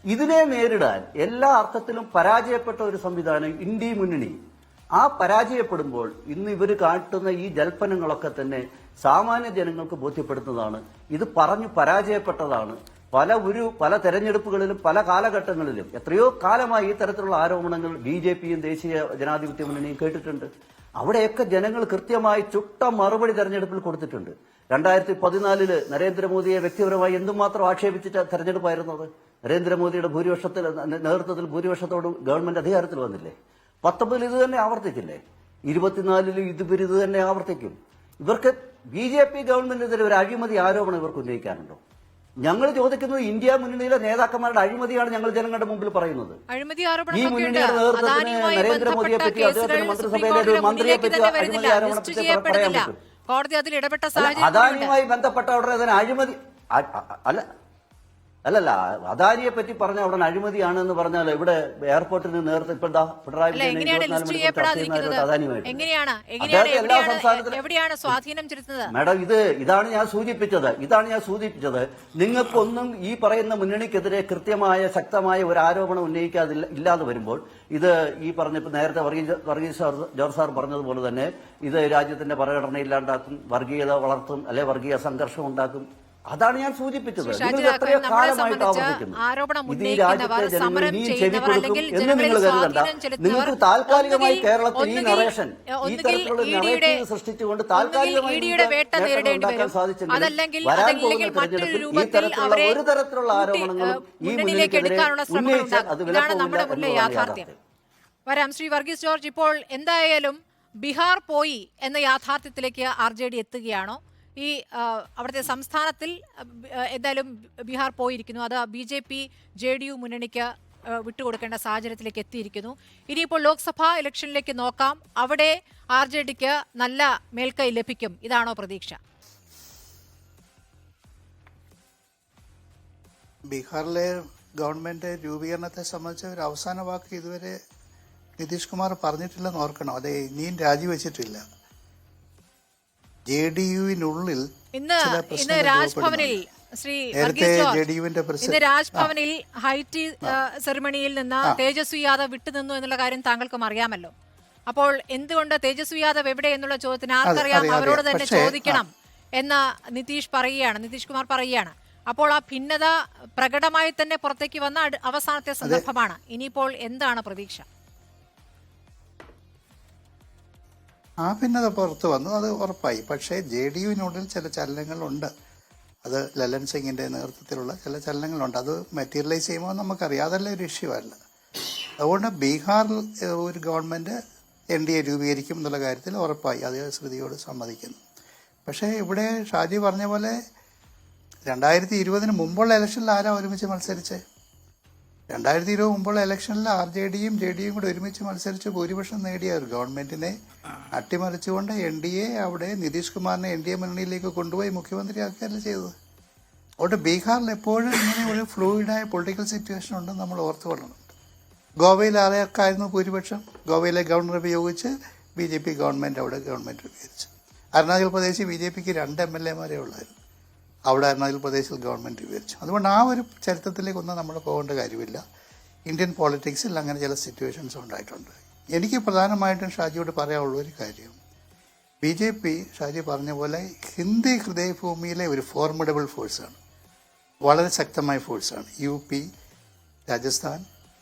ഇതിനെ നേരിടാൻ എല്ലാ അർത്ഥത്തിലും പരാജയപ്പെട്ട ഒരു സംവിധാനം ഇന്ത്യ മുന്നണി. ആ പരാജയപ്പെടുമ്പോൾ ഇന്ന് ഇവർ കാട്ടുന്ന ഈ ജൽപ്പനങ്ങളൊക്കെ തന്നെ സാമാന്യ ജനങ്ങൾക്ക് ബോധ്യപ്പെടുന്നതാണ്. ഇത് പറഞ്ഞു പരാജയപ്പെട്ടതാണ്. പല തെരഞ്ഞെടുപ്പുകളിലും പല കാലഘട്ടങ്ങളിലും എത്രയോ കാലമായി ഈ തരത്തിലുള്ള ആരോപണങ്ങൾ BJPയും ദേശീയ ജനാധിപത്യ മുന്നണിയും കേട്ടിട്ടുണ്ട്. അവിടെയൊക്കെ ജനങ്ങൾ കൃത്യമായി ചുട്ട മറുപടി തെരഞ്ഞെടുപ്പിൽ കൊടുത്തിട്ടുണ്ട്. 2014 നരേന്ദ്രമോദിയെ വ്യക്തിപരമായി എന്തുമാത്രം ആക്ഷേപിച്ചിട്ട് തെരഞ്ഞെടുപ്പായിരുന്നത്? നരേന്ദ്രമോദിയുടെ നേതൃത്വത്തിൽ ഭൂരിപക്ഷത്തോട് ഗവൺമെന്റ് അധികാരത്തിൽ വന്നില്ലേ? 19 ഇത് തന്നെ ആവർത്തിച്ചില്ലേ? 24 ഇതുവരെ ഇത് തന്നെ ആവർത്തിക്കും. ഇവർക്ക് BJP ഗവൺമെന്റിനെതിരെ ഒരു അഴിമതി ആരോപണം ഇവർക്ക് ഉന്നയിക്കാനുണ്ടോ? ഞങ്ങൾ ചോദിക്കുന്നത് ഇന്ത്യ മുന്നണിയിലെ നേതാക്കന്മാരുടെ അഴിമതിയാണ് ഞങ്ങൾ ജനങ്ങളുടെ മുമ്പിൽ പറയുന്നത്. ഈ മുന്നണിയുടെ നേതൃത്വത്തിന് നരേന്ദ്രമോദിയെ പറ്റി, അദ്ദേഹത്തിന്റെ മന്ത്രിസഭയിലെ ഒരു മന്ത്രിയെ പറ്റി അഴിമതി ആരോപണത്തെ പറയാൻ പറ്റും. അദാനിയുമായി ബന്ധപ്പെട്ട ഉടനെ അതിന് അഴിമതി അല്ലല്ല, അദാനിയെ പറ്റി പറഞ്ഞ ഉടനെ അഴിമതിയാണ് എന്ന് പറഞ്ഞാൽ ഇവിടെ എയർപോർട്ടിന് നേരത്തെ ഇപ്പൊ പിണറായി മാഡം ഇതാണ് ഞാൻ സൂചിപ്പിച്ചത്. നിങ്ങൾക്കൊന്നും ഈ പറയുന്ന മുന്നണിക്കെതിരെ കൃത്യമായ ശക്തമായ ഒരു ആരോപണം ഇല്ലാതെ വരുമ്പോൾ ഇത് ഈ പറഞ്ഞപ്പോൾ നേരത്തെ വർഗീസ് ജോർജ് സാർ പറഞ്ഞതുപോലെ തന്നെ ഇത് രാജ്യത്തിന്റെ ഭരണഘടന ഇല്ലാണ്ടാക്കും, വർഗീയത വളർത്തും, അല്ലെ വർഗീയ സംഘർഷം ഉണ്ടാക്കും. അതാണ് ഞാൻ സൂചിപ്പിച്ചത്. നിങ്ങൾ എത്രയോ കാലമായിട്ട് ആവർത്തിക്കുന്നു. ഇത് ഈ രാജ്യത്തെ ജനങ്ങൾ ഇനിയും ചെവി കൊടുക്കും എന്ന് നിങ്ങൾ കരുതണ്ട. നിങ്ങൾക്ക് താൽക്കാലികമായി കേരളത്തിൽ ഈ നറേഷൻ, ഈ തരത്തിലുള്ള നറേറ്റീവ് സൃഷ്ടിച്ചുകൊണ്ട് താൽക്കാലികമായി ഉണ്ടാക്കാൻ സാധിച്ചെങ്കിൽ വരാൻ പോകുന്ന തെരഞ്ഞെടുപ്പിൽ ഈ തരത്തിലുള്ള ഒരു തരത്തിലുള്ള ആരോപണങ്ങളും ഈ മുന്നണിക്കെതിരെ ഉന്നയിച്ചാൽ അത് വിലപ്പോവില്ല. വരാം ശ്രീ വർഗീസ് ജോർജ്. ഇപ്പോൾ എന്തായാലും ബീഹാർ പോയി എന്ന യാഥാർത്ഥ്യത്തിലേക്ക് RJD എത്തുകയാണോ? ഈ അവിടുത്തെ സംസ്ഥാനത്തിൽ എന്തായാലും ബീഹാർ പോയിരിക്കുന്നു. അത് BJP JDU മുന്നണിക്ക് വിട്ടുകൊടുക്കേണ്ട സാഹചര്യത്തിലേക്ക് എത്തിയിരിക്കുന്നു. ഇനിയിപ്പോൾ ലോക്സഭാ ഇലക്ഷനിലേക്ക് നോക്കാം. അവിടെ RJDക്ക് നല്ല മേൽക്കൈ ലഭിക്കും, ഇതാണോ പ്രതീക്ഷ? ബീഹാറിലെ ഗവൺമെന്റ് രൂപീകരണത്തെ സംബന്ധിച്ച ഒരു അവസാന വാക്ക് ഇതുവരെ നിതീഷ് കുമാർ പറഞ്ഞിട്ടില്ലെന്ന് ഓർക്കണം. അത് ഇനിയും രാജിവെച്ചിട്ടില്ല. JDUവിനുള്ളിൽ ഇന്ന് രാജ്ഭവനിൽ ശ്രീ ഇന്ന് രാജ്ഭവനിൽ ഹൈറ്റി സെറിമണിയിൽ നിന്ന് തേജസ്വി യാദവ് വിട്ടുനിന്നു എന്നുള്ള കാര്യം താങ്കൾക്കും അറിയാമല്ലോ. അപ്പോൾ എന്തുകൊണ്ട് തേജസ്വി യാദവ് എവിടെ എന്നുള്ള ചോദ്യത്തിന് ആർക്കറിയാം, അവരോട് തന്നെ ചോദിക്കണം എന്ന് നിതീഷ് കുമാർ പറയുകയാണ്. അപ്പോൾ ആ ഭിന്നത പ്രകടമായി തന്നെ പുറത്തേക്ക് വന്ന അവസാനത്തെ സന്ദർഭമാണ്. ഇനിയിപ്പോൾ എന്താണ് പ്രതീക്ഷ? ആ ഭിന്നത പുറത്ത് വന്നു, അത് ഉറപ്പായി. പക്ഷേ JDUവിനുള്ളിൽ ചില ചലനങ്ങളുണ്ട്. അത് ലല്ലൻ സിംഗിന്റെ നേതൃത്വത്തിലുള്ള ചില ചലനങ്ങളുണ്ട്. അത് മെറ്റീരിയലൈസ് ചെയ്യുമ്പോൾ നമുക്കറിയാം, അതല്ല ഒരു ഇഷ്യൂ അല്ല. അതുകൊണ്ട് ബീഹാറിൽ ഒരു ഗവൺമെന്റ് NDA രൂപീകരിക്കും എന്നുള്ള കാര്യത്തിൽ ഉറപ്പായി, അത് ശ്രുതിയോട് സമ്മതിക്കുന്നു. പക്ഷേ ഇവിടെ ഷാജി പറഞ്ഞ പോലെ 2020 മുമ്പുള്ള ഇലക്ഷനിൽ ആരാ ഒരുമിച്ച് മത്സരിച്ചേ? 2020 മുമ്പുള്ള ഇലക്ഷനിൽ RJDയും JDയും കൂടെ ഒരുമിച്ച് മത്സരിച്ച് ഭൂരിപക്ഷം നേടിയ ഒരു ഗവൺമെന്റിനെ അട്ടിമറിച്ചുകൊണ്ട് NDA അവിടെ നിതീഷ് കുമാറിനെ NDA മുന്നണിയിലേക്ക് കൊണ്ടുപോയി മുഖ്യമന്ത്രിയാക്കുകയല്ല ചെയ്തത്. അതുകൊണ്ട് ബീഹാറിൽ എപ്പോഴും ഇങ്ങനെ ഒരു ഫ്ലൂയിഡായ പൊളിറ്റിക്കൽ സിറ്റുവേഷൻ ഉണ്ടെന്ന് നമ്മൾ ഓർത്തുകൊള്ളണം. ഗോവയിൽ ആരെയൊക്കെയായിരുന്നു ഭൂരിപക്ഷം? ഗോവയിലെ ഗവർണറെ ഉപയോഗിച്ച് BJP ഗവൺമെൻറ് അവിടെ ഗവൺമെൻറ് രൂപീകരിച്ചു. അരുണാചൽ പ്രദേശിൽ BJPക്ക് 2 MLA ഉള്ളായിരുന്നു. അവിടെ അരുണാചൽ പ്രദേശിൽ ഗവൺമെൻറ് രൂപീകരിച്ചു. അതുകൊണ്ട് ആ ഒരു ചരിത്രത്തിലേക്കൊന്നും നമ്മൾ പോകേണ്ട കാര്യമില്ല. ഇന്ത്യൻ പോളിറ്റിക്സിൽ അങ്ങനെ ചില സിറ്റുവേഷൻസ് ഉണ്ടായിട്ടുണ്ട്. എനിക്ക് പ്രധാനമായിട്ടും ഷാജിയോട് പറയാനുള്ള ഒരു കാര്യം, BJP ഷാജി പറഞ്ഞ പോലെ ഹിന്ദി ഹൃദയഭൂമിയിലെ ഒരു ഫോർമിഡബിൾ ഫോഴ്സാണ്, വളരെ ശക്തമായ ഫോഴ്സാണ്. UP, രാജസ്ഥാൻ,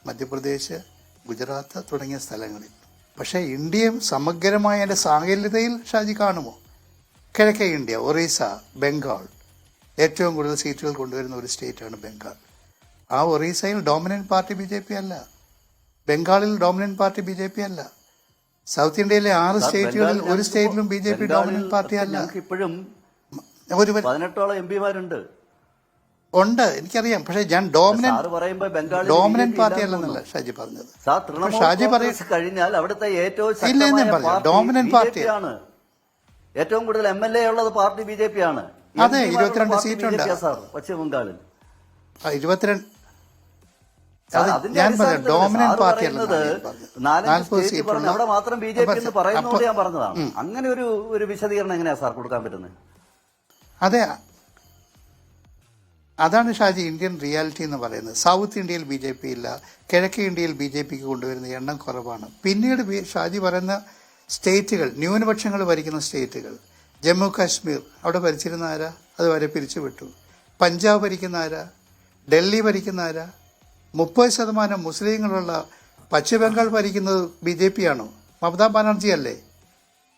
മധ്യപ്രദേശ്, ഗുജറാത്ത് തുടങ്ങിയ സ്ഥലങ്ങളിൽ. പക്ഷേ ഇന്ത്യയും സമഗ്രമായ അതിൻ്റെ സാങ്കല്യതയിൽ ഷാജി കാണുമോ? കിഴക്കേ ഇന്ത്യ, ഒറീസ, ബംഗാൾ, ഏറ്റവും കൂടുതൽ സീറ്റുകൾ കൊണ്ടുവരുന്ന ഒരു സ്റ്റേറ്റാണ് ബംഗാൾ. ആ ഒറീസയിൽ ഡോമിനന്റ് പാർട്ടി BJP അല്ല, ബംഗാളിൽ ഡോമിനന്റ് പാർട്ടി BJP അല്ല. സൗത്ത് ഇന്ത്യയിലെ 6 സ്റ്റേറ്റുകളിൽ ഒരു സ്റ്റേറ്റിലും BJP ഡോമിനന്റ് പാർട്ടി അല്ല. ഇപ്പോഴും ഒരു 18ഓളം MPമാരുണ്ട്. ഉണ്ട്, എനിക്കറിയാം. പക്ഷെ ഞാൻ ഡോമിനന്റ് പാർട്ടി അല്ലെന്നല്ല ഷാജി പറഞ്ഞത്. ഷാജി കഴിഞ്ഞാൽ അവിടുത്തെ ഏറ്റവും ഡോമിനന്റ് പാർട്ടിയാണ്. ഏറ്റവും കൂടുതൽ MLA ഉള്ളത് പാർട്ടി BJP ആണ്. അതെ, 22 സീറ്റുണ്ട് പശ്ചിമ ബംഗാളിൽ. 22. ഞാൻ പറഞ്ഞു ഡോമിനന്റ് പാർട്ടി അല്ലെന്നത്. 40 സീറ്റുണ്ട് അവിടെ മാത്രം BJP എന്ന് പറയുന്നത് ഞാൻ പറഞ്ഞതാണ്. അങ്ങനെ ഒരു വിശദീകരണം എങ്ങനെയാ സാർ കൊടുക്കാൻ പറ്റുന്നത്? അതെ, അതാണ് ഷാജി ഇന്ത്യൻ റിയാലിറ്റി എന്ന് പറയുന്നത്. സൗത്ത് ഇന്ത്യയിൽ BJP ഇല്ല, കിഴക്കേ ഇന്ത്യയിൽ BJPക്ക് കൊണ്ടുവരുന്ന എണ്ണം കുറവാണ്. പിന്നീട് ഷാജി പറയുന്ന സ്റ്റേറ്റുകൾ, ന്യൂനപക്ഷങ്ങൾ ഭരിക്കുന്ന സ്റ്റേറ്റുകൾ, ജമ്മു കാശ്മീർ അവിടെ ഭരിച്ചിരുന്ന ആരാ? അതുവരെ പിരിച്ചുവിട്ടു. പഞ്ചാബ് ഭരിക്കുന്ന ആരാ? ഡൽഹി ഭരിക്കുന്ന ആരാ? 30% മുസ്ലിങ്ങളുള്ള പശ്ചിമ ബംഗാൾ ഭരിക്കുന്നത് BJP ആണോ? മമതാ ബാനർജി അല്ലേ?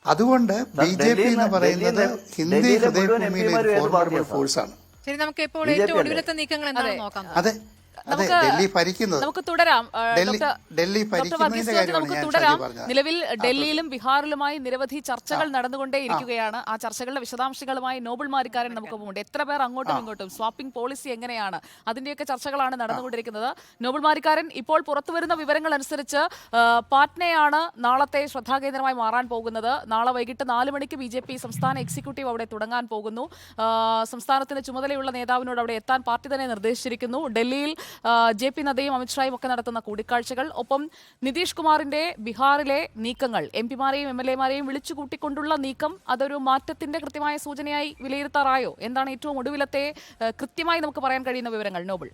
അതുകൊണ്ട് BJP എന്ന് പറയുന്നത് ഹിന്ദി ഹൃദയഭൂമിയിലെ ഒരു ഫോർമൽ ഫോഴ്സാണ്. ശരി, നമുക്ക് ഇപ്പോൾ ഏറ്റവും ഒടുവിലത്തെ നീക്കങ്ങൾ എന്താണെന്ന് നോക്കാം. അതെ, ഡൽഹി ഭരിക്കുന്നത്, നമുക്ക് തുടരാം. ഡൽഹി ഭരിക്കുന്നതിന്റെ കാര്യമാണ് ഞാൻ പറഞ്ഞത്. നിലവിൽ ഡൽഹിയിലും ബീഹാറിലുമായി നിരവധി ചർച്ചകൾ നടന്നുകൊണ്ടേയിരിക്കുകയാണ്. ആ ചർച്ചകളുടെ വിശദാംശങ്ങളുമായി നോബിൾ മാരിക്കാരൻ നമുക്ക് പോകുന്നുണ്ട്. എത്ര പേർ അങ്ങോട്ടും ഇങ്ങോട്ടും, സ്വാപ്പിംഗ് പോളിസി എങ്ങനെയാണ്, അതിന്റെയൊക്കെ ചർച്ചകളാണ് നടന്നുകൊണ്ടിരിക്കുന്നത്. നോബിൾ മാരിക്കാരൻ, ഇപ്പോൾ പുറത്തുവരുന്ന വിവരങ്ങൾ അനുസരിച്ച് പാറ്റ്നയാണ് നാളത്തെ ശ്രദ്ധാകേന്ദ്രമായി മാറാൻ പോകുന്നത്. നാളെ വൈകിട്ട് 4 മണിക്ക് BJP സംസ്ഥാന എക്സിക്യൂട്ടീവ് അവിടെ തുടങ്ങാൻ പോകുന്നു. സംസ്ഥാനത്തിന് ചുമതലയുള്ള നേതാവിനോട് അവിടെ എത്താൻ പാർട്ടി തന്നെ നിർദ്ദേശിച്ചിരിക്കുന്നു. ഡൽഹിയിൽ JP നദ്ദയും അമിത്ഷായും ഒക്കെ നടത്തുന്ന കൂടിക്കാഴ്ചകൾ, ഒപ്പം നിതീഷ് കുമാറിന്റെ ബീഹാറിലെ നീക്കങ്ങൾ, MPമാരെയും MLAമാരെയും വിളിച്ചു കൂട്ടിക്കൊണ്ടുള്ള നീക്കം, അതൊരു മാറ്റത്തിന്റെ കൃത്യമായ സൂചനയായി വിലയിരുത്താറായോ? എന്താണ് ഏറ്റവും ഒടുവിലത്തെ കൃത്യമായി നമുക്ക് പറയാൻ കഴിയുന്ന വിവരങ്ങൾ? നോബിൾ.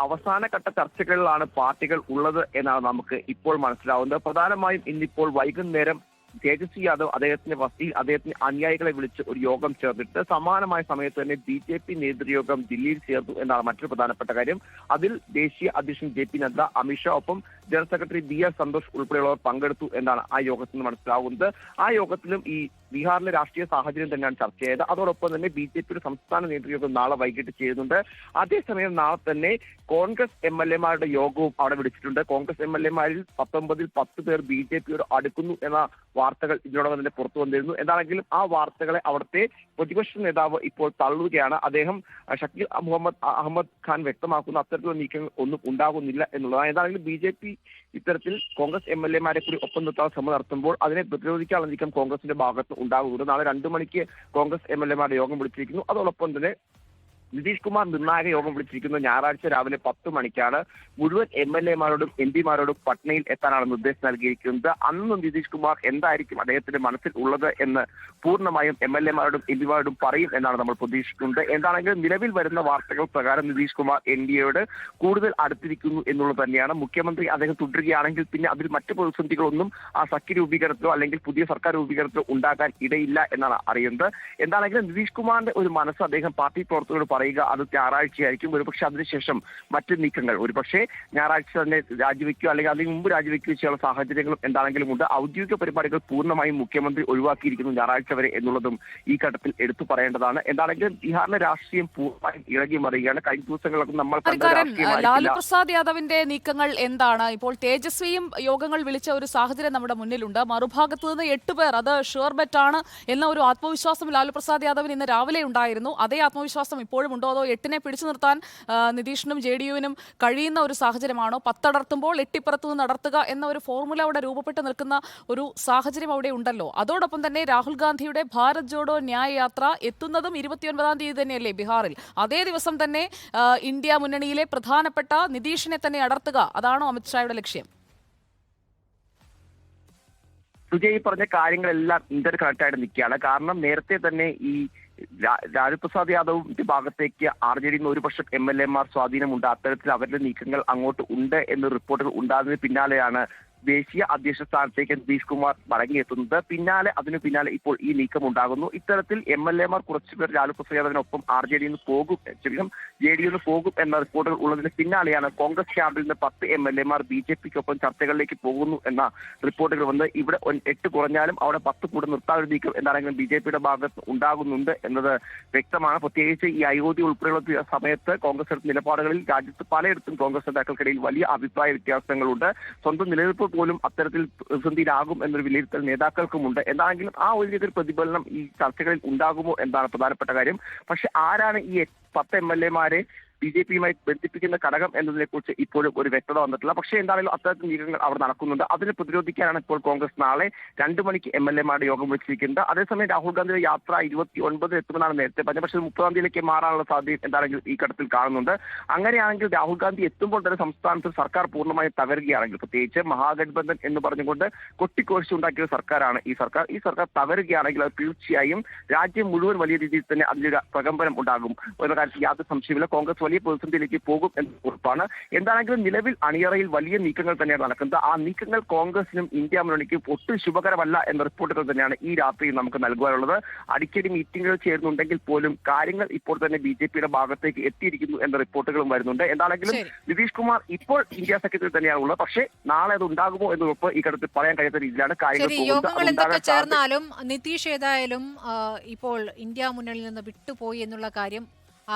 അവസാനഘട്ട ചർച്ചകളിലാണ് പാർട്ടികൾ ഉള്ളത് എന്നാണ് നമുക്ക് ഇപ്പോൾ മനസ്സിലാവുന്നത്. പ്രധാനമായും ഇന്നിപ്പോൾ വൈകുന്നേരം തേജസ്വി യാദവ് അദ്ദേഹത്തിന്റെ വസതിയിൽ അദ്ദേഹത്തിന്റെ അനുയായികളെ വിളിച്ച് ഒരു യോഗം ചേർന്നിട്ട് സമാനമായ സമയത്ത് തന്നെ BJP നേതൃയോഗം ദില്ലിയിൽ ചേർന്നു എന്നാണ് മറ്റൊരു പ്രധാനപ്പെട്ട കാര്യം. അതിൽ ദേശീയ അധ്യക്ഷൻ JP നദ്ദ, അമിത്ഷാ, ഒപ്പം ജനറൽ സെക്രട്ടറി BR സന്തോഷ് ഉൾപ്പെടെയുള്ളവർ പങ്കെടുത്തു എന്നാണ് ആ യോഗത്തിൽ നിന്ന് മനസ്സിലാവുന്നത്. ആ യോഗത്തിലും ഈ ബീഹാറിലെ രാഷ്ട്രീയ സാഹചര്യം തന്നെയാണ് ചർച്ച ചെയ്തത്. അതോടൊപ്പം തന്നെ BJPയുടെ സംസ്ഥാന നേതൃയോഗം നാളെ വൈകിട്ട് ചേരുന്നുണ്ട്. അതേസമയം നാളെ തന്നെ കോൺഗ്രസ് MLAമാരുടെ യോഗവും അവിടെ വിളിച്ചിട്ടുണ്ട്. കോൺഗ്രസ് MLAമാരിൽ 19-ൽ 10 പേർ BJPയോട് അടുക്കുന്നു എന്ന വാർത്തകൾ ഇതിനോടൊപ്പം തന്നെ പുറത്തു വന്നിരുന്നു. എന്താണെങ്കിലും ആ വാർത്തകളെ അവിടുത്തെ പ്രതിപക്ഷ നേതാവ് ഇപ്പോൾ തള്ളുകയാണ്. അദ്ദേഹം ഷക്കീൽ അഹമ്മദ് ഖാൻ വ്യക്തമാക്കുന്ന അത്തരത്തിലുള്ള നീക്കങ്ങൾ ഒന്നും ഉണ്ടാകുന്നില്ല എന്നുള്ളതാണ്. എന്താണെങ്കിലും BJP ഇത്തരത്തിൽ കോൺഗ്രസ് MLAമാരെ കൂടി ഒപ്പം നിർത്താൻ ശ്രമം നടത്തുമ്പോൾ അതിനെ പ്രതിരോധിക്കാനുള്ള നീക്കം കോൺഗ്രസിന്റെ ഭാഗത്ത് ഉണ്ടാകുന്നുണ്ട്. നാളെ 2 മണിക്ക് കോൺഗ്രസ് MLAമാരുടെ യോഗം വിളിച്ചിരിക്കുന്നു. അതോടൊപ്പം തന്നെ നിതീഷ് കുമാർ നിർണായക യോഗം വിളിച്ചിരിക്കുന്നത് ഞായറാഴ്ച രാവിലെ 10 മണിക്കാണ്. മുഴുവൻ MLAമാരോടും MPമാരോടും പട്നയിൽ എത്താനാണ് നിർദ്ദേശം നൽകിയിരിക്കുന്നത്. അന്നും നിതീഷ് കുമാർ എന്തായിരിക്കും അദ്ദേഹത്തിന്റെ മനസ്സിൽ ഉള്ളത് എന്ന് പൂർണ്ണമായും MLAമാരോടും MPമാരോടും പറയും എന്നാണ് നമ്മൾ പ്രതീക്ഷിക്കുന്നത്. എന്താണെങ്കിലും നിലവിൽ വരുന്ന വാർത്തകൾ പ്രകാരം നിതീഷ് കുമാർ NDAയോട് കൂടുതൽ അടുത്തിരിക്കുന്നു എന്നുള്ളത് തന്നെയാണ്. മുഖ്യമന്ത്രി അദ്ദേഹം തുടരുകയാണെങ്കിൽ പിന്നെ അതിൽ മറ്റു പ്രതിസന്ധികളൊന്നും ആ സഖ്യ രൂപീകരണത്തിലോ അല്ലെങ്കിൽ പുതിയ സർക്കാർ രൂപീകരണത്തിലോ ഉണ്ടാകാൻ ഇടയില്ല എന്നാണ് അറിയുന്നത്. എന്താണെങ്കിലും നിതീഷ് കുമാറിന്റെ ഒരു മനസ്സ് അദ്ദേഹം പാർട്ടി പ്രവർത്തകരോട് പറയുക അത് ഞായറാഴ്ചയായിരിക്കും. ഒരുപക്ഷെ അതിനുശേഷം മറ്റു നീക്കങ്ങൾ, ഒരുപക്ഷെ ഞായറാഴ്ച തന്നെ രാജിവെക്കുക അല്ലെങ്കിൽ അതിന് മുമ്പ് രാജിവെക്കുകയോ ചെയ്യാനുള്ള സാഹചര്യങ്ങളും എന്താണെങ്കിലും ഉണ്ട്. ഔദ്യോഗിക പരിപാടികൾ പൂർണ്ണമായും മുഖ്യമന്ത്രി ഒഴിവാക്കിയിരിക്കുന്നു ഞായറാഴ്ച വരെ എന്നുള്ളതും ഈ ഘട്ടത്തിൽ എടുത്തു പറയേണ്ടതാണ്. എന്താണെങ്കിലും ബീഹാറിലെ രാഷ്ട്രീയം പൂർണ്ണമായും ഇളകി മറിയുകയാണ്. കഴിഞ്ഞ ദിവസങ്ങളൊക്കെ നമ്മൾ ലാലു പ്രസാദ് യാദവിന്റെ നീക്കങ്ങൾ എന്താണ്? ഇപ്പോൾ തേജസ്വിയും യോഗങ്ങൾ വിളിച്ച ഒരു സാഹചര്യം നമ്മുടെ മുന്നിലുണ്ട്. മറുഭാഗത്ത് നിന്ന് 8 പേർ, അത് ഷുവർ ബെറ്റ് ആണ് എന്ന ഒരു ആത്മവിശ്വാസം ലാലു പ്രസാദ് യാദവിന് ഇന്ന് രാവിലെ ഉണ്ടായിരുന്നു. അതേ ആത്മവിശ്വാസം ഇപ്പോഴും ഇപ്പോഴുമുണ്ടോ, അതോ 8-നെ പിടിച്ചു നിർത്താൻ നിതീഷിനും JDU-വിനും കഴിയുന്ന ഒരു സാഹചര്യമാണോ? 10 അടർത്തുമ്പോൾ 8 ഇപ്പുറത്തു നിന്ന് അടർത്തുക എന്ന ഒരു ഫോർമുല അവിടെ രൂപപ്പെട്ട് നിൽക്കുന്ന ഒരു സാഹചര്യം അവിടെ ഉണ്ടല്ലോ. അതോടൊപ്പം തന്നെ രാഹുൽ ഗാന്ധിയുടെ ഭാരത് ജോഡോ ന്യായ് യാത്ര എത്തുന്നതും 29-ാം തീയതി തന്നെയല്ലേ ബീഹാറിൽ? അതേ ദിവസം തന്നെ ഇന്ത്യ മുന്നണിയിലെ പ്രധാനപ്പെട്ട നിതീഷിനെ തന്നെ അടർത്തുക, അതാണോ അമിത്ഷായുടെ ലക്ഷ്യം? സുജയ് പറഞ്ഞ കാര്യങ്ങളെല്ലാം ഇന്റർ കണക്ട് ആയിട്ട് നിൽക്കുകയാണ്. കാരണം നേരത്തെ തന്നെ ഈ ലാലു പ്രസാദ് യാദവിന്റെ ഭാഗത്തേക്ക് RJD ഒരുപക്ഷം MLA-മാർ സ്വാധീനമുണ്ട്, അത്തരത്തിൽ അവരുടെ നീക്കങ്ങൾ അങ്ങോട്ട് ഉണ്ട് എന്ന് റിപ്പോർട്ടുകൾ ഉണ്ടാകുന്നതിന് പിന്നാലെയാണ് ദേശീയ അധ്യക്ഷ സ്ഥാനത്തേക്ക് നിതീഷ് കുമാർ മടങ്ങിയെത്തുന്നത്. അതിനു പിന്നാലെ ഇപ്പോൾ ഈ നീക്കം ഉണ്ടാകുന്നു. ഇത്തരത്തിൽ MLA-മാർ കുറച്ചുപേർ ലാലു പ്രസാദ് യാദവിനൊപ്പം JDU പോകും എന്ന റിപ്പോർട്ടുകൾ ഉള്ളതിന് പിന്നാലെയാണ് കോൺഗ്രസ് ക്യാമ്പിൽ നിന്ന് 10 MLA-മാർ BJP-ക്കൊപ്പം ചർച്ചകളിലേക്ക് പോകുന്നു എന്ന റിപ്പോർട്ടുകൾ വന്ന് ഇവിടെ 8 കുറഞ്ഞാലും അവിടെ 10 കൂടെ നിർത്താൻ നീക്കം എന്താണെങ്കിലും BJP-യുടെ ഭാഗത്ത് ഉണ്ടാകുന്നുണ്ട് എന്നത് വ്യക്തമാണ്. പ്രത്യേകിച്ച് ഈ അയോധ്യ ഉൾപ്പെടെയുള്ള സമയത്ത് കോൺഗ്രസ് എടുത്ത നിലപാടുകളിൽ രാജ്യത്ത് പലയിടത്തും കോൺഗ്രസ് നേതാക്കൾക്കിടയിൽ വലിയ അഭിപ്രായ വ്യത്യാസങ്ങളുണ്ട്. സ്വന്തം നിലനിൽപ്പ് പോലും അത്തരത്തിൽ പ്രതിസന്ധിയിലാകും എന്നൊരു വിലയിരുത്തൽ നേതാക്കൾക്കുമുണ്ട്. എന്താണെങ്കിലും ആ ഒരു രീതിയിൽ പ്രതിഫലനം ഈ ചർച്ചകളിൽ ഉണ്ടാകുമോ എന്നാണ് പ്രധാനപ്പെട്ട കാര്യം. പക്ഷെ ആരാണ് ഈ 10 MLA-മാരെ BJP-യുമായി ബന്ധിപ്പിക്കുന്ന ഘടകം എന്നതിനെ കുറിച്ച് ഇപ്പോഴും ഒരു വ്യക്തത വന്നിട്ടില്ല. പക്ഷേ എന്താണെങ്കിലും അത്തരത്തിൽ നീക്കങ്ങൾ അവിടെ നടക്കുന്നുണ്ട്. അതിനെ പ്രതിരോധിക്കാനാണ് ഇപ്പോൾ കോൺഗ്രസ് നാളെ 2 മണിക്ക് MLA-മാരുടെ യോഗം വിളിച്ചിരിക്കുന്നത്. അതേസമയം രാഹുൽ ഗാന്ധിയുടെ യാത്ര 29 എത്തുമെന്നാണ് നേരത്തെ പറഞ്ഞത്. പക്ഷേ 30-ാം തീയതിയിലേക്ക് മാറാനുള്ള സാധ്യത എന്താണെങ്കിലും ഈ ഘട്ടത്തിൽ കാണുന്നുണ്ട്. അങ്ങനെയാണെങ്കിൽ രാഹുൽ ഗാന്ധി എത്തുമ്പോൾ തന്നെ സംസ്ഥാനത്ത് സർക്കാർ പൂർണ്ണമായും തകരുകയാണെങ്കിൽ, പ്രത്യേകിച്ച് മഹാഗഠബന്ധൻ എന്ന് പറഞ്ഞുകൊണ്ട് കൊട്ടിക്കോഴിച്ചുണ്ടാക്കിയ സർക്കാരാണ് ഈ സർക്കാർ. ഈ സർക്കാർ തകരുകയാണെങ്കിൽ അത് തീർച്ചയായും രാജ്യം മുഴുവൻ വലിയ രീതിയിൽ തന്നെ അതിലൊരു പ്രകമ്പനം ഉണ്ടാകും എന്ന കാര്യത്തിൽ യാതൊരു സംശയമില്ല. കോൺഗ്രസ് വലിയ പ്രതിസന്ധിയിലേക്ക് പോകും എന്ന ഉറപ്പാണ്. എന്താണെങ്കിലും നിലവിൽ അണിയറയിൽ വലിയ നീക്കങ്ങൾ തന്നെയാണ് നടക്കുന്നത്. ആ നീക്കങ്ങൾ കോൺഗ്രസിനും ഇന്ത്യ മുന്നണിക്കും ഒട്ടും ശുഭകരമല്ല എന്ന റിപ്പോർട്ടുകൾ തന്നെയാണ് ഈ രാത്രിയിൽ നമുക്ക് നൽകുവാനുള്ളത്. അടിക്കടി മീറ്റിംഗുകൾ ചേരുന്നുണ്ടെങ്കിൽ പോലും കാര്യങ്ങൾ ഇപ്പോൾ തന്നെ BJP-യുടെ ഭാഗത്തേക്ക് എത്തിയിരിക്കുന്നു എന്ന റിപ്പോർട്ടുകളും വരുന്നുണ്ട്. എന്താണെങ്കിലും നിതീഷ് കുമാർ ഇപ്പോൾ ഇന്ത്യ സഖ്യത്തിൽ തന്നെയാണ് ഉള്ളത്. പക്ഷേ നാളെ അത് ഉണ്ടാകുമോ എന്ന് ഉറപ്പ് ഈ ഘട്ടത്തിൽ പറയാൻ കഴിയാത്ത രീതിയിലാണ് യോഗങ്ങൾ എന്തൊക്കെ ചേർന്നാലും നിതീഷ് ഏതായാലും ഇപ്പോൾ ഇന്ത്യ മുന്നണിയിൽ നിന്ന് വിട്ടുപോയി എന്നുള്ള കാര്യം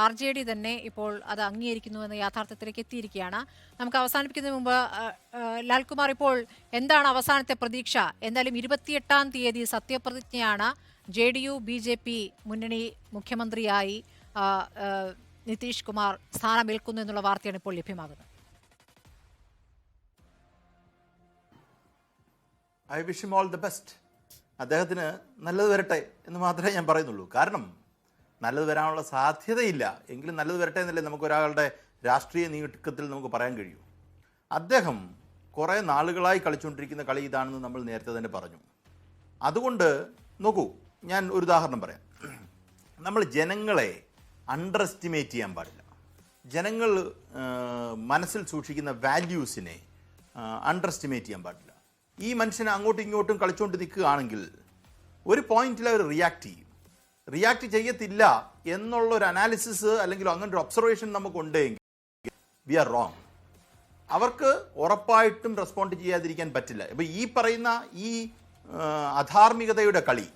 RJD തന്നെ ഇപ്പോൾ അത് അംഗീകരിക്കുന്നു എന്ന യാഥാർത്ഥ്യത്തിലേക്ക് എത്തിയിരിക്കുകയാണ്. നമുക്ക് അവസാനിപ്പിക്കുന്നതിന് മുമ്പ് ലാൽകുമാർ, ഇപ്പോൾ എന്താണ് അവസാനത്തെ പ്രതീക്ഷ? എന്തായാലും 28-ാം തീയതി സത്യപ്രതിജ്ഞയാണ്. JDU BJP മുന്നണി മുഖ്യമന്ത്രിയായി നിതീഷ് കുമാർ സ്ഥാനമേൽക്കുന്നു എന്നുള്ള വാർത്തയാണ് ഇപ്പോൾ ലഭ്യമാകുന്നത്. I wish him all the best. അദ്ദേഹത്തിന് നല്ലത് വരട്ടെ എന്ന് മാത്രമേ ഞാൻ പറയുന്നുള്ളൂ. കാരണം നല്ലത് വരാനുള്ള സാധ്യതയില്ല എങ്കിലും നല്ലത് വരട്ടെ എന്നല്ലേ നമുക്ക് ഒരാളുടെ രാഷ്ട്രീയ നീക്കത്തിൽ നമുക്ക് പറയാൻ കഴിയൂ. അദ്ദേഹം കുറേ നാളുകളായി കളിച്ചുകൊണ്ടിരിക്കുന്ന കളി ഇതാണെന്ന് നമ്മൾ നേരത്തെ തന്നെ പറഞ്ഞു. അതുകൊണ്ട് നോക്കൂ, ഞാൻ ഒരു ഉദാഹരണം പറയാം. നമ്മൾ ജനങ്ങളെ അണ്ടർ എസ്റ്റിമേറ്റ് ചെയ്യാൻ പാടില്ല. ജനങ്ങൾ മനസ്സിൽ സൂക്ഷിക്കുന്ന വാല്യൂസിനെ അണ്ടർ എസ്റ്റിമേറ്റ് ചെയ്യാൻ പാടില്ല. ഈ മനുഷ്യനെ അങ്ങോട്ടും ഇങ്ങോട്ടും കളിച്ചുകൊണ്ട് നിൽക്കുകയാണെങ്കിൽ ഒരു പോയിന്റിൽ അവർ റിയാക്ട് ചെയ്യത്തില്ല എന്നുള്ളൊരു അനാലിസിസ് അല്ലെങ്കിൽ അങ്ങനെ ഒരു ഒബ്സർവേഷൻ നമുക്കുണ്ടെങ്കിൽ വി ആർ റോങ്. അവർക്ക് ഉറപ്പായിട്ടും റെസ്പോണ്ട് ചെയ്യാതിരിക്കാൻ പറ്റില്ല. ഇപ്പോൾ ഈ പറയുന്ന ഈ അധാർമികതയുടെ കളി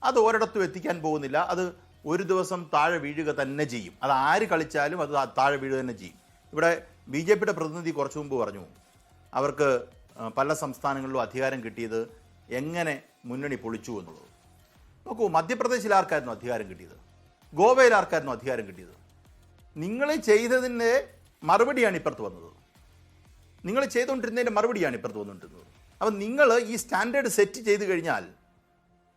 അത് ഒരിടത്തും എത്തിക്കാൻ പോകുന്നില്ല. അത് ഒരു ദിവസം താഴെ വീഴുക തന്നെ ചെയ്യും. അത് ആര് കളിച്ചാലും അത് താഴെ വീഴുക തന്നെ ചെയ്യും. ഇവിടെ BJP-യുടെ പ്രതിനിധി കുറച്ചു മുമ്പ് പറഞ്ഞു അവർക്ക് പല സംസ്ഥാനങ്ങളിലും അധികാരം കിട്ടിയത് എങ്ങനെ മുന്നണി പൊളിച്ചു എന്നുള്ളത്. നോക്കൂ, മധ്യപ്രദേശിൽ ആർക്കായിരുന്നു അധികാരം കിട്ടിയത്? ഗോവയിൽ ആർക്കായിരുന്നു അധികാരം കിട്ടിയത്? നിങ്ങൾ ചെയ്തതിൻ്റെ മറുപടിയാണ് ഇപ്പുറത്ത് വന്നത്. നിങ്ങൾ ചെയ്തുകൊണ്ടിരുന്നതിൻ്റെ മറുപടിയാണ് ഇപ്പുറത്ത് വന്നുകൊണ്ടിരുന്നത്. അപ്പം നിങ്ങൾ ഈ സ്റ്റാൻഡേർഡ് സെറ്റ് ചെയ്ത് കഴിഞ്ഞാൽ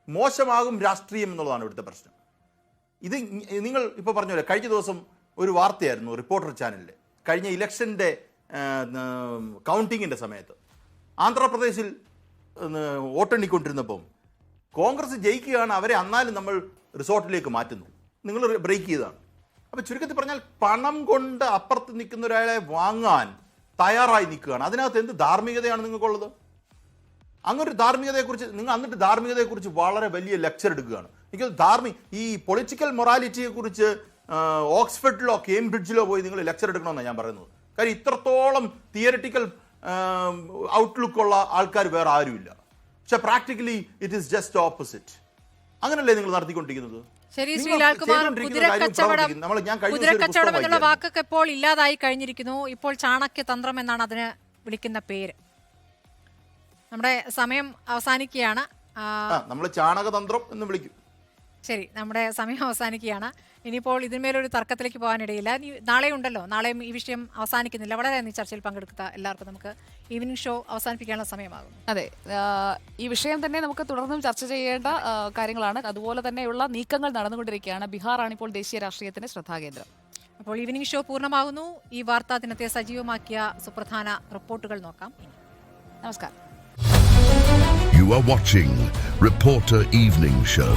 മോശമാകും രാഷ്ട്രീയം എന്നുള്ളതാണ് ഇവിടുത്തെ പ്രശ്നം. ഇത് നിങ്ങൾ ഇപ്പോൾ പറഞ്ഞ പോലെ കഴിഞ്ഞ ദിവസം ഒരു വാർത്തയായിരുന്നു റിപ്പോർട്ടർ ചാനലിൽ. കഴിഞ്ഞ ഇലക്ഷൻ്റെ കൗണ്ടിങ്ങിൻ്റെ സമയത്ത് ആന്ധ്രാപ്രദേശിൽ വോട്ടെണ്ണിക്കൊണ്ടിരുന്നപ്പം കോൺഗ്രസ് ജയിക്കുകയാണ്, അവരെ എന്നാലും നമ്മൾ റിസോർട്ടിലേക്ക് മാറ്റുന്നു. നിങ്ങൾ ബ്രേക്ക് ചെയ്തതാണ്. അപ്പോൾ ചുരുക്കത്തിൽ പറഞ്ഞാൽ പണം കൊണ്ട് അപ്പുറത്ത് നിൽക്കുന്ന ഒരാളെ വാങ്ങാൻ തയ്യാറായി നിൽക്കുകയാണ്. അതിനകത്ത് എന്ത് ധാർമ്മികതയാണ് നിങ്ങൾക്കുള്ളത്? അങ്ങനൊരു ധാർമ്മികതയെക്കുറിച്ച് നിങ്ങൾ എന്നിട്ട് ധാർമ്മികതയെക്കുറിച്ച് വളരെ വലിയ ലെക്ചർ എടുക്കുകയാണ്. എനിക്ക് ഈ പൊളിറ്റിക്കൽ മൊറാലിറ്റിയെക്കുറിച്ച് ഓക്സ്ഫോർഡിലോ കേംബ്രിഡ്ജിലോ പോയി നിങ്ങൾ ലെക്ചർ എടുക്കണമെന്നാണ് ഞാൻ പറയുന്നത്. കാര്യം ഇത്രത്തോളം തിയറിറ്റിക്കൽ ഔട്ട്ലുക്കുള്ള ആൾക്കാർ വേറെ ആരുമില്ല. പക്ഷെ practically it is just opposite. അങ്ങനല്ലേ നിങ്ങൾ നടത്തിക്കൊണ്ടിരിക്കുന്നത്? ശരി, ശ്രീ ലാൽകുമാർ, കുതിരക്കച്ചവടം എന്നുള്ള വാക്കൊക്കെ ഇപ്പോൾ ഇല്ലാതായി കഴിഞ്ഞിരിക്കുന്നു. ഇപ്പോൾ ചാണക്യ തന്ത്രം എന്നാണ് അതിന് വിളിക്കുന്ന പേര്. നമ്മുടെ സമയം അവസാനിക്കുകയാണ്. നമ്മൾ ചാണകതന്ത്രം എന്ന് വിളിക്കും. ശരി, നമ്മുടെ സമയം അവസാനിക്കുകയാണ്. ഇനിയിപ്പോൾ ഇതിന്മേലൊരു തർക്കത്തിലേക്ക് പോകാനിടയില്ല. നാളെ ഉണ്ടല്ലോ, നാളെയും ഈ വിഷയം അവസാനിക്കുന്നില്ല. വളരെ ഈ ചർച്ചയിൽ പങ്കെടുത്ത എല്ലാവർക്കും നമുക്ക് ഈവനിംഗ് ഷോ അവസാനിപ്പിക്കാനുള്ള സമയമാകും. അതെ, ഈ വിഷയം തന്നെ നമുക്ക് തുടർന്നും ചർച്ച ചെയ്യേണ്ട കാര്യങ്ങളാണ്. അതുപോലെ തന്നെയുള്ള നീക്കങ്ങൾ നടന്നുകൊണ്ടിരിക്കുകയാണ്. ബീഹാറാണ് ഇപ്പോൾ ദേശീയ രാഷ്ട്രീയത്തിന്റെ ശ്രദ്ധാകേന്ദ്രം. അപ്പോൾ ഈവനിംഗ് ഷോ പൂർണ്ണമാകുന്നു. ഈ വാർത്താ ദിനത്തെ സജീവമാക്കിയ സുപ്രധാന റിപ്പോർട്ടുകൾ നോക്കാം. നമസ്കാരം. You are watching Reporter Evening Show.